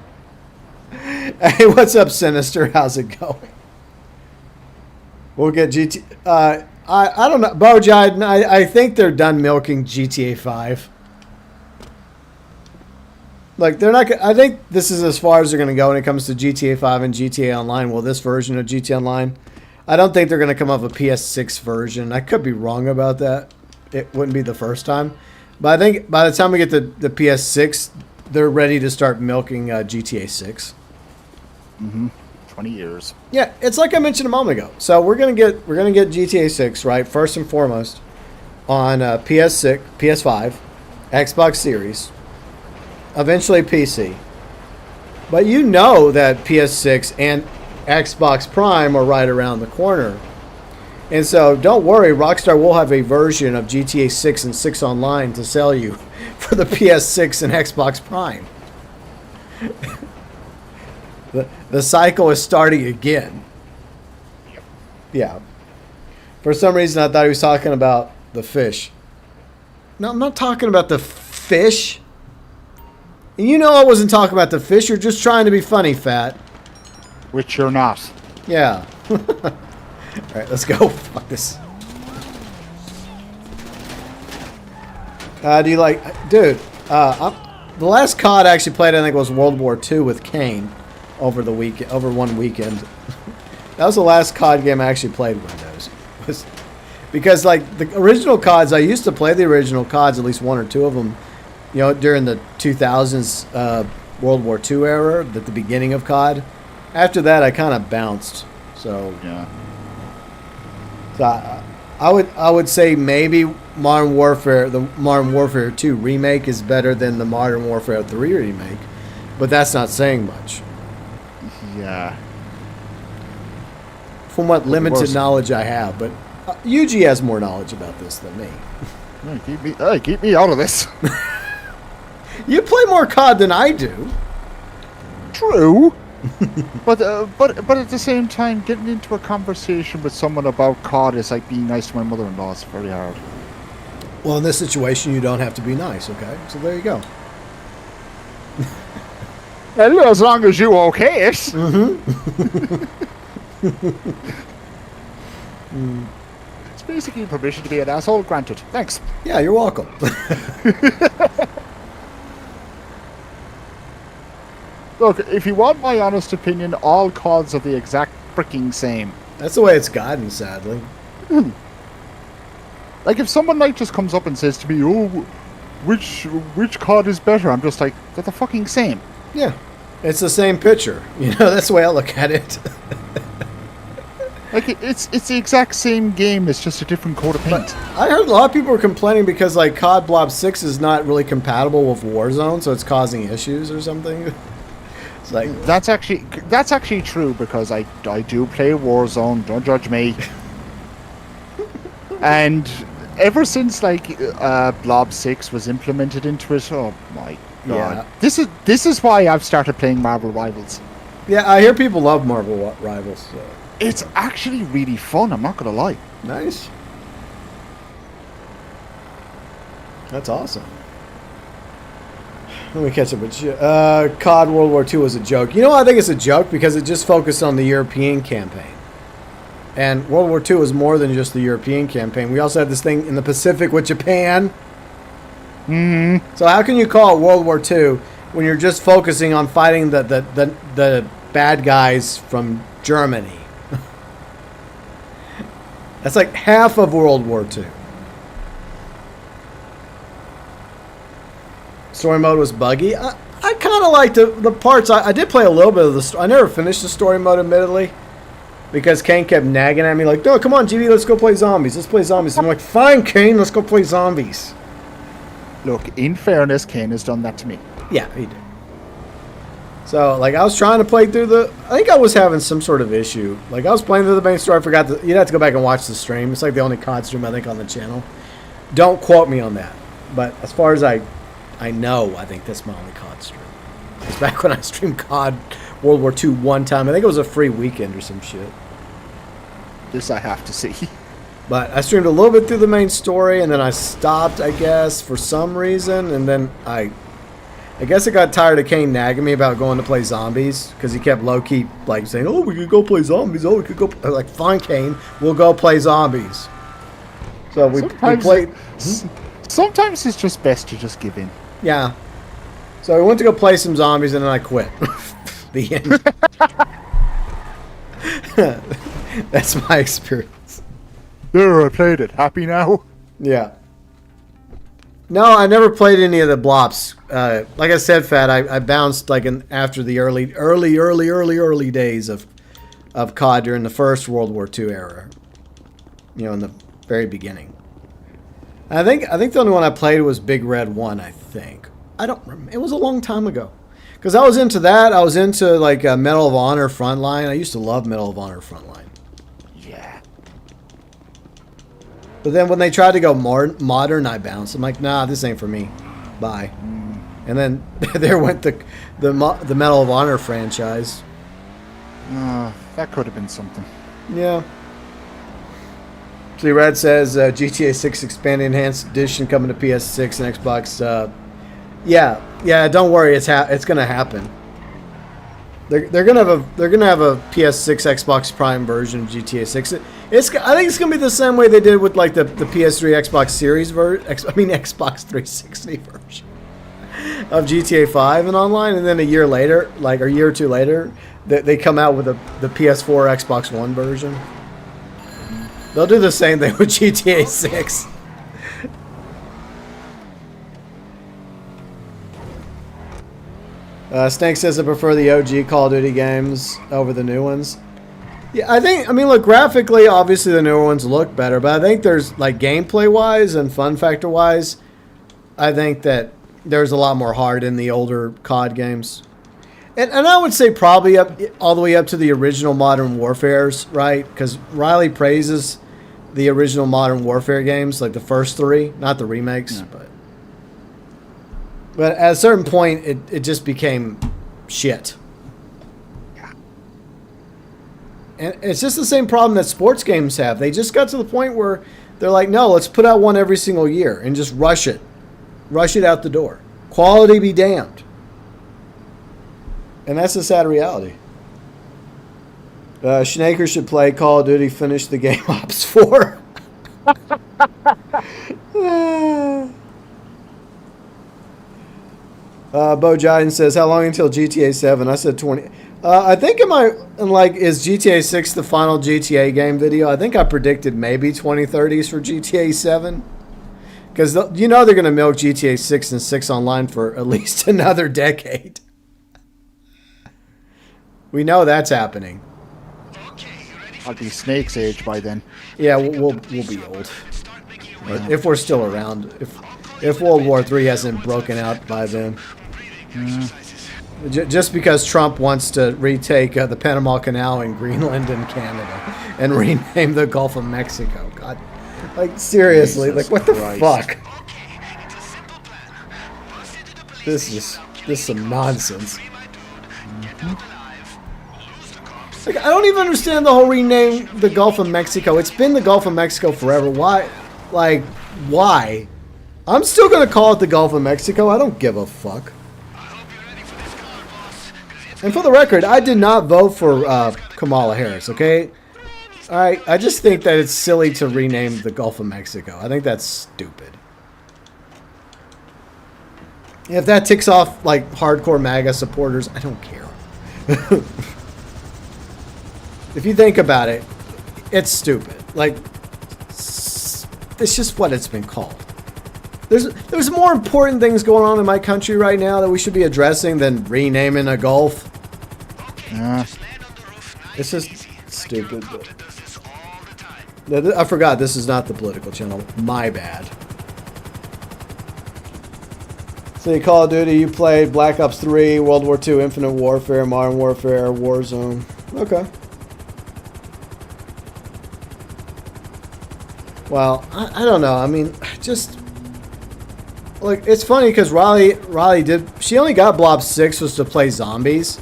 Hey, what's up, Sinister? How's it going? We'll get GT. I don't know, Bojide. I think they're done milking GTA 5. Like they're not. I think this is as far as they're going to go when it comes to GTA 5 and GTA Online. Well, this version of GTA Online, I don't think they're going to come up with a PS6 version. I could be wrong about that. It wouldn't be the first time, but I think by the time we get the PS6, they're ready to start milking GTA 6. Mm-hmm. 20 years. Yeah, it's like I mentioned a moment ago. So we're gonna get GTA 6 right first and foremost on PS6, PS5, Xbox Series, eventually PC. But you know that PS6 and Xbox Prime are right around the corner. And so don't worry, Rockstar will have a version of GTA 6 and 6 Online to sell you for the PS6 and Xbox Prime. The cycle is starting again. Yeah. For some reason, I thought he was talking about the fish. No, I'm not talking about the fish. And you know I wasn't talking about the fish. You're just trying to be funny, Fat. Which you're not. Yeah. All right, let's go. Fuck this. Do you like... Dude, the last COD I actually played, I think, was World War II with Kane over one weekend. That was the last COD game I actually played Windows. Because, like, the original CODs, I used to play the original CODs, at least one or two of them, you know, during the 2000s World War II era, at the beginning of COD. After that, I kind of bounced. So, Yeah. So I would say maybe the Modern Warfare 2 remake is better than the Modern Warfare 3 remake, but that's not saying much. Yeah. From what limited knowledge I have, but Yuji has more knowledge about this than me. Keep me out of this. You play more COD than I do. True. but at the same time, getting into a conversation with someone about COD is like being nice to my mother-in-law. It's very hard. Well, in this situation, you don't have to be nice, okay? So there you go. Well, as long as you okay it. It's basically permission to be an asshole granted. Thanks. Yeah, you're welcome. Look, if you want my honest opinion, all CODs are the exact freaking same. That's the way it's gotten, sadly. Like, if someone like just comes up and says to me, "Oh, which COD is better?" I'm just like, they're the fucking same. Yeah, it's the same picture. You know, that's the way I look at it. Like, it's the exact same game. It's just a different coat of paint. I heard a lot of people were complaining because, like, COD Blob 6 is not really compatible with Warzone, so it's causing issues or something. It's like, That's actually true because I do play Warzone. Don't judge me. And ever since like Blob 6 was implemented into it, oh my god! Yeah. This is why I've started playing Marvel Rivals. yeah, I hear people love Marvel Rivals. So. It's actually really fun. I'm not gonna lie. Nice. That's awesome. Let me catch up with you. COD World War II was a joke. You know, I think it's a joke because it just focused on the European campaign. And World War II was more than just the European campaign. We also had this thing in the Pacific with Japan. So how can you call it World War II when you're just focusing on fighting the bad guys from Germany? That's like half of World War II. Story mode was buggy. I kind of liked the parts. I did play a little bit of the story. I never finished the story mode, admittedly, because Kane kept nagging at me like, "No, come on, GB, let's go play zombies. Let's play zombies." I'm like, "Fine, Kane, let's go play zombies." Look, in fairness, Kane has done that to me. Yeah, he did. So, like, I was trying to play through I think I was having some sort of issue. Like, I was playing through the main story. I forgot you'd have to go back and watch the stream. It's like the only COD stream, I think, on the channel. Don't quote me on that. But as far as I know, I think that's my only COD stream. It's back when I streamed COD World War II one time. I think it was a free weekend or some shit. This I have to see. But I streamed a little bit through the main story, and then I stopped, I guess, for some reason. And then I guess I got tired of Kane nagging me about going to play zombies, because he kept low-key like saying, "Oh, we could go play zombies. Oh, we could go." I was like, "Fine, Kane, we'll go play zombies." So we played. Sometimes it's just best to just give in. Yeah. So we went to go play some zombies, and then I quit. The end. That's my experience. There, I played it. Happy now? Yeah. No, I never played any of the blops. Like I said, Fat, I bounced like after the early days of of COD during the first World War II era. You know, in the very beginning. I think the only one I played was Big Red 1, I think. I don't remember. It was a long time ago. Because I was into that. I was into like Medal of Honor Frontline. I used to love Medal of Honor Frontline. Yeah. But then when they tried to go modern, I bounced. I'm like, nah, this ain't for me. Bye. And then there went the Medal of Honor franchise. That could have been something. Yeah. See, Red says GTA 6 Expanded Enhanced Edition coming to PS6 and Xbox. Yeah. Don't worry, it's gonna happen. They're gonna have a PS6 Xbox Prime version of GTA 6. I think it's gonna be the same way they did with like the PS3 Xbox Series Xbox 360 version of GTA 5 and online, and then a year or two later, they come out with the PS4 Xbox One version. They'll do the same thing with GTA 6. Snake says I prefer the OG Call of Duty games over the new ones. Yeah, look, graphically, obviously the newer ones look better, but I think there's, like, gameplay-wise and fun factor-wise, I think that there's a lot more heart in the older COD games. And I would say probably all the way up to the original Modern Warfares, right? Because Riley praises the original Modern Warfare games, like the first three, not the remakes, Yeah. But at a certain point, it just became shit. Yeah. And it's just the same problem that sports games have. They just got to the point where they're like, no, let's put out one every single year and just rush it. Rush it out the door. Quality be damned. And that's a sad reality. Schnaker should play Call of Duty, finish the game Ops 4. Bo Jiden says, how long until GTA 7? I said 20. I think is GTA 6 the final GTA game video? I think I predicted maybe 2030s for GTA 7. Because they're going to milk GTA 6 and 6 Online for at least another decade. We know that's happening. I'll be Snake's age by then. Yeah, we'll be old. But if we're still around. If World War III hasn't broken out by then. Just because Trump wants to retake the Panama Canal in Greenland and Canada and rename the Gulf of Mexico. God, like seriously, Jesus like what the Christ. fuck? This is some nonsense. Like, I don't even understand the whole rename the Gulf of Mexico. It's been the Gulf of Mexico forever. Why? Like, why? I'm still going to call it the Gulf of Mexico. I don't give a fuck. And for the record, I did not vote for Kamala Harris, okay? Alright, I just think that it's silly to rename the Gulf of Mexico. I think that's stupid. If that ticks off, like, hardcore MAGA supporters, I don't care. If you think about it, it's stupid. Like, it's just what it's been called. There's more important things going on in my country right now that we should be addressing than renaming a Gulf. It's just stupid. I forgot this is not the political channel. My bad. So Call of Duty, you played Black Ops 3, World War II, Infinite Warfare, Modern Warfare, Warzone. Okay. Well, I don't know. I mean, just like it's funny because Riley she only got Blob 6 was to play zombies,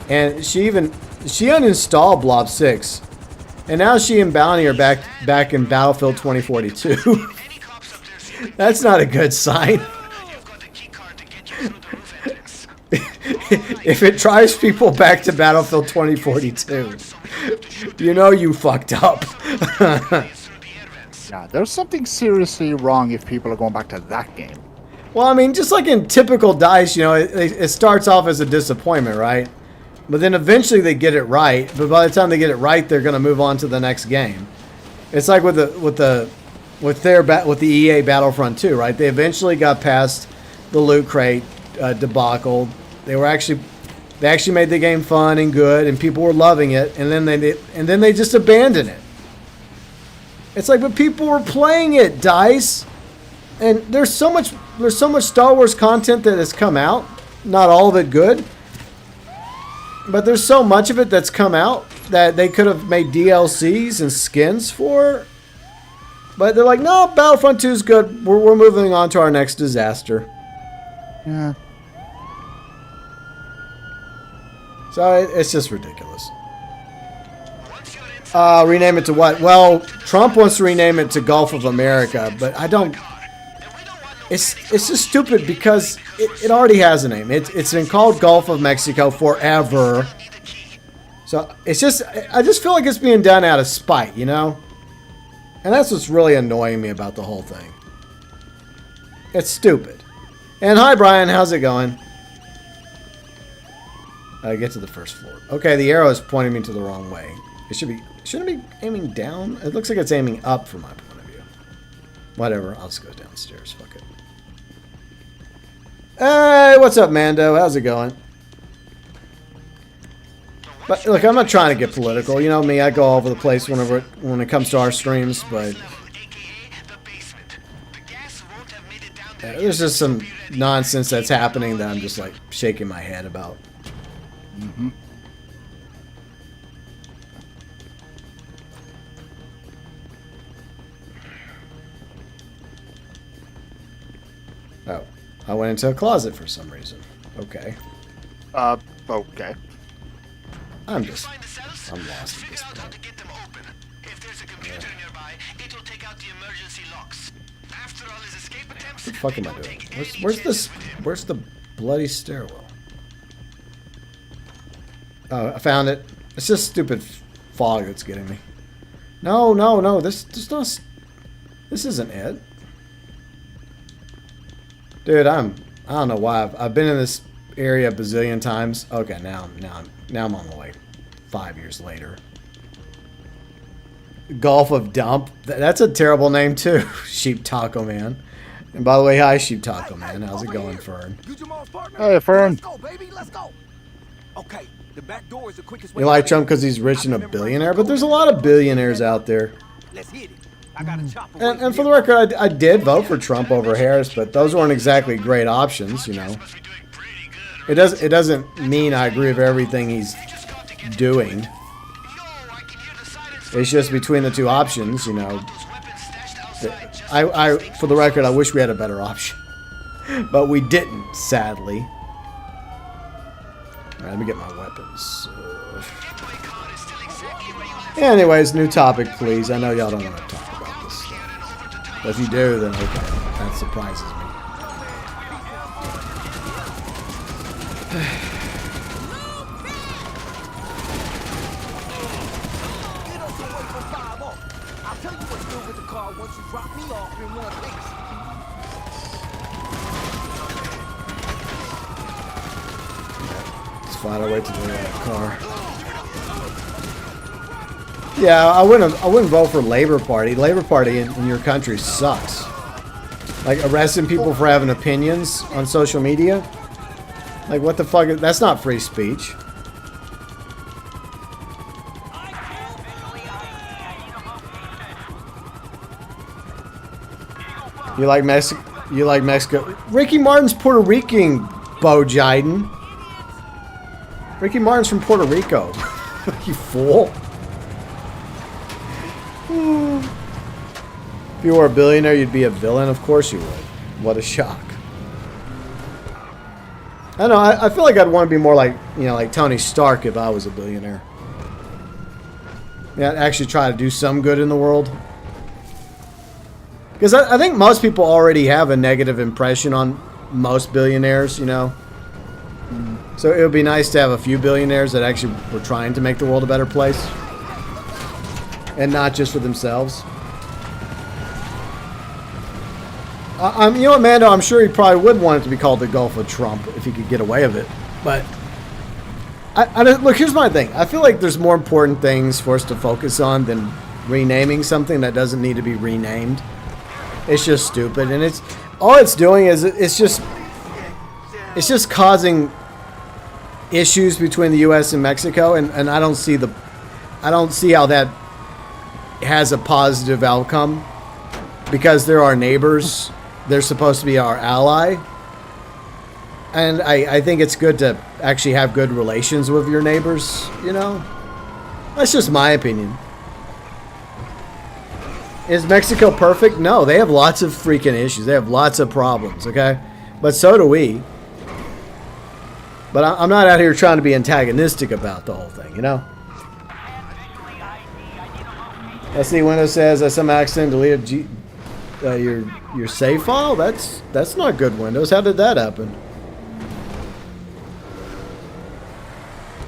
and she uninstalled Blob 6, and now she and Bounty are back in Battlefield 2042. That's not a good sign. If it drives people back to Battlefield 2042, you fucked up. Yeah, there's something seriously wrong if people are going back to that game. Well, I mean, just like in typical DICE, it starts off as a disappointment, right? But then eventually they get it right. But by the time they get it right, they're going to move on to the next game. It's like with the EA Battlefront 2, right? They eventually got past the loot crate debacle. They were actually They actually made the game fun and good, and people were loving it, and then they just abandoned it. It's like, but people were playing it, DICE, and there's so much Star Wars content that has come out. Not all of it good, but there's so much of it that's come out that they could have made DLCs and skins for. But they're like, no, Battlefront 2 is good. We're moving on to our next disaster. Yeah. So it's just ridiculous. Rename it to what? Well, Trump wants to rename it to Gulf of America, but I don't. It's just stupid because it already has a name. It's been called Gulf of Mexico forever. So it's just, I just feel like it's being done out of spite, you know? And that's what's really annoying me about the whole thing. It's stupid. And hi, Brian. How's it going? Get to the first floor. Okay, the arrow is pointing me to the wrong way. It shouldn't it be aiming down? It looks like it's aiming up from my point of view. Whatever. I'll just go downstairs. Fuck it. Hey, what's up, Mando? How's it going? But look, I'm not trying to get political. You know me, I go all over the place when it comes to our streams, but there's just some nonsense that's happening that I'm just like shaking my head about. Mm-hmm. Oh, I went into a closet for some reason. Okay. Okay. I'm lost at this point. What the fuck am I doing? Where's the bloody stairwell? Oh, I found it. It's just stupid fog that's getting me. No. This isn't it. Dude, I don't know why I've been in this area a bazillion times. Okay, now I'm on the way. 5 years later. Gulf of Dump. That's a terrible name too. Sheep Taco Man. And by the way, hi Sheep Taco Man. How's it going, Fern? Hey, Fern. Let's go, baby. Let's go. Okay, the back door is the quickest way. You like Trump because he's rich and a billionaire, but there's a lot of billionaires out there. Let's hit it. I got a chopper. And for the record, I did vote for Trump over Harris, but those weren't exactly great options, you know. It doesn't mean I agree with everything he's doing. It's just between the two options, you know. For the record, I wish we had a better option, but we didn't, sadly. All right, let me get my weapons. Anyways, new topic, please. I know y'all don't want to talk about this stuff. But if you do, then okay. That surprises me. I'll tell you what's good with the car once you drop me off in one piece. Let's find our way to the car. Yeah, I wouldn't vote for Labor Party. Labor Party in your country sucks. Like arresting people for having opinions on social media. Like what the fuck? That's not free speech. You like Mexico? You like Mexico? Ricky Martin's Puerto Rican, Bo Jiden. Ricky Martin's from Puerto Rico. You fool. If you were a billionaire, you'd be a villain. Of course you would. What a shock. I don't know. I feel like I'd want to be more like, you know, like Tony Stark if I was a billionaire. Yeah, I'd actually try to do some good in the world. Because I think most people already have a negative impression on most billionaires, you know. So it would be nice to have a few billionaires that actually were trying to make the world a better place. And not just for themselves. You know what, Mando? I'm sure he probably would want it to be called the Gulf of Trump if he could get away with it. But, look, here's my thing. I feel like there's more important things for us to focus on than renaming something that doesn't need to be renamed. It's just stupid, and all it's doing is it's just causing issues between the U.S. and Mexico, and I don't see how that has a positive outcome because they're our neighbors. They're supposed to be our ally. And I think it's good to actually have good relations with your neighbors, you know? That's just my opinion. Is Mexico perfect? No, they have lots of freaking issues. They have lots of problems, okay? But so do we. But I'm not out here trying to be antagonistic about the whole thing, you know? Let's see, Windows says that some accident deleted your save file? That's not good, Windows. How did that happen?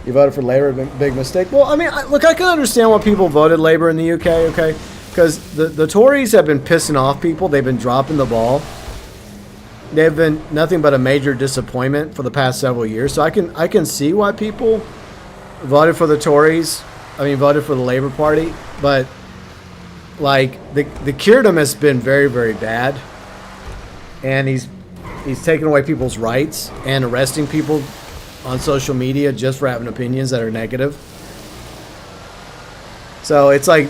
You voted for Labour, big mistake. Well, I mean, look, I can understand why people voted Labour in the UK, okay? Because the Tories have been pissing off people. They've been dropping the ball. They've been nothing but a major disappointment for the past several years. So I can see why people voted for the Tories. I mean, voted for the Labour Party. But, like, the Kingdom has been very, very bad. And he's taken away people's rights and arresting people on social media just for having opinions that are negative. So it's like,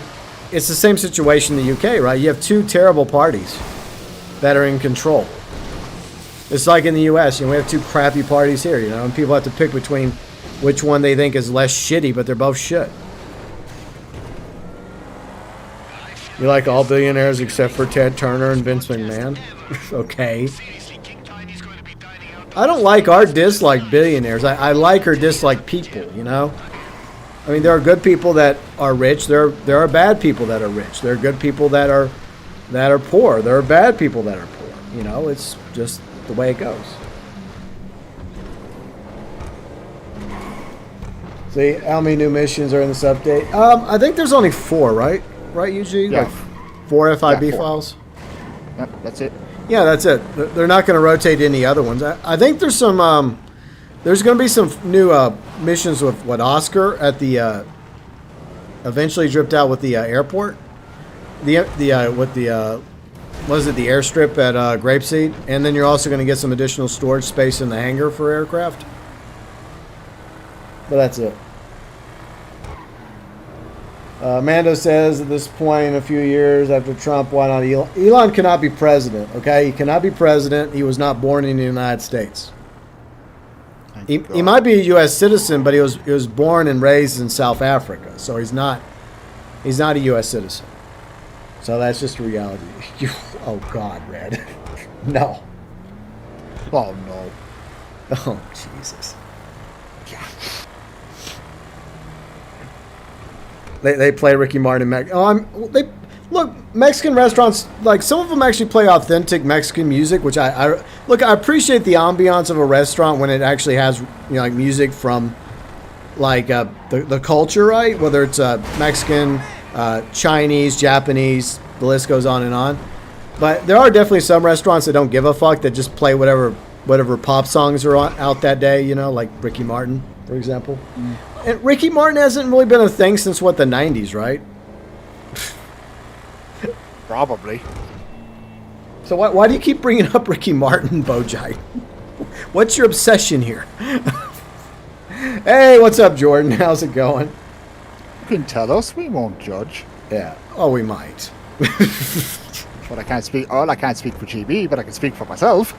it's the same situation in the UK, right? You have two terrible parties that are in control. It's like in the US, you know, we have two crappy parties here, you know, and people have to pick between which one they think is less shitty, but they're both shit. You like all billionaires except for Ted Turner and Vince McMahon? Okay. I don't like or dislike billionaires. I like or dislike people, you know? I mean, there are good people that are rich. There are bad people that are rich. There are good people that are poor. There are bad people that are poor. You know, it's just the way it goes. See, how many new missions are in this update? I think there's only 4, right? Right, Eugene? Yeah. Like 4 FIB Yeah, 4. files? Yep, that's it. Yeah, that's it. They're not going to rotate any other ones. I think there's some. There's going to be some new missions with Oscar at the. Eventually dripped out with the airport. The airstrip at Grapeseed, and then you're also going to get some additional storage space in the hangar for aircraft. But that's it. Mando says at this point, in a few years after Trump, why not Elon? Elon cannot be president, okay? He cannot be president. He was not born in the United States. He might be a U.S. citizen, but he was born and raised in South Africa, so he's not a U.S. citizen. So that's just reality. Oh, God, Red. No. Oh, no. Oh, Jesus. They play Ricky Martin. Look, Mexican restaurants, like some of them actually play authentic Mexican music, which I appreciate the ambiance of a restaurant when it actually has, you know, like music from like the culture, right? Whether it's Mexican, Chinese, Japanese, the list goes on and on. But there are definitely some restaurants that don't give a fuck, that just play whatever pop songs are out that day, you know, like Ricky Martin, for example. Mm. And Ricky Martin hasn't really been a thing since, what, the 90s, right? Probably. So why do you keep bringing up Ricky Martin, Bojai? What's your obsession here? Hey, what's up, Jordan? How's it going? You can tell us. We won't judge. Yeah. Oh, we might. But I can't speak for GB, but I can speak for myself.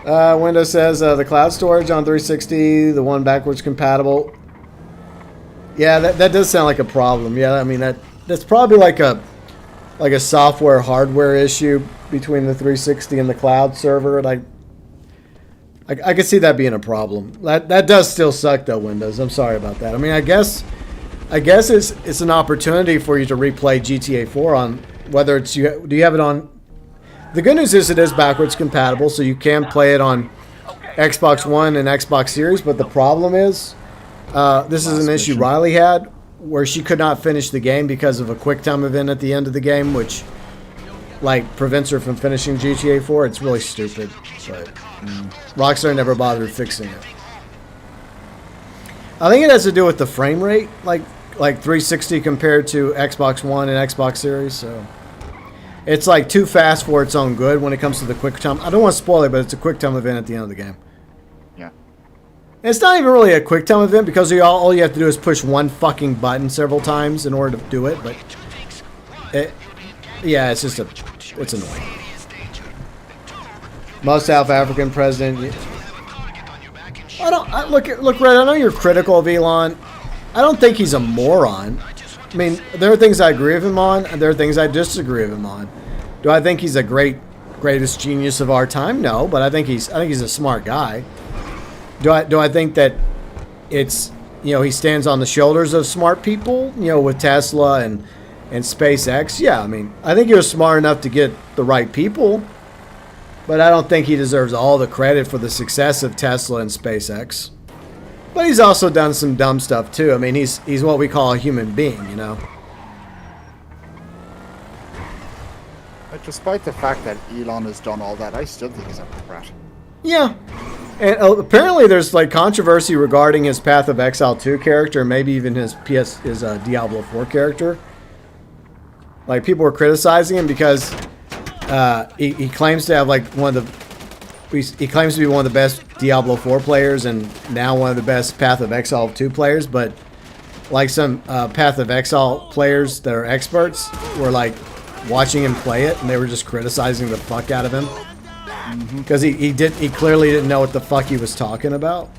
Windows says the cloud storage on 360, the one backwards compatible. Yeah, that does sound like a problem. Yeah, I mean that's probably like a software hardware issue between the 360 and the cloud server. Like I could see that being a problem. That does still suck though, Windows. I'm sorry about that. I mean, I guess it's an opportunity for you to replay GTA 4 on whether it's do you have it on. The good news is it is backwards compatible, so you can play it on Xbox One and Xbox Series. But the problem is, this is an issue Riley had, where she could not finish the game because of a QuickTime event at the end of the game, which like prevents her from finishing GTA 4. It's really stupid, but Rockstar never bothered fixing it. I think it has to do with the frame rate, like 360 compared to Xbox One and Xbox Series. So it's like too fast for its own good when it comes to the QuickTime. I don't want to spoil it, but it's a QuickTime event at the end of the game. Yeah. And it's not even really a quick time event because all you have to do is push one fucking button several times in order to do it. But yeah, it's just it's annoying. Most South African president. Look, Red. I know you're critical of Elon. I don't think he's a moron. I mean, there are things I agree with him on, and there are things I disagree with him on. Do I think he's a greatest genius of our time? No, but I think he's a smart guy. Do I think that it's, he stands on the shoulders of smart people, with Tesla and SpaceX? Yeah, I mean, I think he was smart enough to get the right people, but I don't think he deserves all the credit for the success of Tesla and SpaceX. But he's also done some dumb stuff too. I mean, he's what we call a human being, But despite the fact that Elon has done all that, I still think he's a brat. Yeah. And apparently there's like controversy regarding his Path of Exile 2 character, maybe even his Diablo 4 character. Like, people were criticizing him because he claims to have like he claims to be one of the best Diablo 4 players and now one of the best Path of Exile 2 players, but like some Path of Exile players that are experts were like watching him play it and they were just criticizing the fuck out of him because he clearly didn't know what the fuck he was talking about.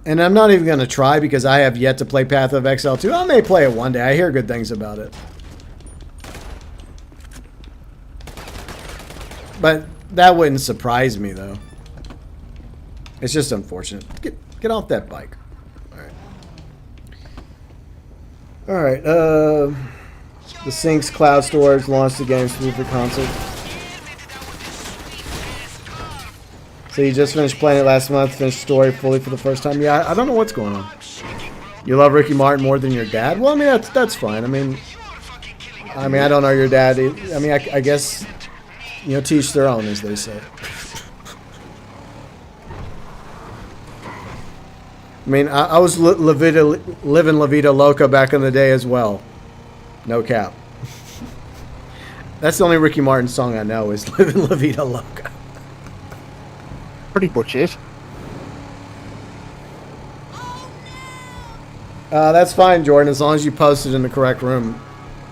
And I'm not even going to try because I have yet to play Path of Exile 2. I may play it one day. I hear good things about it. But that wouldn't surprise me, though. It's just unfortunate. Get off that bike. All right. The Sync's cloud storage launched the game for console. So you just finished playing it last month, finished the story fully for the first time. Yeah, I don't know what's going on. You love Ricky Martin more than your dad? Well, I mean, that's fine. I mean, I don't know your dad. I mean, I guess, teach their own, as they say. I mean, I was living La Vida Loca back in the day as well. No cap. That's the only Ricky Martin song I know is Living La Vida Loca. Pretty much it. That's fine, Jordan, as long as you post it in the correct room.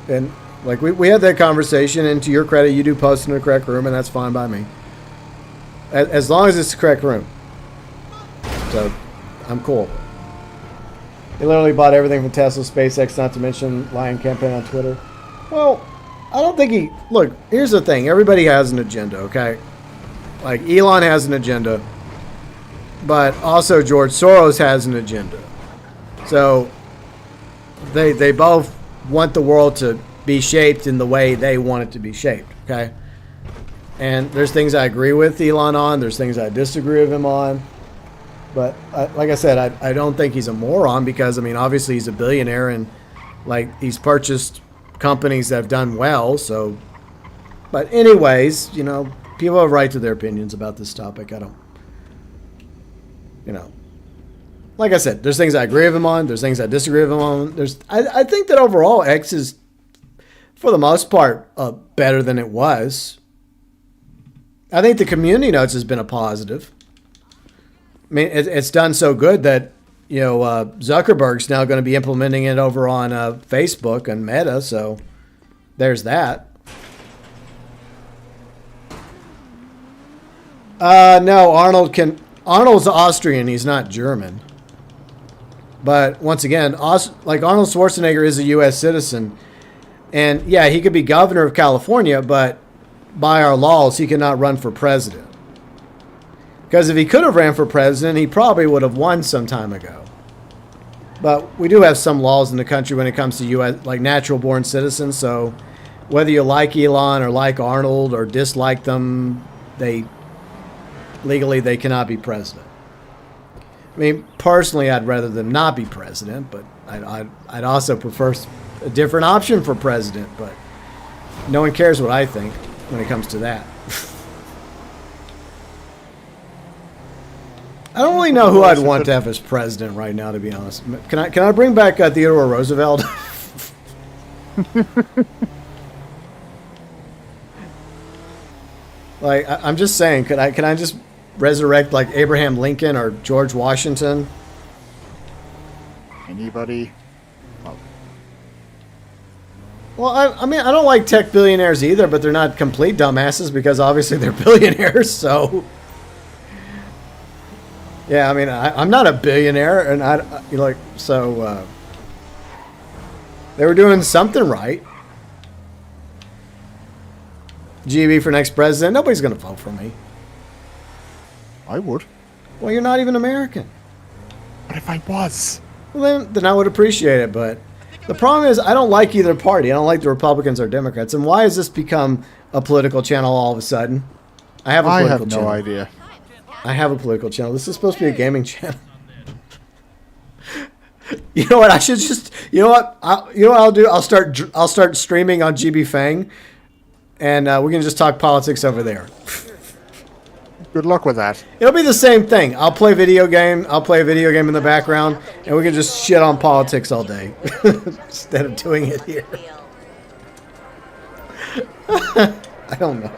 And like we had that conversation, and to your credit, you do post in the correct room, and that's fine by me. As long as it's the correct room. So, I'm cool. He literally bought everything from Tesla, SpaceX, not to mention Lion Campaign on Twitter. Well, I don't think he... Look, here's the thing. Everybody has an agenda, okay? Like, Elon has an agenda. But also George Soros has an agenda. So, they both want the world to be shaped in the way they want it to be shaped, okay? And there's things I agree with Elon on. There's things I disagree with him on. But like I said, I don't think he's a moron because, I mean, obviously he's a billionaire and, like, he's purchased companies that have done well. So, but anyways, people have a right to their opinions about this topic. I don't, like I said, there's things I agree with him on. There's things I disagree with him on. I think that overall X is, for the most part, better than it was. I think the community notes has been a positive. I mean, it's done so good that, Zuckerberg's now going to be implementing it over on Facebook and Meta, so there's that. No, Arnold's Austrian, he's not German. But once again, like Arnold Schwarzenegger is a U.S. citizen, and yeah, he could be governor of California, but by our laws, he cannot run for president. Because if he could have ran for president, he probably would have won some time ago. But we do have some laws in the country when it comes to U.S. like natural-born citizens. So whether you like Elon or like Arnold or dislike them, legally they cannot be president. I mean, personally, I'd rather them not be president, but I'd also prefer a different option for president. But no one cares what I think when it comes to that. I don't really know who I'd want to have as president right now, to be honest. Can I bring back Theodore Roosevelt? Like, I'm just saying, can I just resurrect like Abraham Lincoln or George Washington? Anybody? Well, I mean, I don't like tech billionaires either, but they're not complete dumbasses because obviously they're billionaires, so... Yeah, I mean, I'm not a billionaire, and they were doing something right. GB for next president. Nobody's going to vote for me. I would. Well, you're not even American. But if I was? Well, then I would appreciate it, but the problem is I don't like either party. I don't like the Republicans or Democrats. And why has this become a political channel all of a sudden? I have no idea. I have a political channel. This is supposed to be a gaming channel. You know what? I should just. You know what? I'll do. I'll start streaming on GB Fang, and we can just talk politics over there. Good luck with that. It'll be the same thing. I'll play video game. I'll play a video game in the background, and we can just shit on politics all day instead of doing it here. I don't know.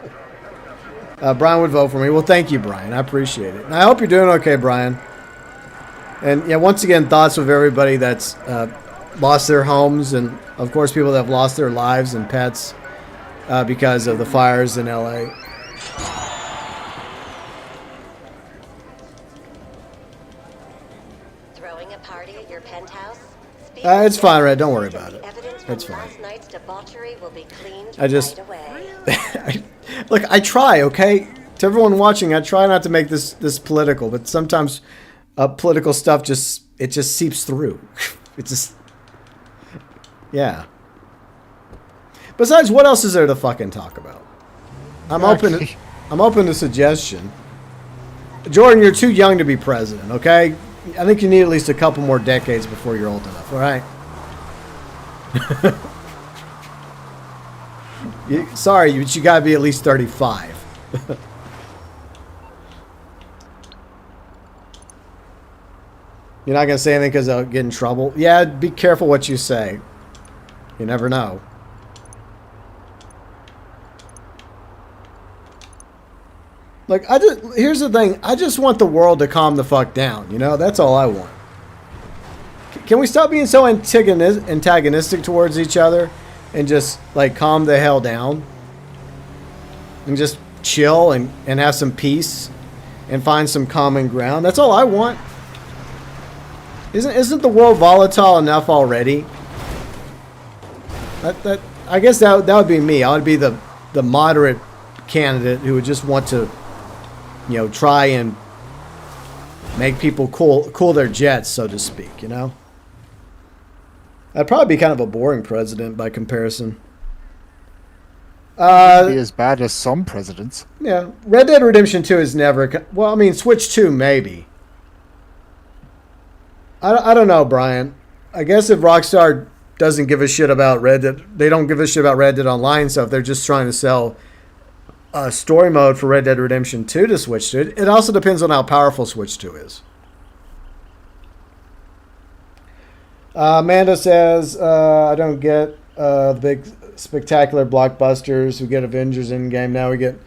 Brian would vote for me. Well, thank you, Brian. I appreciate it. And I hope you're doing okay, Brian. And yeah, once again, thoughts of everybody that's lost their homes, and of course, people that have lost their lives and pets because of the fires in LA. Throwing a party at your penthouse? It's fine, Red. Don't worry about it. It's fine. Last night's debauchery will be cleaned I just... right away. Look, I try, okay? To everyone watching, I try not to make this political, but sometimes political stuff just seeps through. It just... Yeah. Besides, what else is there to fucking talk about? I'm open to suggestion. Jordan, you're too young to be president, okay? I think you need at least a couple more decades before you're old enough, all right? Sorry, but you gotta be at least 35. You're not gonna say anything because I'll get in trouble? Yeah, be careful what you say. You never know. Look, here's the thing. I just want the world to calm the fuck down. You know, that's all I want. Can we stop being so antagonistic towards each other and just, like, calm the hell down? And just chill and have some peace and find some common ground? That's all I want. Isn't the world volatile enough already? I guess that would be me. I would be the moderate candidate who would just want to, you know, try and make people cool their jets, so to speak, you know? I'd probably be kind of a boring president by comparison. Be as bad as some presidents. Yeah. Red Dead Redemption 2 is never... Well, I mean, Switch 2, maybe. I don't know, Brian. I guess if Rockstar doesn't give a shit about Red Dead... They don't give a shit about Red Dead Online stuff. They're just trying to sell a story mode for Red Dead Redemption 2 to Switch 2. It also depends on how powerful Switch 2 is. Amanda says, I don't get the big spectacular blockbusters. We get Avengers Endgame. Now we get...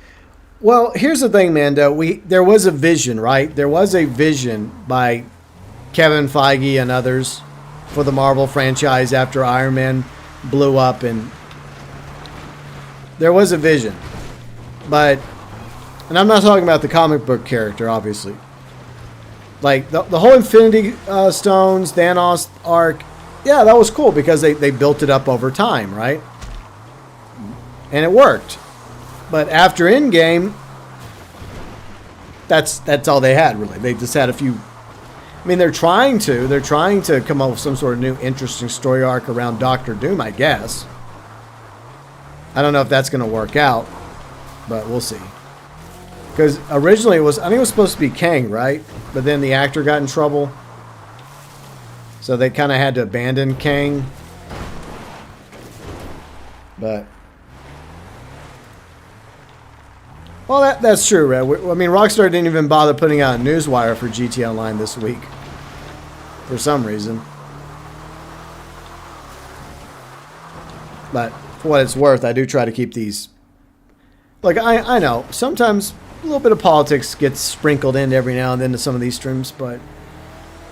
Well, here's the thing, Mando. There was a vision, right? There was a vision by Kevin Feige and others for the Marvel franchise after Iron Man blew up. And there was a vision. But... And I'm not talking about the comic book character, obviously. Like, the whole Infinity Stones, Thanos arc, yeah, that was cool because they built it up over time, right? And it worked. But after Endgame, that's all they had, really. They just had a few... I mean, they're trying to come up with some sort of new interesting story arc around Doctor Doom, I guess. I don't know if that's going to work out, but we'll see. Because originally I think it was supposed to be Kang, right? But then the actor got in trouble. So they kind of had to abandon Kang. But... Well, that's true, Red. I mean, Rockstar didn't even bother putting out a newswire for GT Online this week. For some reason. But for what it's worth, I do try to keep these... Like, I know. Sometimes little bit of politics gets sprinkled in every now and then to some of these streams, but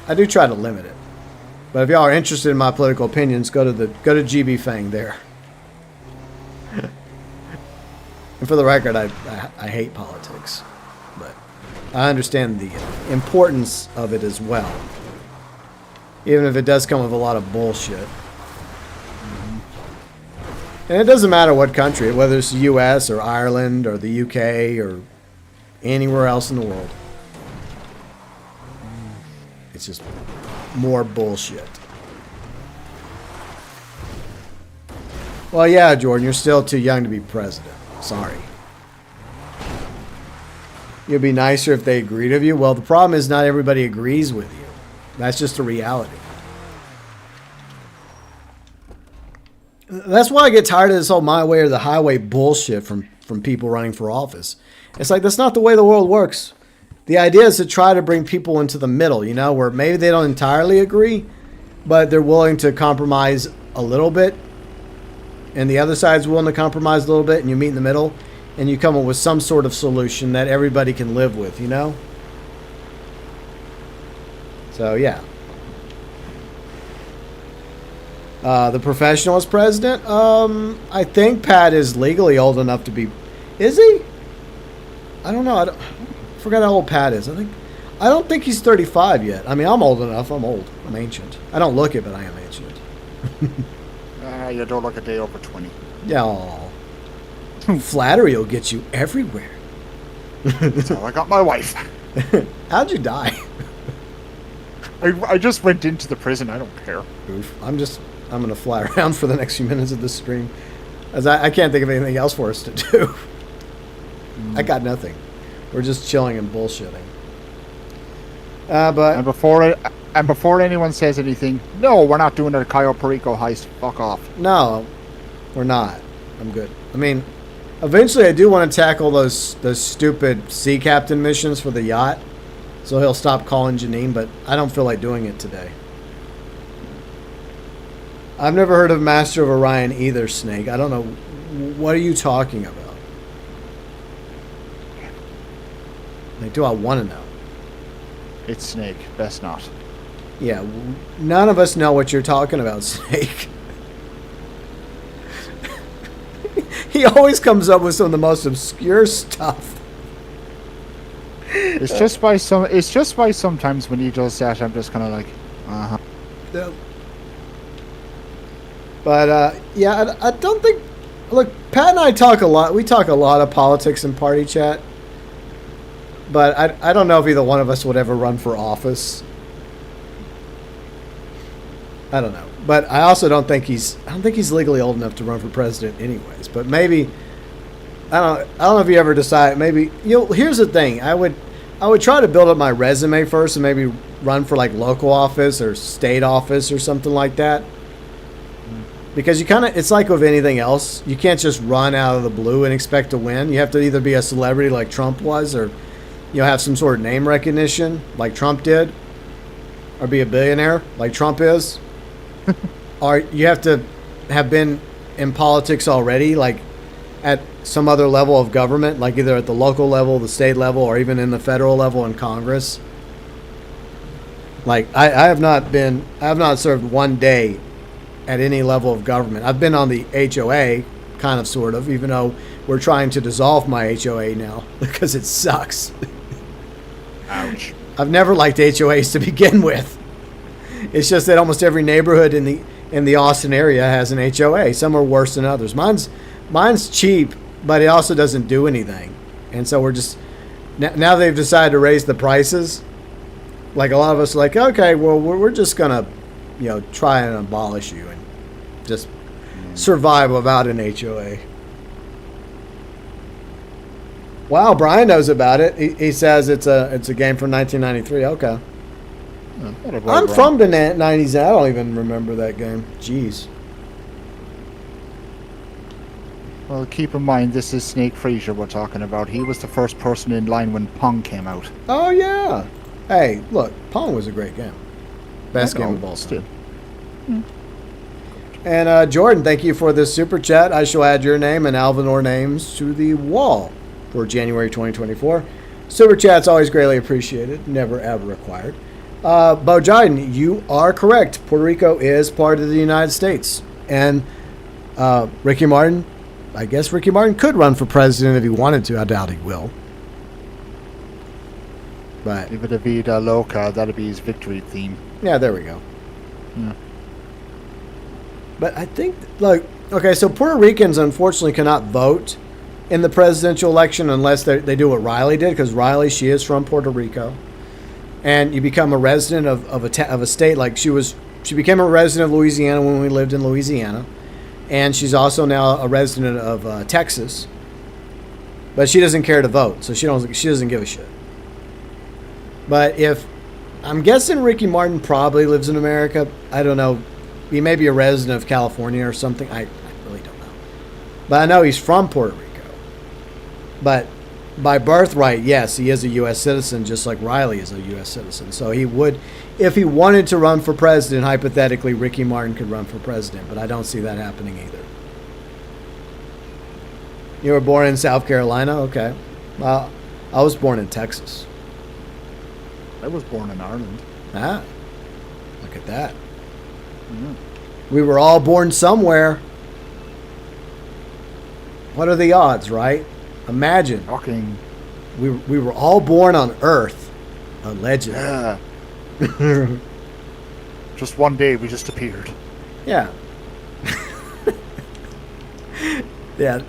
I do try to limit it. But if y'all are interested in my political opinions, go to GB Fang there. And for the record, I hate politics, but I understand the importance of it as well, even if it does come with a lot of bullshit. And it doesn't matter what country, whether it's the U.S. or Ireland or the U.K. or anywhere else in the world. It's just more bullshit. Well, yeah, Jordan, you're still too young to be president. Sorry. It'd be nicer if they agreed with you. Well, the problem is not everybody agrees with you. That's just a reality. That's why I get tired of this whole my way or the highway bullshit from people running for office. It's like, that's not the way the world works. The idea is to try to bring people into the middle, you know, where maybe they don't entirely agree, but they're willing to compromise a little bit. And the other side's willing to compromise a little bit, and you meet in the middle, and you come up with some sort of solution that everybody can live with, you know? So, yeah. The professional is president? I think Pat is legally old enough to be... Is he? I don't know. I forgot how old Pat is. I don't think he's 35 yet. I mean, I'm old enough. I'm old. I'm ancient. I don't look it, but I am ancient. You don't look a day over 20. Yeah. Aw. Flattery will get you everywhere. So I got my wife. How'd you die? I just went into the prison. I don't care. Oof. I'm going to fly around for the next few minutes of this stream, as I can't think of anything else for us to do. I got nothing. We're just chilling and bullshitting. But and before anyone says anything, no, we're not doing a Cayo Perico heist. Fuck off. No, we're not. I'm good. I mean, eventually I do want to tackle those stupid sea captain missions for the yacht, so he'll stop calling Janine, but I don't feel like doing it today. I've never heard of Master of Orion either, Snake. I don't know. What are you talking about? Like, do I want to know? It's Snake. Best not. Yeah, none of us know what you're talking about, Snake. He always comes up with some of the most obscure stuff. It's just by sometimes when he does that, I'm just kind of like, uh-huh. Yeah. But, yeah, I don't think... Look, Pat and I talk a lot. We talk a lot of politics in party chat. But I don't know if either one of us would ever run for office. I don't know. But I also don't think he's legally old enough to run for president anyways. But maybe... I don't know if you ever decide... Maybe... here's the thing. I would try to build up my resume first and maybe run for, like, local office or state office or something like that. Because you kind of, it's like with anything else, you can't just run out of the blue and expect to win. You have to either be a celebrity like Trump was, or have some sort of name recognition like Trump did, or be a billionaire like Trump is, or you have to have been in politics already, like at some other level of government, like either at the local level, the state level, or even in the federal level in Congress. Like I have not served one day at any level of government. I've been on the HOA, kind of, sort of, even though we're trying to dissolve my HOA now because it sucks. Ouch. I've never liked HOAs to begin with. It's just that almost every neighborhood in the Austin area has an HOA. Some are worse than others. Mine's cheap, but it also doesn't do anything. And so we're just... Now they've decided to raise the prices. Like, a lot of us are like, okay, well, we're just going to, try and abolish you and just survive without an HOA. Wow, Brian knows about it. He says it's a game from 1993. Okay. I'm from the 90s. I don't even remember that game. Jeez. Well, keep in mind, this is Snake Fraser we're talking about. He was the first person in line when Pong came out. Oh, yeah. Hey, look, Pong was a great game. Best game of all time. And Jordan, thank you for this super chat. I shall add your name and Alvinor names to the wall. for January 2024. Super chat's always greatly appreciated, never ever required. Bo Jiden, you are correct. Puerto Rico is part of the United States. And Ricky Martin, I guess Ricky Martin could run for president if he wanted to. I doubt he will. But Viva la vida loca, that'd be his victory theme. yeah, there we go. Yeah. But I think, like, okay, so Puerto Ricans unfortunately cannot vote in the presidential election unless they do what Riley did, because Riley, she is from Puerto Rico. And you become a resident of a state, like she became a resident of Louisiana when we lived in Louisiana. And she's also now a resident of Texas. But she doesn't care to vote, so she doesn't give a shit. But I'm guessing Ricky Martin probably lives in America. I don't know. He may be a resident of California or something. I really don't know. But I know he's from Puerto Rico. But by birthright, yes, he is a U.S. citizen, just like Riley is a U.S. citizen. So he would, if he wanted to run for president, hypothetically, Ricky Martin could run for president. But I don't see that happening either. You were born in South Carolina? Okay. Well, I was born in Texas. I was born in Ireland. Ah, look at that. Yeah. We were all born somewhere. What are the odds, right? Imagine. Fucking. We were all born on Earth, allegedly. Yeah. Just one day we just appeared. Yeah. Yeah.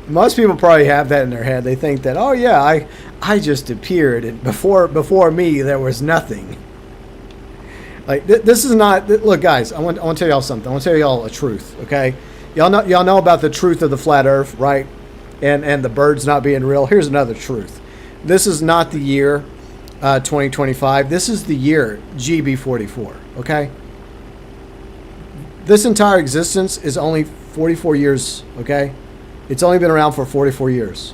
Most people probably have that in their head. They think that, oh yeah, I just appeared, and before me there was nothing. Like this is not. Look, guys, I want to tell y'all something. I want to tell y'all a truth. Okay, y'all know about the truth of the flat Earth, right? And the birds not being real. Here's another truth. This is not the year 2025. This is the year GB44. Okay. This entire existence is only 44 years. Okay, it's only been around for 44 years.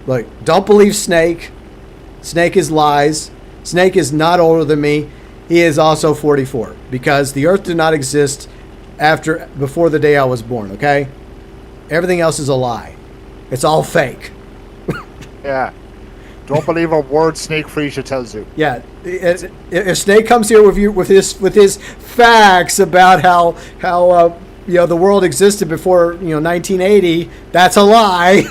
Look, don't believe Snake. Snake is lies. Snake is not older than me. He is also 44 because the Earth did not exist before the day I was born. Okay, everything else is a lie. It's all fake. Yeah. Don't believe a word Snake Frisia tells you. Yeah, if Snake comes here with his facts about how the world existed before 1980, that's a lie.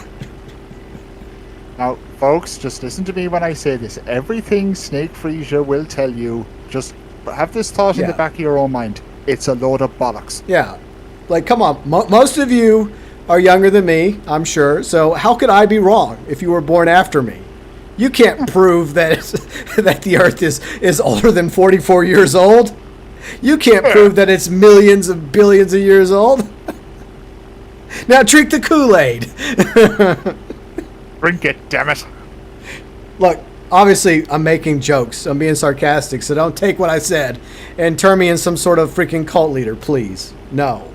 Now, folks, just listen to me when I say this. Everything Snake Frisia will tell you, just have this thought in the back of your own mind. It's a load of bollocks. Yeah. Like, come on. Most of you are younger than me, I'm sure. So how could I be wrong if you were born after me? You can't prove that that the Earth is older than 44 years old. You can't prove that it's millions of billions of years old. Now drink the Kool-Aid. Drink it, damn it. Look, obviously I'm making jokes. I'm being sarcastic, so don't take what I said and turn me in some sort of freaking cult leader, please. No.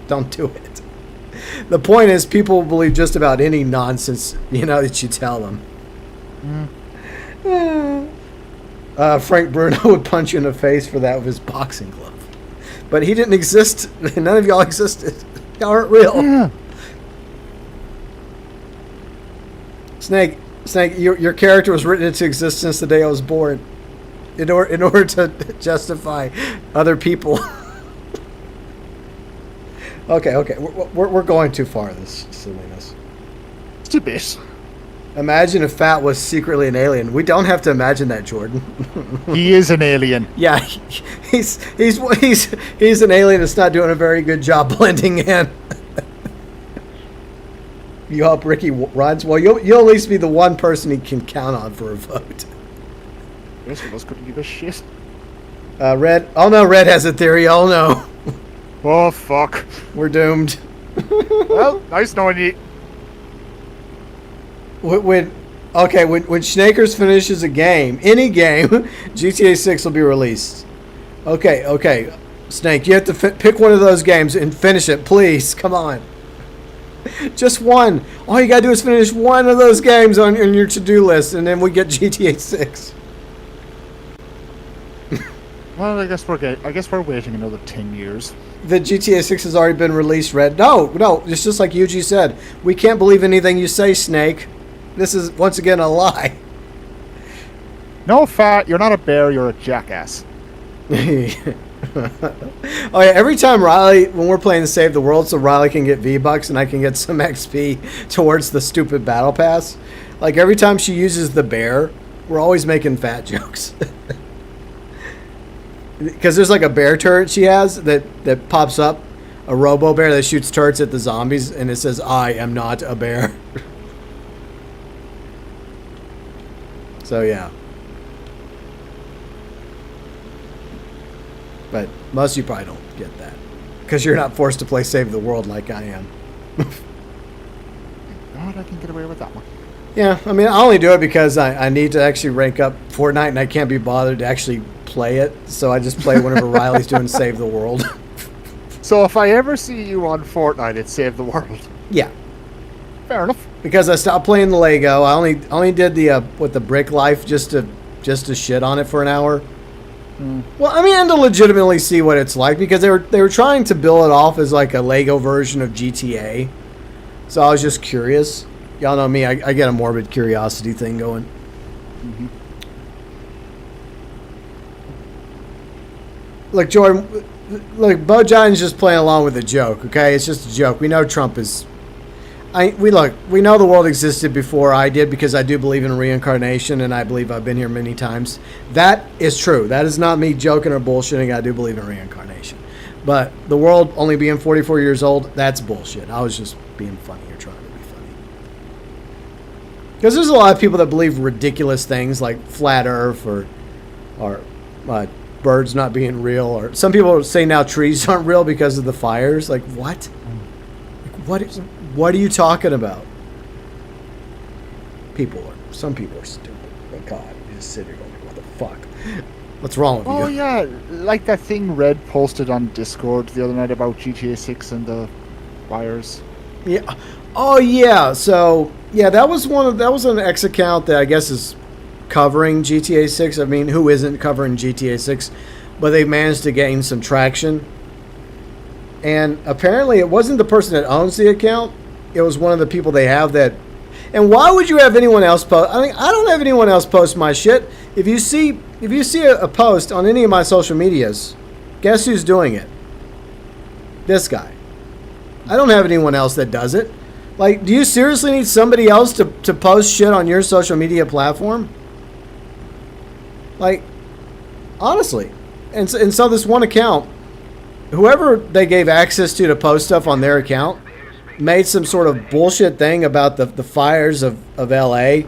Don't do it. The point is people believe just about any nonsense, that you tell them. Frank Bruno would punch you in the face for that with his boxing glove. But he didn't exist. None of y'all existed. Y'all aren't real. Yeah. Snake, your character was written into existence the day I was born, in order to justify other people. Okay, we're going too far. This silliness. It's a bit. Imagine if Fat was secretly an alien. We don't have to imagine that, Jordan. He is an alien. Yeah, he's an alien that's not doing a very good job blending in. You hope Ricky runs? Well, you'll at least be the one person he can count on for a vote. The rest of us couldn't give a shit. Red. Oh no, Red has a theory. Oh no. Oh fuck. We're doomed. Well, nice knowing you. When Snakers finishes a game, any game, GTA 6 will be released. Okay, Snake, you have to pick one of those games and finish it, please. Come on. Just one. All you gotta do is finish one of those games on your to-do list, and then we get GTA 6. Well, I guess we're waiting another 10 years. The GTA 6 has already been released, Red. No, it's just like Yuji said. We can't believe anything you say, Snake. This is, once again, a lie. No, Fat, you're not a bear, you're a jackass. Oh, yeah, every time Riley, when we're playing Save the World, so Riley can get V-Bucks and I can get some XP towards the stupid Battle Pass, like every time she uses the bear, we're always making fat jokes. Because there's like a bear turret she has that pops up, a robo bear that shoots turrets at the zombies, and it says, "I am not a bear." So yeah. But most of you probably don't get that. Because you're not forced to play Save the World like I am. God, I can get away with that one. Yeah, I mean, I only do it because I need to actually rank up Fortnite and I can't be bothered to actually play it. So I just play whenever Riley's doing Save the World. So if I ever see you on Fortnite, it's Save the World. Yeah. Fair enough. Because I stopped playing the Lego. I only did the with the brick life just to shit on it for an hour. Well, I mean, and to legitimately see what it's like, because they were trying to bill it off as like a Lego version of GTA. So I was just curious. Y'all know me, I get a morbid curiosity thing going. Mm-hmm. Look, Jordan, look, Bo John's just playing along with a joke, okay? It's just a joke. We know Trump is... we know the world existed before I did, because I do believe in reincarnation, and I believe I've been here many times. That is true. That is not me joking or bullshitting. I do believe in reincarnation. But the world only being 44 years old, that's bullshit. I was just being funny or trying to be funny. Because there's a lot of people that believe ridiculous things like flat earth or birds not being real. Or some people say now trees aren't real because of the fires. Like, what? Like, what are you talking about? Some people are stupid. But God, you just sit here going, what the fuck? What's wrong with you? Oh yeah, like that thing Red posted on Discord the other night about GTA 6 and the wires. Yeah. Oh yeah. So yeah, that was an X account that I guess is covering GTA 6. I mean, who isn't covering GTA 6? But they managed to gain some traction. And apparently it wasn't the person that owns the account. It was one of the people they have that... And why would you have anyone else post... I mean, I don't have anyone else post my shit. If you see a post on any of my social medias, guess who's doing it? This guy. I don't have anyone else that does it. Like, do you seriously need somebody else to post shit on your social media platform? Like, honestly. And so this one account... Whoever they gave access to post stuff on their account made some sort of bullshit thing about the fires of LA,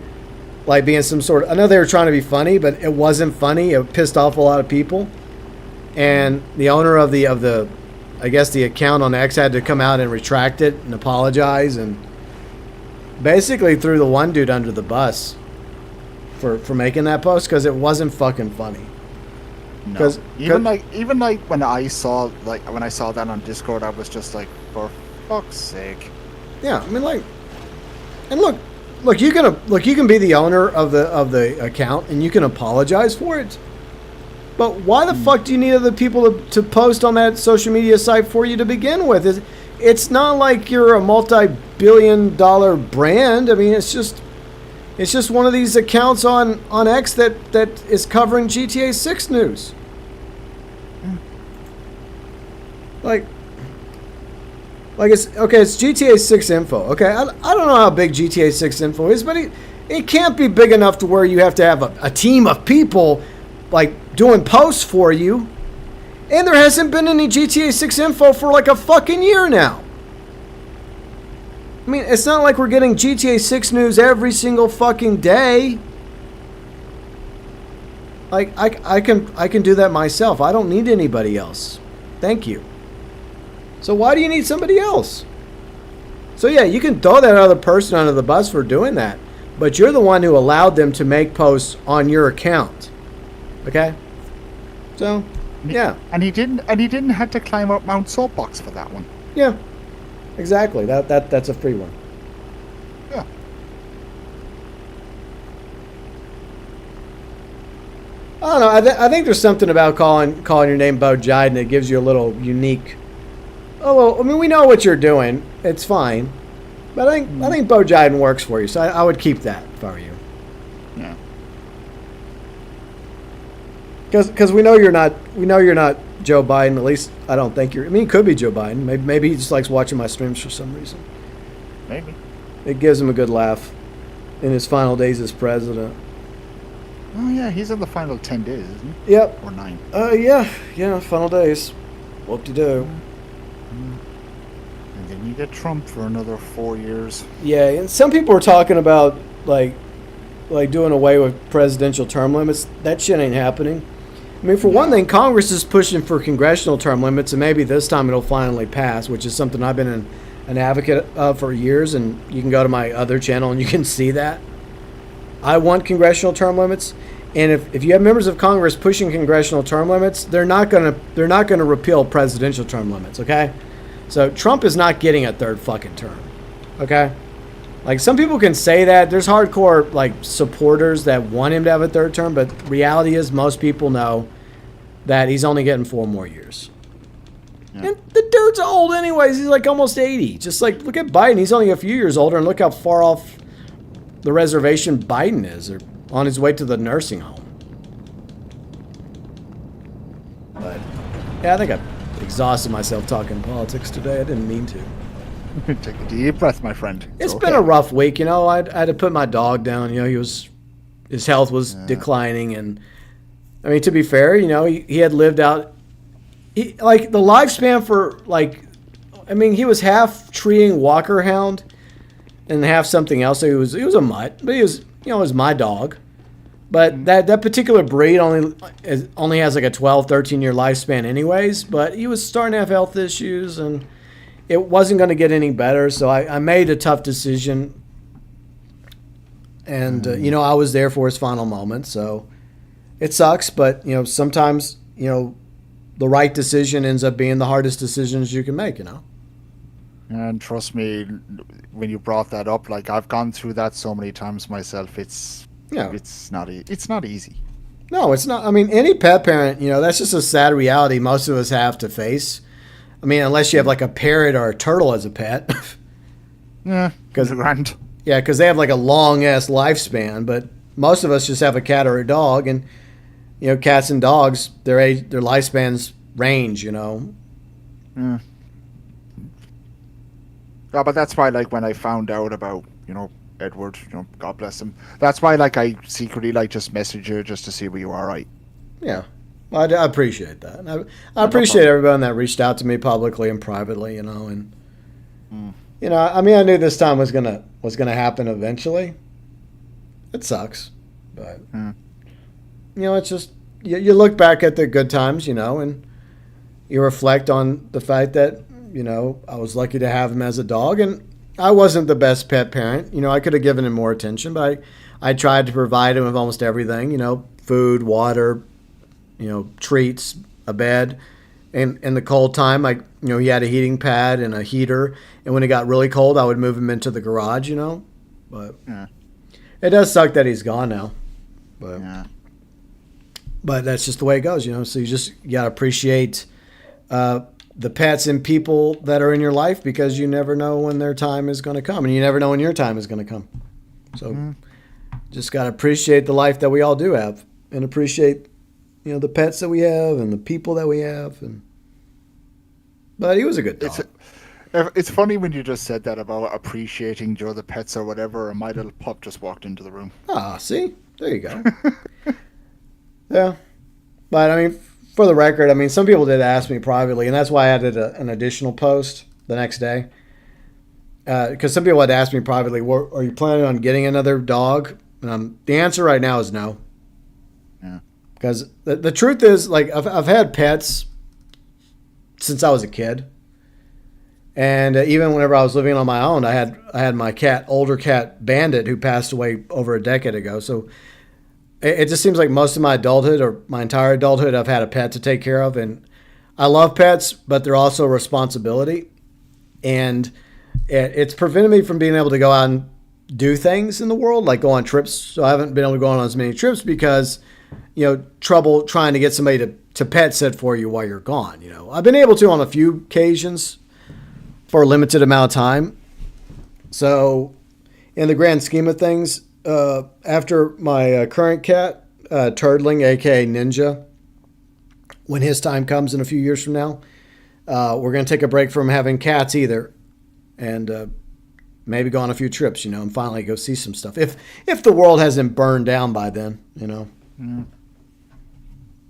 like being some sort of... I know they were trying to be funny, but it wasn't funny. It pissed off a lot of people. And the owner of the I guess the account on X had to come out and retract it and apologize, and basically threw the one dude under the bus for making that post because it wasn't fucking funny. No. Even like when I saw that on Discord, I was just like, for fuck's sake. Yeah, I mean, like, and look, you can be the owner of the account and you can apologize for it. But why the fuck do you need other people to post on that social media site for you to begin with? It's not like you're a multi-billion-dollar brand. I mean, it's just one of these accounts on X that is covering GTA 6 news. Like it's GTA 6 info. Okay, I don't know how big GTA 6 info is, but it can't be big enough to where you have to have a team of people like doing posts for you. And there hasn't been any GTA 6 info for like a fucking year now. I mean, it's not like we're getting GTA 6 news every single fucking day. Like, I can do that myself. I don't need anybody else. Thank you. So why do you need somebody else? So yeah, you can throw that other person under the bus for doing that, but you're the one who allowed them to make posts on your account. Okay? So, yeah. And he didn't have to climb up Mount Soapbox for that one. Yeah. Exactly. That's a free one. Yeah. I don't know. I think there's something about calling your name Bo Jiden that gives you a little unique. Oh, well, I mean, we know what you're doing. It's fine, but I think Bo Jiden works for you, so I would keep that if I were you. Yeah. Because we know you're not. We know you're not Joe Biden. At least I don't think you're. I mean, he could be Joe Biden. Maybe he just likes watching my streams for some reason. Maybe. It gives him a good laugh in his final days as president. Oh yeah, he's in the final 10 days, isn't he? Yep. Or 9. Yeah. Final days. Whoop de do. And then you get Trump for another 4 years. Yeah, and some people are talking about like doing away with presidential term limits. That shit ain't happening. I mean, for one thing, Congress is pushing for congressional term limits, and maybe this time it'll finally pass, which is something I've been an advocate of for years, and you can go to my other channel and you can see that. I want congressional term limits, and if you have members of Congress pushing congressional term limits, they're not gonna repeal presidential term limits, okay? So Trump is not getting a third fucking term, okay? Like, some people can say that. There's hardcore, like, supporters that want him to have a third term, but reality is most people know that he's only getting 4 more years. Yeah. And the dude's old anyways. He's, like, almost 80. Just, like, look at Biden. He's only a few years older, and look how far off the reservation Biden is, or on his way to the nursing home. But, yeah, I think I've exhausted myself talking politics today. I didn't mean to. Take a deep breath, my friend. It's been a rough week, you know. I had to put my dog down. You know, his health was declining, and I mean, to be fair, you know, he had lived out, like, the lifespan for, like, I mean, he was half treeing Walker Hound and half something else. So he was a mutt, but he was, you know, it was my dog. But that particular breed only has like a 12, 13-year lifespan anyways. But he was starting to have health issues, and it wasn't going to get any better, so I made a tough decision. And, you know, I was there for his final moment, so it sucks. But, you know, sometimes, you know, the right decision ends up being the hardest decisions you can make, you know. And trust me, when you brought that up, like, I've gone through that so many times myself. It's not easy. No, it's not. I mean, any pet parent, you know, that's just a sad reality most of us have to face. I mean, unless you have like a parrot or a turtle as a pet. Yeah, because they have like a long ass lifespan. But most of us just have a cat or a dog, and you know, cats and dogs, their lifespans range. You know. Yeah. Yeah, but that's why, like, when I found out about, you know, Edward, you know, God bless him. That's why, like, I secretly, like, just message you just to see were you all right. Yeah. I appreciate that. I appreciate everyone that reached out to me publicly and privately, you know, and you know, I mean, I knew this time was gonna happen eventually. It sucks, but you know, it's just you look back at the good times, you know, and you reflect on the fact that, you know, I was lucky to have him as a dog, and I wasn't the best pet parent. You know, I could have given him more attention, but I tried to provide him with almost everything, you know, food, water, you know, treats, a bed. And in the cold time, you know, he had a heating pad and a heater. And when it got really cold, I would move him into the garage, you know. But it does suck that he's gone now. But that's just the way it goes, you know. So you got to appreciate the pets and people that are in your life, because you never know when their time is going to come. And you never know when your time is going to come. So just got to appreciate the life that we all do have, and appreciate, you know, the pets that we have and the people that we have. But he was a good dog. It's funny when you just said that about appreciating, Joe, the pets or whatever, and my little pup just walked into the room. Ah, see? There you go. Yeah. But, I mean, for the record, I mean, some people did ask me privately, and that's why I added an additional post the next day. Because some people had asked me privately, are you planning on getting another dog? The answer right now is no. Yeah. Because the truth is, like, I've had pets since I was a kid. And even whenever I was living on my own, I had my older cat, Bandit, who passed away over a decade ago. So it just seems like most of my adulthood, or my entire adulthood, I've had a pet to take care of. And I love pets, but they're also a responsibility. And it's prevented me from being able to go out and do things in the world, like go on trips. So I haven't been able to go on as many trips because trouble trying to get somebody to pet sit for you while you're gone. I've been able to on a few occasions for a limited amount of time. So in the grand scheme of things, after my current cat, Turdling, aka Ninja, when his time comes in a few years from now, we're going to take a break from having cats either, and maybe go on a few trips, and finally go see some stuff. If the world hasn't burned down by then, Mm.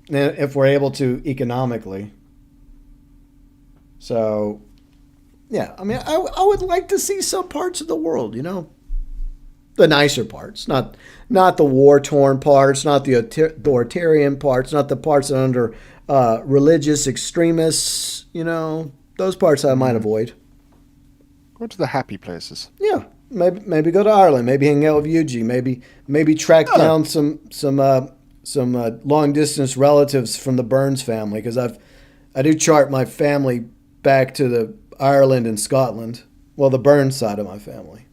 if we're able to economically. So, yeah, I mean, I would like to see some parts of the world, the nicer parts, not the war-torn parts, not the authoritarian parts, not the parts that are under religious extremists, those parts I might avoid. Go to the happy places. Yeah, maybe go to Ireland, maybe hang out with Yuji, maybe track down some long distance relatives from the Burns family, because I do chart my family back to the Ireland and Scotland, well, the Burns side of my family.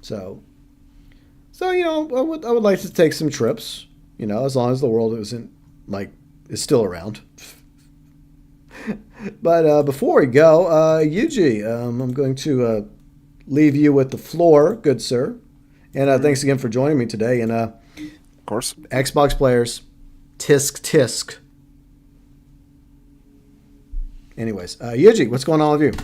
So I would like to take some trips, as long as the world is still around. But before we go, Yuji, I'm going to leave you with the floor, good sir. And thanks again for joining me today. And of course, Xbox players, tisk. Anyways, Yuji, what's going on with you?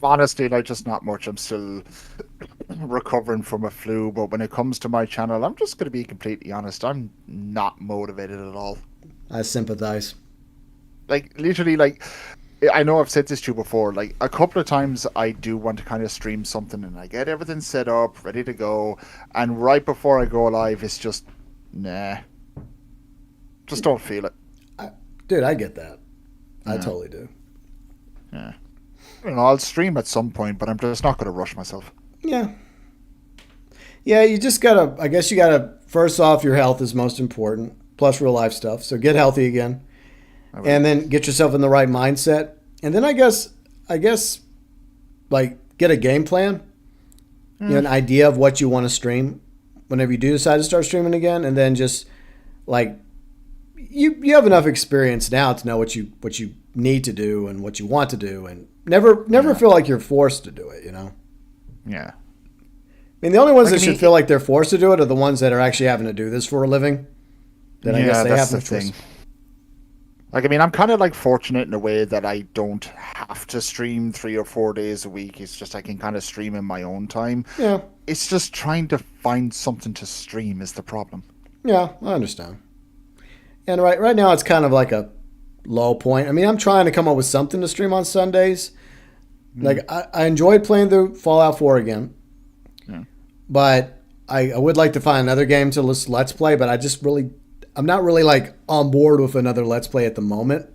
Honestly, just not much. I'm still recovering from a flu, but when it comes to my channel, I'm just going to be completely honest. I'm not motivated at all. I sympathize. Literally, I know I've said this to you before. A couple of times I do want to kind of stream something, and I get everything set up, ready to go, and right before I go live, it's just, nah. Just don't feel it. Dude, I get that. I totally do. Yeah. I'll stream at some point, but I'm just not going to rush myself. Yeah. Yeah, you just gotta, I guess you gotta, first off, your health is most important, plus real life stuff. So get healthy again. And then get yourself in the right mindset. And then I guess, get a game plan, an idea of what you want to stream whenever you do decide to start streaming again. And then just, you have enough experience now to know what you need to do and what you want to do, and never feel like you're forced to do it, Yeah. I mean, the only ones that should feel like they're forced to do it are the ones that are actually having to do this for a living. Then I guess they have the thing. I'm kind of fortunate in a way that I don't have to stream 3 or 4 days a week. It's just I can kind of stream in my own time. Yeah. It's just trying to find something to stream is the problem. Yeah, I understand. And right now it's kind of like a low point. I mean, I'm trying to come up with something to stream on Sundays. I enjoyed playing the Fallout 4 again. Yeah. But I would like to find another game to let's play, but I'm not really on board with another let's play at the moment.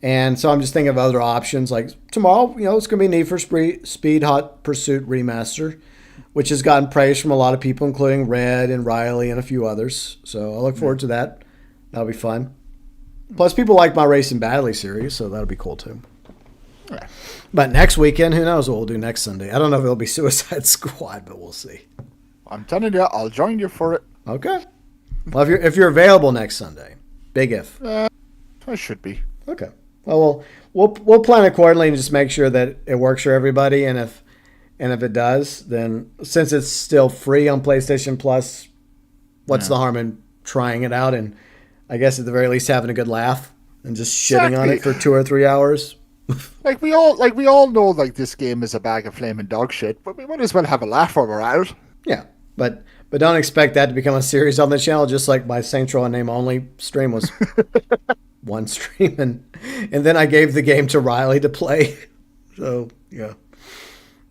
And so I'm just thinking of other options. Tomorrow, it's going to be Need for Speed Hot Pursuit Remaster, which has gotten praise from a lot of people, including Red and Riley and a few others. So I look forward to that. That'll be fun. Plus, people like my Racing Badly series, so that'll be cool too. Yeah. But next weekend, who knows what we'll do next Sunday? I don't know if it'll be Suicide Squad, but we'll see. I'm telling you, I'll join you for it. Okay. Well, if you're available next Sunday, big if. I should be. Okay. Well, we'll plan accordingly and just make sure that it works for everybody. And if it does, then since it's still free on PlayStation Plus, what's the harm in trying it out? And I guess at the very least having a good laugh and just shitting on it for 2 or 3 hours. We all know this game is a bag of flaming dog shit, but we might as well have a laugh while we're out. Yeah, but don't expect that to become a series on the channel. Just like my Saints Row Name Only stream was one stream, and then I gave the game to Riley to play. So yeah,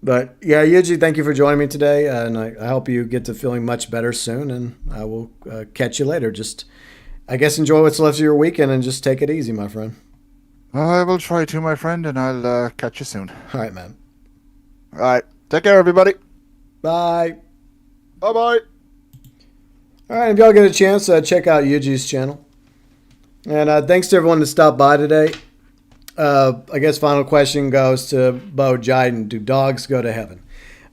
but yeah, Yuji, thank you for joining me today, and I hope you get to feeling much better soon. And I will catch you later. Just I guess enjoy what's left of your weekend and just take it easy, my friend. I will try to, my friend, and I'll catch you soon. All right, man. All right. Take care, everybody. Bye. Bye-bye. All right, if y'all get a chance, check out Yuji's channel. And thanks to everyone that stopped by today. I guess final question goes to Bo Jiden. Do dogs go to heaven?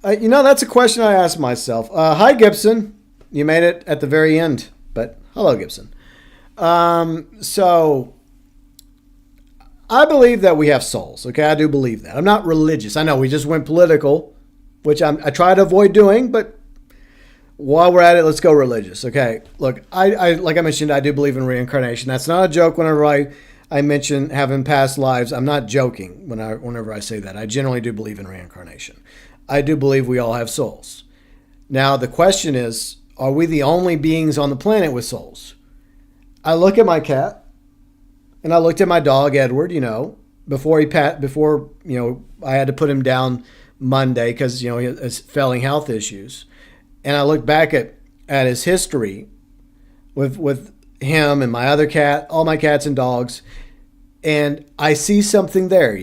That's a question I ask myself. Hi, Gibson. You made it at the very end. But hello, Gibson. So I believe that we have souls. Okay, I do believe that. I'm not religious. I know we just went political, which I try to avoid doing, but while we're at it, let's go religious. Okay, look, I like I mentioned, I do believe in reincarnation. That's not a joke. Whenever I mention having past lives, I'm not joking whenever I say that. I generally do believe in reincarnation. I do believe we all have souls. Now, the question is, are we the only beings on the planet with souls? I look at my cat, and I looked at my dog, Edward, before I had to put him down Monday because, he has failing health issues. And I look back at his history with him and my other cat, all my cats and dogs, and I see something there,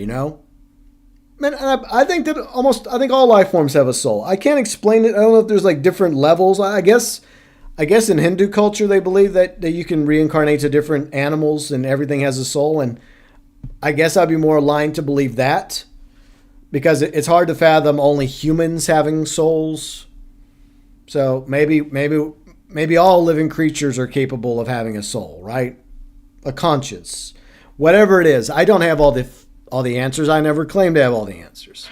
Man, I think all life forms have a soul. I can't explain it. I don't know if there's like different levels. I guess in Hindu culture they believe that you can reincarnate to different animals and everything has a soul. And I guess I'd be more aligned to believe that because it's hard to fathom only humans having souls. So maybe all living creatures are capable of having a soul, right? A conscience, whatever it is. I don't have all the answers. I never claim to have all the answers.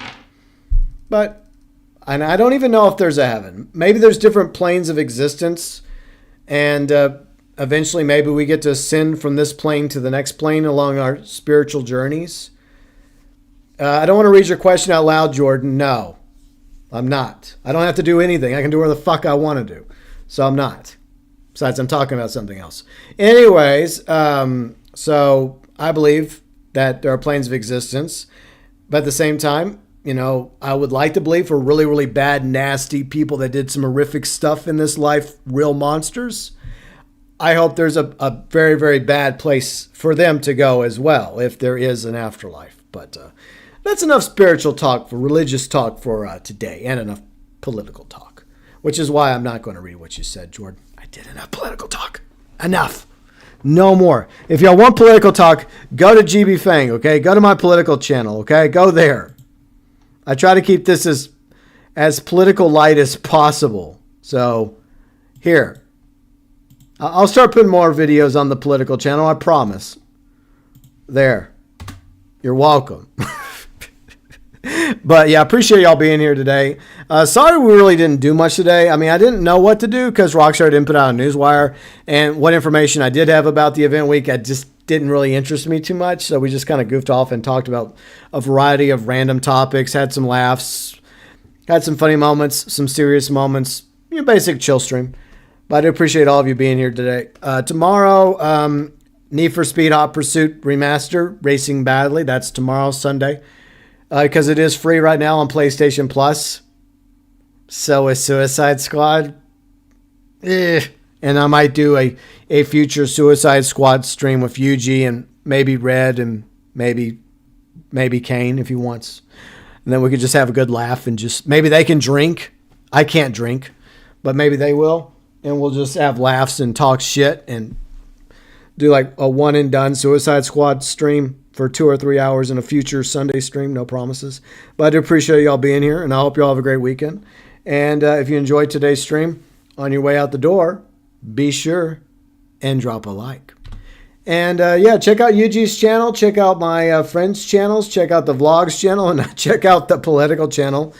And I don't even know if there's a heaven. Maybe there's different planes of existence. And eventually maybe we get to ascend from this plane to the next plane along our spiritual journeys. I don't want to read your question out loud, Jordan. No, I'm not. I don't have to do anything. I can do whatever the fuck I want to do. So I'm not. Besides, I'm talking about something else. Anyways, so I believe that there are planes of existence. But at the same time, I would like to believe for really, really bad, nasty people that did some horrific stuff in this life, real monsters, I hope there's a very, very bad place for them to go as well, if there is an afterlife. But that's enough spiritual talk, for religious talk for today, and enough political talk, which is why I'm not going to read what you said, Jordan. I did enough political talk. Enough. No more. If y'all want political talk, go to GB Fang, okay? Go to my political channel, okay? Go there. I try to keep this as political light as possible. So, here. I'll start putting more videos on the political channel, I promise. There. You're welcome. But yeah, I appreciate y'all being here today. Sorry we really didn't do much today. I mean, I didn't know what to do because Rockstar didn't put out a newswire. And what information I did have about the event week, I just didn't really interest me too much. So we just kind of goofed off and talked about a variety of random topics, had some laughs, had some funny moments, some serious moments, basic chill stream. But I do appreciate all of you being here today. Tomorrow, Need for Speed Hot Pursuit Remaster, Racing Badly. That's tomorrow, Sunday. Because it is free right now on PlayStation Plus. So is Suicide Squad. And I might do a future Suicide Squad stream with Yuji and maybe Red and maybe Kane if he wants. And then we could just have a good laugh and just maybe they can drink. I can't drink, but maybe they will. And we'll just have laughs and talk shit and do like a one and done Suicide Squad stream for 2 or 3 hours in a future Sunday stream. No promises. But I do appreciate y'all being here, and I hope y'all have a great weekend. And if you enjoyed today's stream, on your way out the door, be sure and drop a like. And yeah, check out Yuji's channel. Check out my friends' channels. Check out the vlogs channel. And check out the political channel.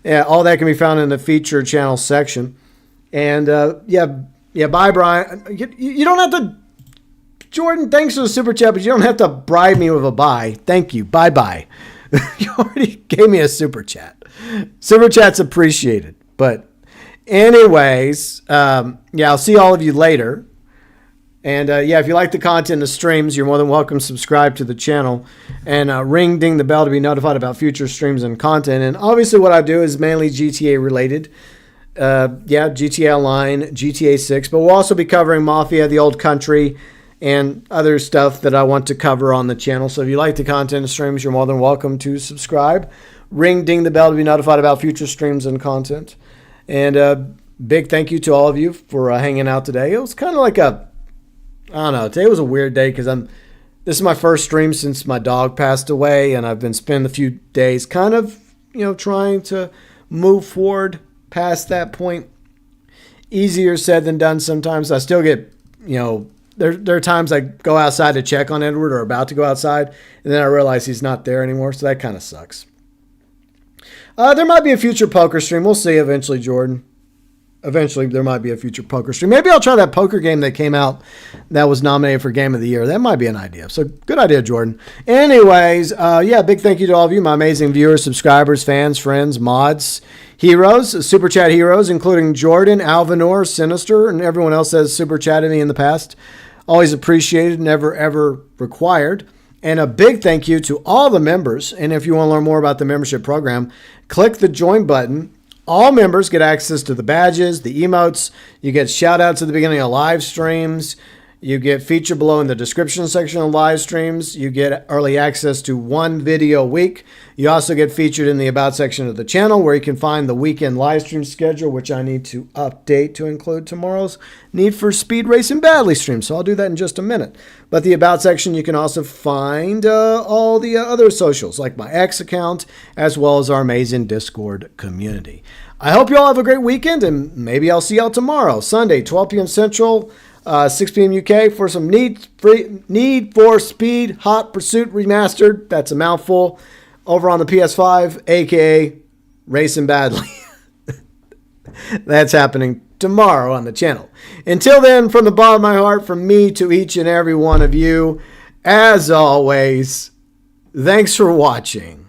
Yeah, all that can be found in the feature channel section. And yeah, bye, Brian. You don't have to... Jordan, thanks for the super chat, but you don't have to bribe me with a bye. Thank you. Bye-bye. You already gave me a super chat. Super chat's appreciated. But anyways, yeah, I'll see all of you later. And yeah, if you like the content in the streams, you're more than welcome to subscribe to the channel. And ding the bell to be notified about future streams and content. And obviously what I do is mainly GTA related. Yeah, GTA Online, GTA 6. But we'll also be covering Mafia, The Old Country, and other stuff that I want to cover on the channel. So if you like the content of streams, you're more than welcome to subscribe. Ding the bell to be notified about future streams and content. And big thank you to all of you for hanging out today. It was kind of like I don't know, today was a weird day because this is my first stream since my dog passed away, and I've been spending a few days kind of, trying to move forward past that point easier said than done sometimes. I still get, there are times I go outside to check on Edward or about to go outside, and then I realize he's not there anymore, so that kind of sucks. There might be a future poker stream. We'll see eventually, Jordan. Eventually, there might be a future poker stream. Maybe I'll try that poker game that came out that was nominated for Game of the Year. That might be an idea. So, good idea, Jordan. Anyways, big thank you to all of you, my amazing viewers, subscribers, fans, friends, mods, heroes, Super Chat heroes, including Jordan, Alvinor, Sinister, and everyone else that has Super Chatted me in the past. Always appreciated, never, ever required. And a big thank you to all the members. And if you want to learn more about the membership program, click the join button. All members get access to the badges, the emotes. You get shout outs at the beginning of live streams. You get featured below in the description section of live streams. You get early access to one video a week. You also get featured in the About section of the channel, where you can find the weekend live stream schedule, which I need to update to include tomorrow's Need for Speed Racing Badly stream. So I'll do that in just a minute. But the About section, you can also find all the other socials, like my X account, as well as our amazing Discord community. I hope you all have a great weekend, and maybe I'll see y'all tomorrow, Sunday, 12 p.m. Central, 6 p.m. UK, for some Need for Speed Hot Pursuit Remastered. That's a mouthful. Over on the PS5, a.k.a. Racing Badly. That's happening tomorrow on the channel. Until then, from the bottom of my heart, from me to each and every one of you, as always, thanks for watching.